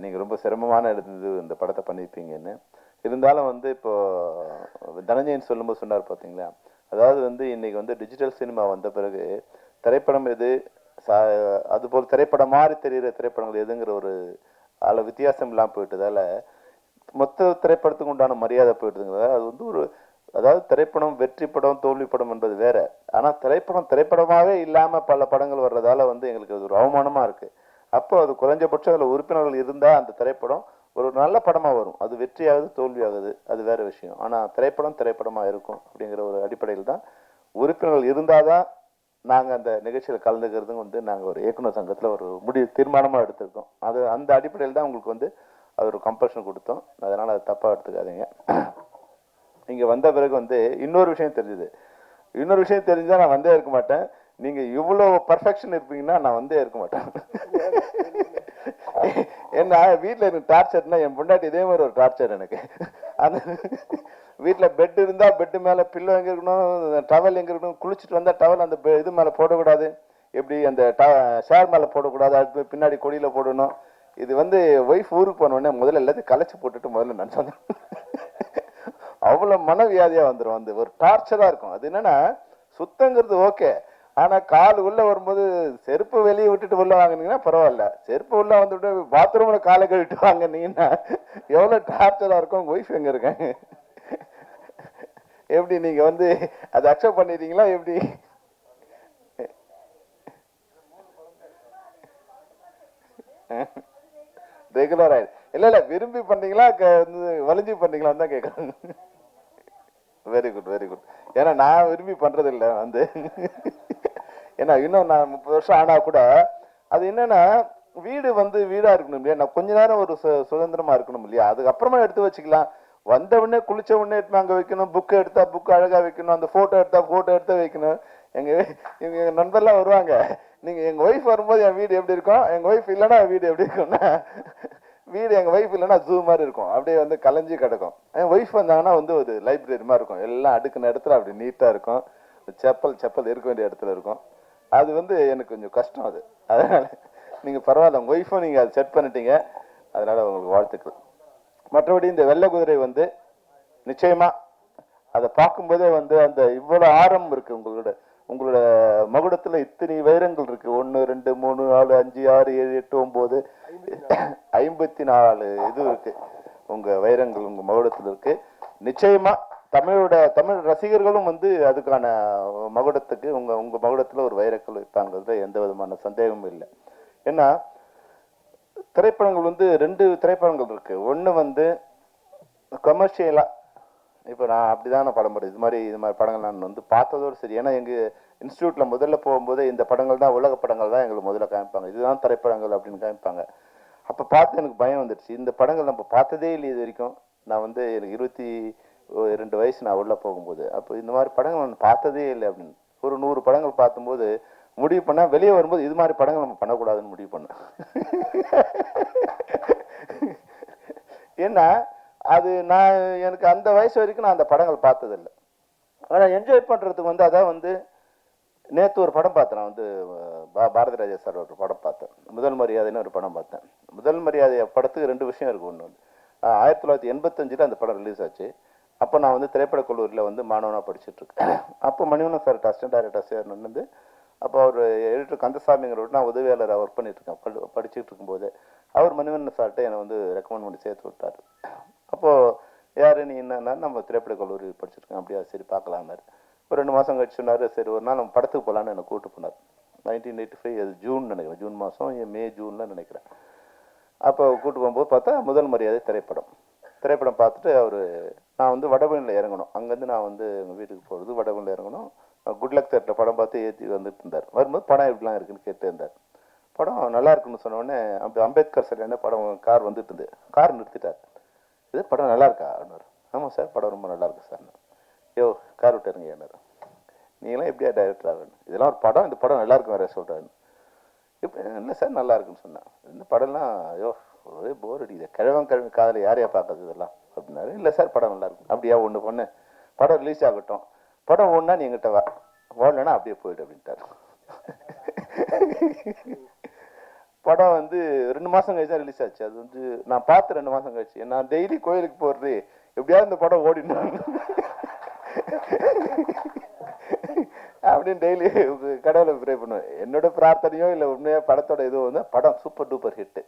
நீங்கள் ரொம்ப சிரமமான எடுத்தது இந்த படத்தை பண்ணியிருப்பீங்கன்னு. இருந்தாலும் வந்து இப்போது தனஞ்சயன் சொல்லும்போது சொன்னார் பார்த்தீங்களா, அதாவது வந்து இன்றைக்கி வந்து டிஜிட்டல் சினிமா வந்த பிறகு திரைப்படம் எது, அதுபோல் திரைப்படம் மாதிரி தெரிகிற திரைப்படங்கள் எதுங்கிற ஒரு அதில் வித்தியாசம் இல்லாமல் போயிட்டதால் மொத்த திரைப்படத்துக்கு உண்டான மரியாதை போயிட்டுதுங்கிறதால அது வந்து ஒரு, அதாவது திரைப்படம் வெற்றி படம் தோல்வி படம் என்பது வேற. ஆனால் திரைப்படமாகவே இல்லாமல் பல படங்கள் வர்றதால வந்து எங்களுக்கு அது ஒரு அவமானமாக இருக்குது. அப்போ அது குறைஞ்சபட்சம் அதில் உறுப்பினர்கள் இருந்தால் அந்த திரைப்படம் ஒரு நல்ல படமாக வரும். அது வெற்றியாகுது தோல்வியாகுது அது வேற விஷயம். ஆனால் திரைப்படமாக இருக்கும் அப்படிங்கிற ஒரு அடிப்படையில் தான் உறுப்பினர்கள் இருந்தால் தான் நாங்கள் அந்த நிகழ்ச்சியில் கலந்துக்கிறதுங்க வந்து நாங்கள் ஒரு இயக்குனர் சங்கத்தில் ஒரு தீர்மானமாக எடுத்திருக்கோம். அது அந்த அடிப்படையில் தான் உங்களுக்கு வந்து அது ஒரு கம்பல்ஷன் கொடுத்தோம். அதனால் அது தப்பாக எடுத்துக்காதீங்க. இங்கே வந்த பிறகு வந்து இன்னொரு விஷயம் தெரிஞ்சுதான் நான் வந்தே இருக்க மாட்டேன். நீங்கள் இவ்வளோ பர்ஃபெக்ஷன் இருப்பீங்கன்னா நான் வந்தே இருக்க மாட்டேன். ஏன்னா வீட்டில் எனக்கு டார்ச்சர்னா என் பொண்டாட்டி இதே மாதிரி ஒரு டார்ச்சர் எனக்கு. அந்த வீட்டில் பெட் இருந்தால் பெட்டு மேலே பில்லோ எங்கே இருக்கணும், டவல் எங்கே இருக்கணும், குளிச்சுட்டு வந்தால் டவல் அந்த இது மேலே போடக்கூடாது, எப்படி அந்த ஷேர் மேலே போடக்கூடாது, அடுத்து பின்னாடி கொடியில் போடணும். இது வந்து ஒய்ஃப் ஊருக்கு போனோடனே முதல்ல எல்லாத்தையும் கலைச்சி போட்டுட்டு முதல்ல நான் சொன்னேன். அவ்வளோ மனவியாதியாக வந்துடும், வந்து ஒரு டார்ச்சராக இருக்கும். அது என்னன்னா சுத்தங்கிறது ஓகே, ஆனால் கால் உள்ளே வரும்போது செருப்பு வெளியே விட்டுட்டு உள்ள வாங்கினீங்கன்னா பரவாயில்ல, செருப்பு உள்ளே வந்துவிட்டு பாத்ரூமில் காலை கழிட்டு வாங்கினீங்கன்னா எவ்வளோ டார்ச்சராக இருக்கும். உங்கள் ஒய்ஃப் எங்கே இருக்காங்க, எப்படி நீங்கள் வந்து அதை அக்செப்ட் பண்ணிடுறீங்களா எப்படி? ரெகுலர் ஆயிடு இல்லை விரும்பி பண்ணீங்களா வலிஞ்சு பண்ணீங்களான்னு தான் கேட்குறாங்க. Very good. ஏன்னா நான் விரும்பி பண்றது இல்லை வந்து, ஏன்னா இன்னும் நான் 30 வருஷம் ஆனா கூட அது என்னன்னா வீடு வந்து வீடா இருக்கணும் இல்லையா, நான் கொஞ்ச நேரம் ஒரு சுதந்திரமா இருக்கணும் இல்லையா, அதுக்கப்புறமா எடுத்து வச்சுக்கலாம். வந்த உடனே குளிச்ச உடனே எடுத்து அங்கே வைக்கணும், புக்கு எடுத்தா புக்கு அழகா வைக்கணும், அந்த போட்டோ எடுத்தா வைக்கணும். எங்க நண்பர்லாம் வருவாங்க, நீங்க எங்க ஒய்ஃப் வரும்போது என் வீடு எப்படி இருக்கும், எங்க ஒய்ஃப் இல்லைன்னா வீடு எப்படி இருக்கும்னா, வீடு எங்கள் ஒய்ஃப் இல்லைன்னா ஜூ மாதிரி இருக்கும், அப்படியே வந்து கலைஞ்சி கிடக்கும். என் ஒய்ஃப் வந்தாங்கன்னா வந்து ஒரு லைப்ரரி மாதிரி இருக்கும், எல்லாம் அடுக்குன இடத்துல அப்படி நீட்டாக இருக்கும், செப்பல் இருக்க வேண்டிய இடத்துல இருக்கும். அது வந்து எனக்கு கொஞ்சம் கஷ்டம் அது. அதனால் நீங்கள் பரவாயில்ல, உங்கள் ஒய்ஃபும் நீங்கள் அதை செட் பண்ணிட்டீங்க, அதனால் உங்களுக்கு வாழ்த்துக்கள். மற்றபடி இந்த வெள்ளை குதிரை வந்து நிச்சயமாக அதை பார்க்கும்போதே வந்து அந்த இவ்வளோ ஆரம் இருக்குது உங்களோட மகுடத்தில் இத்தனை வைரங்கள் இருக்கு. 1 2 3 4 5 6 7 8 9 54 இது இருக்கு உங்க வைரங்கள் உங்க மகுடத்தில் இருக்கு. நிச்சயமா தமிழ் ரசிகர்களும் வந்து அதுக்கான மகுடத்துக்கு உங்க மகுடத்தில் ஒரு வைரக்கல் வைப்பாங்கிறதுல எந்த விதமான சந்தேகமும் இல்லை. ஏன்னா திரைப்படங்கள் வந்து 2 திரைப்படங்கள் இருக்கு. ஒன்று வந்து கமர்ஷியலா, இப்போ நான் அப்படிதான் படம் போடுறேன், இது மாதிரி படங்கள் நான் வந்து பார்த்ததோடு சரி. ஏன்னா எங்கள் இன்ஸ்டியூட்டில் முதல்ல போகும்போது இந்த படங்கள் தான் உலக படங்கள் தான் எங்களுக்கு முதல்ல காமிப்பாங்க, இதுதான் திரைப்படங்கள் அப்படின்னு காமிப்பாங்க. அப்போ பார்த்து எனக்கு பயம் வந்துடுச்சு, இந்த படங்கள் நம்ம பார்த்ததே இல்லை இது வரைக்கும். நான் வந்து எனக்கு 22 வயசு நான் உள்ளே போகும்போது, அப்போ இந்த மாதிரி படங்கள் நான் பார்த்ததே இல்லை அப்படின்னு. ஒரு 100 படங்கள் பார்க்கும்போது முடிவு பண்ணால் வெளியே வரும்போது இது மாதிரி படங்கள் நம்ம பண்ணக்கூடாதுன்னு முடிவு பண்ணேன். ஏன்னா அது எனக்கு அந்த வயசு வரைக்கும் நான் அந்த படங்கள் பார்த்ததில்லை. ஆனால் என்ஜாய் பண்ணுறதுக்கு வந்து அதான் வந்து நேற்று ஒரு படம் பார்த்தேன். நான் வந்து பாரதி ராஜா சார் ஒரு படம் பார்த்தேன். முதல் மரியாதைன்னு ஒரு படம் பார்த்தேன். முதல் மரியாதை படத்துக்கு 2 விஷயம் இருக்குது. ஒன்று 1985 அந்த படம் ரிலீஸ் ஆச்சு. அப்போ நான் வந்து திரைப்பட கல்லூரியில் வந்து மாணவனாக படிச்சுட்டு இருக்கேன். அப்போ மணிவண்ணன் சார் அசிஸ்டன்ட் டைரக்டர் சேர்ந்து வந்து, அப்போ அவர் எடிட்டர் கந்தசாமிங்கிறோட நான் உதவியாளராக ஒர்க் பண்ணிட்டு இருக்கேன். படிச்சுட்டு இருக்கும்போது அவர் மணிவண்ணன் சார்கிட்ட என்னை வந்து ரெக்கமெண்ட் பண்ணி சேர்த்து விட்டார். அப்போது யார் நீ என்னன்னா, நம்ம திரைப்பட கல்லூரி படிச்சுருக்கேன். அப்படியா, சரி பார்க்கலான்னாரு. ஒரு 2 மாதம் கழிச்சு சொன்னார், சரி ஒரு நாள் நம்ம படத்துக்கு போகலான்னு என்னை கூப்பிட்டு போனார். 1985 அது ஜூன் நினைக்கிறேன், ஜூன் மாதம் மே ஜூனில் நினைக்கிறேன். அப்போ கூப்பிட்டு போகும்போது பார்த்தா முதல் மரியாதை திரைப்படம் பார்த்துட்டு நான் வந்து வடபழனியில் இறங்கணும். அங்கேருந்து நான் வந்து எங்கள் வீட்டுக்கு போகிறது வடபழனியில் இறங்கணும். குட் லக் தேட்டரில் படம் பார்த்து ஏற்றி வந்துட்டு இருந்தார். வரும்போது படம் எப்படிலாம் இருக்குன்னு கேட்டு இருந்தார். படம் நல்லா இருக்குன்னு சொன்னோடனே அப்படி அம்பேத்கர் சார் என்ன படம் கார் வந்துட்டு இருந்து கார் நிறுத்திட்டார். இது படம் நல்லா இருக்கா அப்படின்னாரு. ஆமாம் சார், படம் ரொம்ப நல்லா இருக்கு சார். யோ கார் விட்டுருங்க ஏன்னாரு. நீங்களாம் எப்படியா டைரக்டர் ஆகணும், இதெல்லாம் ஒரு படம், இந்த படம் நல்லா இருக்கும் வேற சொல்கிறாரு. இப்போ இல்லை சார் நல்லா இருக்குன்னு சொன்னேன். இந்த படம்லாம் ஐயோ ஒரே போர் அடிக்குது, கிழவன் காதில் யாரையா பார்க்கறது இதெல்லாம் அப்படின்னாரு. இல்லை சார் படம் நல்லா இருக்கும். அப்படியா, ஒன்று பொண்ணு படம் ரிலீஸ் ஆகட்டும், படம் ஒன்றா நீ எங்கிட்ட வா, ஓடலன்னா அப்படியே போயிடு அப்படின்ட்டார். படம் வந்து 2 மாதம் கழிச்சு தான் ரிலீஸ் ஆச்சு. அது வந்து நான் பார்த்து 2 மாதம் கழிச்சு. நான் டெய்லி கோயிலுக்கு போகிறது எப்படியாவது இந்த படம் ஓடினாங்க அப்படின்னு டெய்லி கடவுளை ப்ரே பண்ணுவேன். என்னோட பிரார்த்தனையோ இல்லை உண்மையாக படத்தோட இதுவும் வந்து படம் சூப்பர் டூப்பர் ஹிட்டு.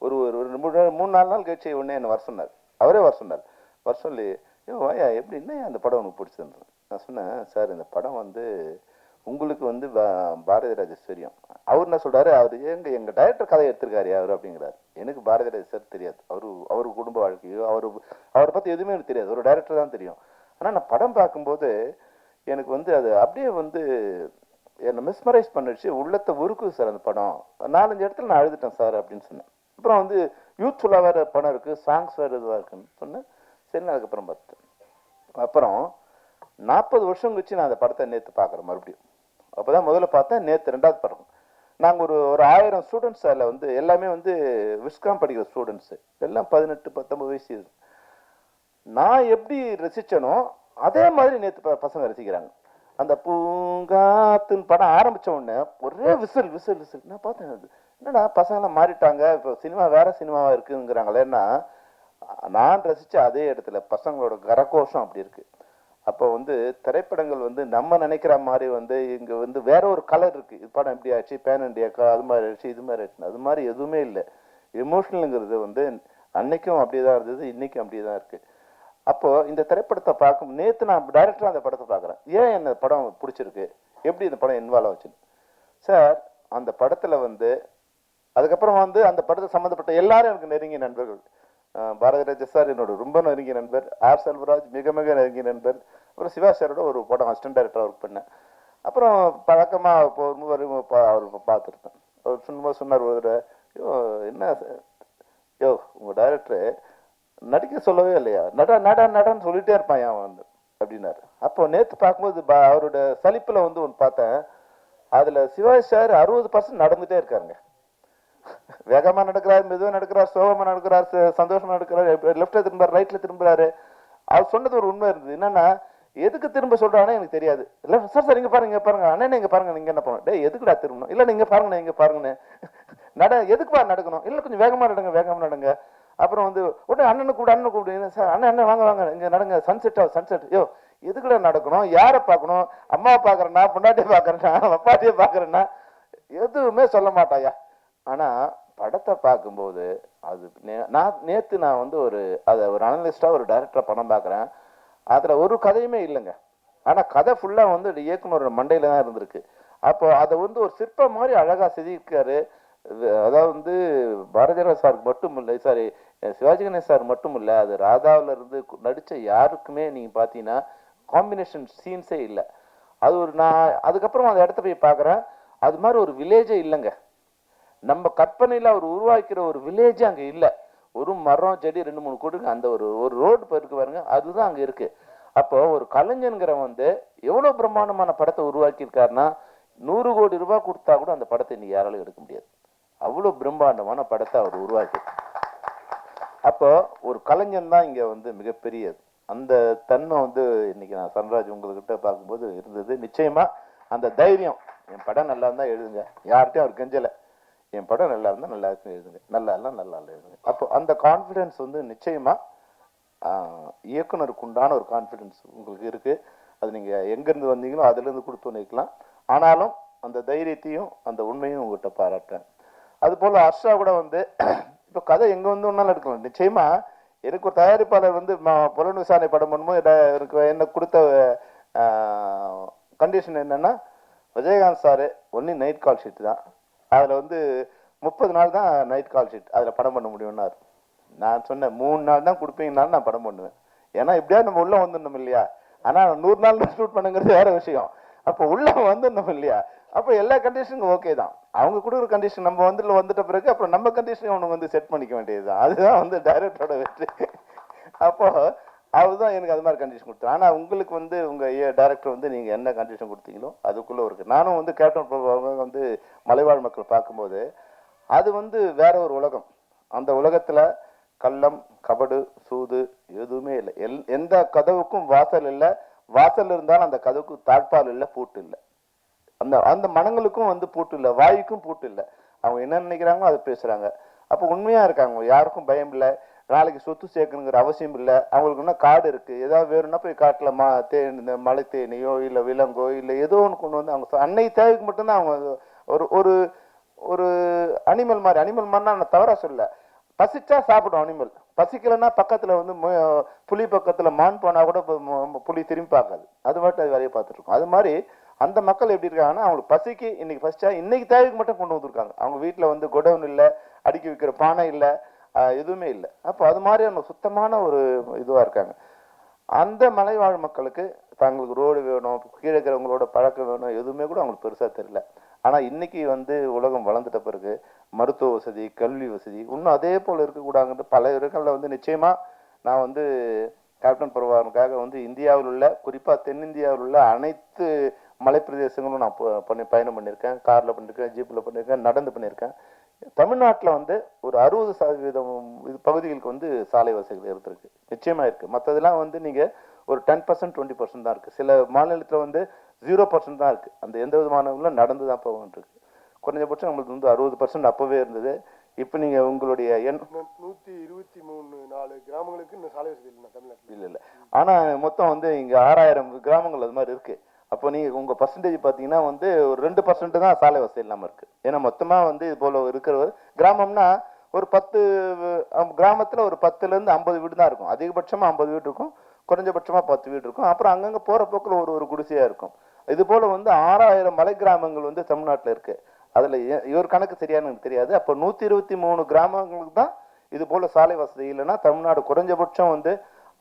ஒரு 3-4 நாள் கழிச்சு உடனே என்னை வர சொன்னார். அவரே வர சொன்னார். வர சொல்லி வாயா எப்படி என்ன அந்த படம் உனக்கு பிடிச்சிருந்தது. நான் சொன்னேன், சார் இந்த படம் வந்து உங்களுக்கு வந்து பாரதி ராஜா தெரியும். அவர் என்ன சொல்கிறாரு, அவர் எங்கள் டைரக்டர் கதையை எடுத்திருக்காரு அவர் அப்படிங்கிறார். எனக்கு பாரதி ராஜா சார் தெரியாது. அவர் குடும்ப வாழ்க்கையோ அவரை பற்றி எதுவுமே எனக்கு தெரியாது. ஒரு டைரக்டர் தான் தெரியும். ஆனால் நான் படம் பார்க்கும்போது எனக்கு வந்து அது அப்படியே வந்து என்னை மிஸ்மரைஸ் பண்ணிடுச்சு, உள்ளத்தை உருக்குது சார் அந்த படம். 4-5 இடத்துல நான் அழுதுட்டேன் சார் அப்படின்னு சொன்னேன். அப்புறம் வந்து யூத்ஃபுல்லாக வேறு படம் இருக்குது, சாங்ஸ் வேறு இதுவாக இருக்குன்னு சொன்னேன். சரி, அதுக்கப்புறம் பார்த்தேன். அப்புறம் 40 வருஷம் கழிச்சு நான் அந்த படத்தை நேற்று பார்க்குறேன் மறுபடியும். அப்போ தான் முதல்ல பார்த்தேன், நேற்று 2வது படம். நாங்கள் ஒரு 1000 ஸ்டூடெண்ட்ஸ் அதில் வந்து எல்லாமே வந்து விஸ்காம் படிக்கிற ஸ்டூடெண்ட்ஸு, எல்லாம் 18-19 வயசு. நான் எப்படி ரசித்தனோ அதே மாதிரி நேற்று பசங்க ரசிக்கிறாங்க. அந்த பூங்காத்துன்னு படம் ஆரம்பித்த உடனே ஒரே விசில். நான் பார்த்தேன், என்னடா பசங்களாம் மாறிட்டாங்க, இப்போ சினிமா வேற சினிமாவாக இருக்குங்கிறாங்களேன்னா நான் ரசித்த அதே இடத்துல பசங்களோட கரகோஷம் அப்படி இருக்குது. அப்போ வந்து திரைப்படங்கள் வந்து நம்ம நினைக்கிற மாதிரி வந்து இங்கே வந்து வேற ஒரு கலர் இருக்குது. இது படம் எப்படி ஆச்சு, பேன் இண்டியாக்கா, அது மாதிரி ஆச்சு, இது மாதிரி ஆச்சு, அது மாதிரி எதுவுமே இல்லை. எமோஷனலுங்கிறது வந்து அன்னைக்கும் அப்படியே தான் இருந்தது, இன்றைக்கும் அப்படியே தான் இருக்குது. அப்போது இந்த திரைப்படத்தை பார்க்கும் நேற்று நான் டைரக்டராக அந்த படத்தை பார்க்குறேன். ஏன் என்ன படம் பிடிச்சிருக்கு, எப்படி இந்த படம் இன்வால்வ் ஆச்சுன்னு சார். அந்த படத்தில் வந்து அதுக்கப்புறம் வந்து அந்த படத்தை சம்மந்தப்பட்ட எல்லாரும் எனக்கு நெருங்கிய நண்பர்கள். பாரதி ராஜா சார் என்னோட ரொம்ப நெருங்கிய நண்பர், ஆர் செல்வராஜ் மிக மிக நெருங்கிய நண்பர். அப்புறம் சிவா சாரோட ஒரு படம் அசிஸ்டன்ட் டைரக்டராக ஒர்க் பண்ணேன். அப்புறம் பழக்கமாக அவர் பார்த்துருப்பேன். அவர் சும்மா சொன்னார் ஒரு தடவை, என்ன உங்கள் டைரக்டரு நடிக்க சொல்லவே இல்லையா, நடன்னு சொல்லிட்டே இருப்பான் அவன் வந்து அப்படின்னாரு. அப்போ நேற்று பார்க்கும்போது அவரோட சலிப்பில் வந்து ஒன்று பார்த்தேன். அதில் சிவாஜி சார் 60% நடந்துகிட்டே இருக்காருங்க. வேகமாக நடக்கிறார், மெதுவாக நடக்கிறார், சோகமாக நடக்கிறார், சந்தோஷமாக நடக்கிறார், லெஃப்டில் திரும்புறாரு, ரைட்டில் திரும்புறாரு. அவர் சொன்னது ஒரு உண்மை இருந்தது. என்னன்னா, எதுக்கு திரும்ப சொல்கிறானே எனக்கு தெரியாது. இல்லை சார் இங்கே பாருங்க அண்ணன் இங்கே பாருங்க, நீங்கள் என்ன பண்ணணும், டே எதுக்குடா திரும்பணும், இல்லை நீங்கள் பாருங்கண்ணே இங்கே பாருங்கண்ணே, எதுக்குப்பா நடக்கணும், இல்லை கொஞ்சம் வேகமாக நடங்க. அப்புறம் வந்து உடனே அண்ணனை கூப்பிடு சார், அண்ணன் வாங்க இங்கே நடங்க, சன்செட். எதுக்குடா நடக்கணும், யாரை பார்க்கணும், அம்மாவை பார்க்குறேன்னா, பொண்டாட்டியை பார்க்குறேன்னா, அப்பாட்டியை பார்க்குறேன்னா, எதுவுமே சொல்ல மாட்டாயா. ஆனால் படத்தை பார்க்கும்போது அது நேற்று நான் வந்து ஒரு அனலிஸ்டாக ஒரு டைரக்டராக படம் பார்க்குறேன். அதில் ஒரு கதையுமே இல்லைங்க. ஆனால் கதை ஃபுல்லாக வந்து இயக்குனரோட மண்டையில் தான் இருந்திருக்கு. அப்போ அதை வந்து ஒரு சிற்பம் மாதிரி அழகாக செதுக்கிருக்காரு. அதாவது வந்து பாரதிராஜா சாருக்கு மட்டும் இல்லை, சிவாஜி கணேசன் சார் மட்டும் இல்லை, அது ராதாவில் இருந்து நடித்த யாருக்குமே நீங்கள் பார்த்தீங்கன்னா காம்பினேஷன் சீன்ஸே இல்லை. அது நான் அதுக்கப்புறம் அந்த இடத்த போய் பார்க்குறேன், அது மாதிரி ஒரு வில்லேஜே இல்லைங்க. நம்ம கற்பனையில் அவர் உருவாக்கிற ஒரு வில்லேஜே அங்கே இல்லை. ஒரு மரம் செடி 2-3 கூடுங்க, அந்த ஒரு ரோடு போயிருக்கு பாருங்க, அதுதான் அங்கே இருக்குது. அப்போ ஒரு கலைஞனுங்கிறவன் வந்து எவ்வளோ பிரம்மாண்டமான படத்தை உருவாக்கியிருக்காருன்னா 100 கோடி ரூபாய் கொடுத்தா கூட அந்த படத்தை இன்னைக்கு யாராலும் எடுக்க முடியாது. அவ்வளோ பிரம்மாண்டமான படத்தை அவர் உருவாக்கி. அப்போ ஒரு கலைஞன் தான் இங்கே வந்து மிகப்பெரியது. அந்த தன்மை வந்து இன்னைக்கு நான் சன்ராஜ் உங்ககிட்ட பார்க்கும்போது இருந்தது. நிச்சயமா அந்த தைரியம், என் படம் நல்லா இருந்தால் எழுதுங்க, யார்கிட்டையும் அவர் கெஞ்சலை, என் படம் நல்லா இருந்தால் நல்லா இருக்கும் எழுதுங்க, நல்லா இல்லை நல்லா இல்லை எழுதுங்க. அப்போ அந்த கான்ஃபிடென்ஸ் வந்து நிச்சயமாக இயக்குனருக்கு உண்டான ஒரு கான்ஃபிடென்ஸ் உங்களுக்கு இருக்குது. அது நீங்கள் எங்கேருந்து வந்தீங்களோ அதுலேருந்து கொடுத்து நிற்கலாம். ஆனாலும் அந்த தைரியத்தையும் அந்த உண்மையும் உங்கள்கிட்ட பாராட்டுறேன். அதுபோல் ஹர்ஷா கூட வந்து இப்போ கதை எங்கே வந்து ஒன்றாலும் எடுக்கலாம். நிச்சயமாக எனக்கு ஒரு தயாரிப்பாளர் வந்து புலன் விசாரணை படம் பண்ணும்போது எனக்கு என்ன கொடுத்த கண்டிஷன் என்னென்னா, Vijayakanth sir only night call sheet தான், அதில் வந்து 30 நாள் தான் நைட் கால் ஷீட், அதில் படம் பண்ண முடியும்னாரு. நான் சொன்னேன் 3 நாள் தான் கொடுப்பீங்கனாலும் நான் படம் பண்ணுவேன், ஏன்னா எப்படியாவது நம்ம உள்ளே வந்துடணும் இல்லையா. ஆனால் 100 நாள் ஷூட் பண்ணுங்கிறது வேற விஷயம். அப்போ உள்ளே வந்துடணும் இல்லையா. அப்போ எல்லா கண்டிஷனுக்கும் ஓகே தான். அவங்க கொடுக்குற கண்டிஷன் நம்ம வந்துட்ட பிறகு அப்புறம் நம்ம கண்டிஷனை அவனுக்கு வந்து செட் பண்ணிக்க வேண்டியது தான். அதுதான் வந்து டைரக்டரோட வெற்றி. அப்போ அதுதான் எனக்கு அது மாதிரி கண்டிஷன் கொடுத்தேன். ஆனால் உங்களுக்கு வந்து உங்கள் டைரக்டர் வந்து நீங்கள் என்ன கண்டிஷன் கொடுத்தீங்களோ அதுக்குள்ளே இருக்குது. நானும் வந்து கேப்டன் பிரபு வந்து மலைவாழ் மக்கள் பார்க்கும்போது அது வந்து வேற ஒரு உலகம். அந்த உலகத்தில் கள்ளம் கபடு சூது எதுவுமே இல்லை. எந்த கதவுக்கும் வாசல் இல்லை, வாசல் இருந்தாலும் அந்த கதவுக்கு தாழ்பால் இல்லை, பூட்டு இல்லை. அந்த அந்த மனங்களுக்கும் வந்து பூட்டு இல்லை, வாய்க்கும் பூட்டு இல்லை. அவங்க என்ன நினைக்கிறாங்களோ அதை பேசுகிறாங்க. அப்போ உண்மையாக இருக்காங்க, யாருக்கும் பயம் இல்லை, நாளைக்கு சொத்து சேர்க்கணுங்கிற அவசியம் இல்லை. அவங்களுக்கு இன்னும் காடு இருக்குது, ஏதாவது வேணும்னா போய் காட்டில் இந்த மலை தேனியோ இல்லை விலங்கோ இல்லை ஏதோ ஒன்று கொண்டு வந்து அவங்க அன்னை தேவைக்கு மட்டும்தான் அவங்க ஒரு ஒரு ஒரு அனிமல் மாதிரினா நான் தவறாக சொல்ல, பசிச்சா சாப்பிடும் அனிமல், பசிக்கலைன்னா பக்கத்தில் வந்து புலி பக்கத்தில் மான் போனால் கூட புலி திரும்பி பார்க்காது, அது மட்டும் அது வேலையை பார்த்துட்டு இருக்கும். அது மாதிரி அந்த மக்கள் எப்படி இருக்காங்கன்னா, அவங்களுக்கு பசிக்கு இன்னைக்கு பசிச்சா இன்னைக்கு தேவைக்கு மட்டும் கொண்டு வந்துருக்காங்க. அவங்க வீட்டில் வந்து குடவுன் இல்லை, அடுக்கி வைக்கிற பானை இல்லை, எதுவுமே இல்லை. அப்போ அது மாதிரி நம்ம சுத்தமான ஒரு இதுவாக இருக்காங்க. அந்த மலைவாழ் மக்களுக்கு தங்களுக்கு ரோடு வேணும், கீழே இருக்கிறவங்களோட பழக்கம் வேணும், எதுவுமே கூட அவங்களுக்கு பெருசாக தெரியல. ஆனால் இன்னைக்கு வந்து உலகம் வளர்ந்துட்ட பிறகு மருத்துவ வசதி, கல்வி வசதி இன்னும் அதே போல் இருக்கக்கூடாதுன்ற பல இடங்களில் வந்து நிச்சயமாக நான் வந்து கேப்டன் பிரபாகரனுக்காக வந்து இந்தியாவில் உள்ள குறிப்பாக தென்னிந்தியாவில் உள்ள அனைத்து மலைப்பிரதேசங்களும் நான் பயணம் பண்ணியிருக்கேன். காரில் பண்ணியிருக்கேன், ஜீப்பில் பண்ணியிருக்கேன், நடந்து பண்ணியிருக்கேன். தமிழ்நாட்டில் வந்து ஒரு 60% பகுதிகளுக்கு வந்து சாலை வசதிகள் இருந்திருக்கு, நிச்சயமாக இருக்குது. மற்றதெல்லாம் வந்து நீங்கள் ஒரு 10% 20% தான் இருக்குது. சில மாநிலத்தில் வந்து 0% தான் இருக்குது. அந்த எந்த விதமான நடந்து தான் போகிட்டு இருக்கு. குறைஞ்சபட்சம் நம்மளுக்கு வந்து 60% அப்போவே இருந்தது. இப்போ நீங்கள் உங்களுடைய 123 கிராமங்களுக்கு இன்னும் சாலை வசதி இல்லை தமிழ்நாட்டில். இல்லை ஆனால் மொத்தம் வந்து இங்கே 6000 கிராமங்கள் அது மாதிரி இருக்குது. அப்போ நீங்கள் உங்கள் பர்சன்டேஜ் பார்த்தீங்கன்னா வந்து ஒரு 2% தான் சாலை வசதி இல்லாமல் இருக்குது. ஏன்னா மொத்தமாக வந்து இது போல் இருக்கிற கிராமம்னா ஒரு 10 கிராமத்தில் ஒரு 10லேருந்து 50 வீடு தான் இருக்கும். அதிகபட்சமாக 50 வீடு இருக்கும், குறைஞ்சபட்சமாக 10 வீடு இருக்கும். அப்புறம் அங்கங்கே போகிற போக்கில் ஒரு குடிசையாக இருக்கும். இது போல் வந்து 6000 மலை கிராமங்கள் வந்து தமிழ்நாட்டில் இருக்குது. அதில் இவர் கணக்கு சரியானு எனக்கு தெரியாது. அப்போ 123 கிராமங்களுக்கு தான் இது போல் சாலை வசதி இல்லைன்னா தமிழ்நாடு குறைஞ்சபட்சம் வந்து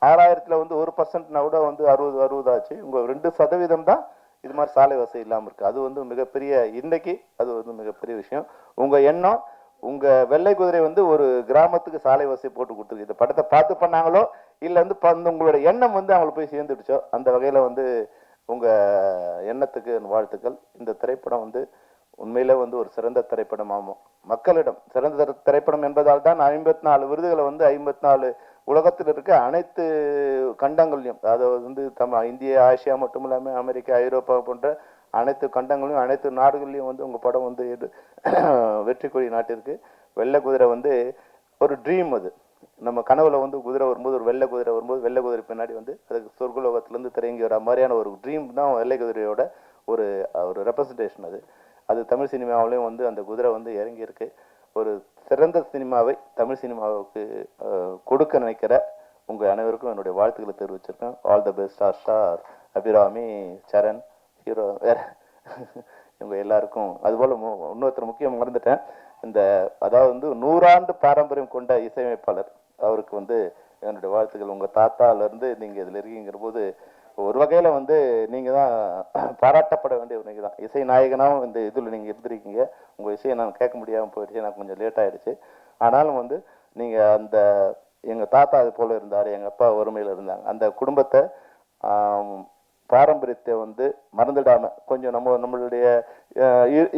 6000ல் வந்து 1%னா கூட வந்து 60 ஆச்சு. உங்கள் 2% தான் இது மாதிரி சாலை வசதி இல்லாமல் இருக்குது. அது வந்து மிகப்பெரிய இன்னைக்கு அது வந்து மிகப்பெரிய விஷயம். உங்கள் எண்ணம், உங்கள் வெள்ளை குதிரை வந்து ஒரு கிராமத்துக்கு சாலை வசதி போட்டு கொடுத்துருக்கு. இந்த படத்தை பார்த்து பண்ணாங்களோ இல்லை வந்து உங்களோட எண்ணம் வந்து அவங்களுக்கு போய் சேர்ந்துடுச்சோ, அந்த வகையில் வந்து உங்கள் எண்ணத்துக்கு வாழ்த்துக்கள். இந்த திரைப்படம் வந்து உண்மையில வந்து ஒரு சிறந்த திரைப்படம். ஆமாம், மக்களிடம் சிறந்த திரைப்படம் என்பதால் தான் 54 விருதுகளை வந்து 54 உலகத்தில் இருக்க அனைத்து கண்டங்களையும், அதாவது வந்து இந்திய, ஆசியா மட்டும் இல்லாமல் அமெரிக்கா, ஐரோப்பா போன்ற அனைத்து கண்டங்களையும் அனைத்து நாடுகள்லையும் வந்து உங்கள் படம் வந்து வெற்றி கொடி நாட்டிற்கு. வெள்ளை குதிரை வந்து ஒரு ட்ரீம். அது நம்ம கனவுல வந்து குதிரை வரும்போது, ஒரு வெள்ளை குதிரை வரும்போது, வெள்ளை குதிரை பின்னாடி வந்து அதுக்கு சொர்க்கலோகத்திலேருந்து திறங்கி வர மாதிரியான ஒரு ட்ரீம் தான் வெள்ளை குதிரையோட ஒரு ரெப்ரசன்டேஷன். அது தமிழ் சினிமாவிலையும் வந்து அந்த குதிரை வந்து இறங்கி இருக்கு. ஒரு சிறந்த சினிமாவை தமிழ் சினிமாவுக்கு கொடுக்க நினைக்கிற உங்கள் அனைவருக்கும் என்னுடைய வாழ்த்துக்களை தெரிவிச்சிருக்கேன். All the best Harsha, Abhirami, Charan, hero, வேற இவங்க எல்லாருக்கும். அதுபோல் இன்னொருத்தர் முக்கியம் மறந்துட்டேன். அதாவது வந்து 100 ஆண்டு பாரம்பரியம் கொண்ட இசையமைப்பாளர், அவருக்கு வந்து என்னுடைய வாழ்த்துக்கள். உங்கள் தாத்தாலேருந்து நீங்கள் இதில் இருக்கீங்கிற போது ஒரு வகையில் வந்து நீங்கள் தான் பாராட்டப்பட வேண்டிய ஒரு நீங்கள் தான் இசை நாயகனாகவும் இந்த இதில் நீங்கள் இருந்திருக்கீங்க. உங்கள் இசையை நான் கேட்க முடியாமல் போயிடுச்சு, எனக்கு கொஞ்சம் லேட் ஆகிடுச்சு. ஆனாலும் வந்து நீங்கள் எங்கள் தாத்தா அது போல் இருந்தார், எங்கள் அப்பா வறுமையில் இருந்தாங்க. அந்த குடும்பத்தை பாரம்பரியத்தை வந்து மறந்துடாமல் கொஞ்சம் நம்மளுடைய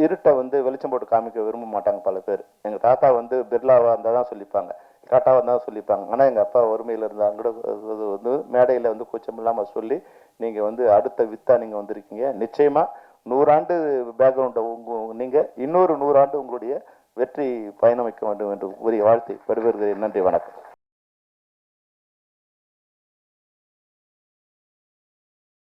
இருட்டை வந்து வெளிச்சம் போட்டு காமிக்க விரும்ப மாட்டாங்க பல பேர். எங்கள் தாத்தா வந்து பிர்லாவாக இருந்தால் தான் சொல்லிப்பாங்க, டாட்டாவாக இருந்தால் சொல்லிப்பாங்க. ஆனால் எங்கள் அப்பா வறுமையில் இருந்தாங்க கூட வந்து மேடையில் வந்து கூச்சம் இல்லாமல் சொல்லி நீங்கள் வந்து அடுத்த வித்தா நீங்கள் வந்திருக்கீங்க. நிச்சயமாக 100 ஆண்டு பேக்ரவுண்டை நீங்கள் இன்னொரு 100 ஆண்டு உங்களுடைய வெற்றி பயணம் வைக்க வேண்டும் என்று கூறிய வாழ்த்தை விடைபெறுகிறேன். நன்றி, வணக்கம்.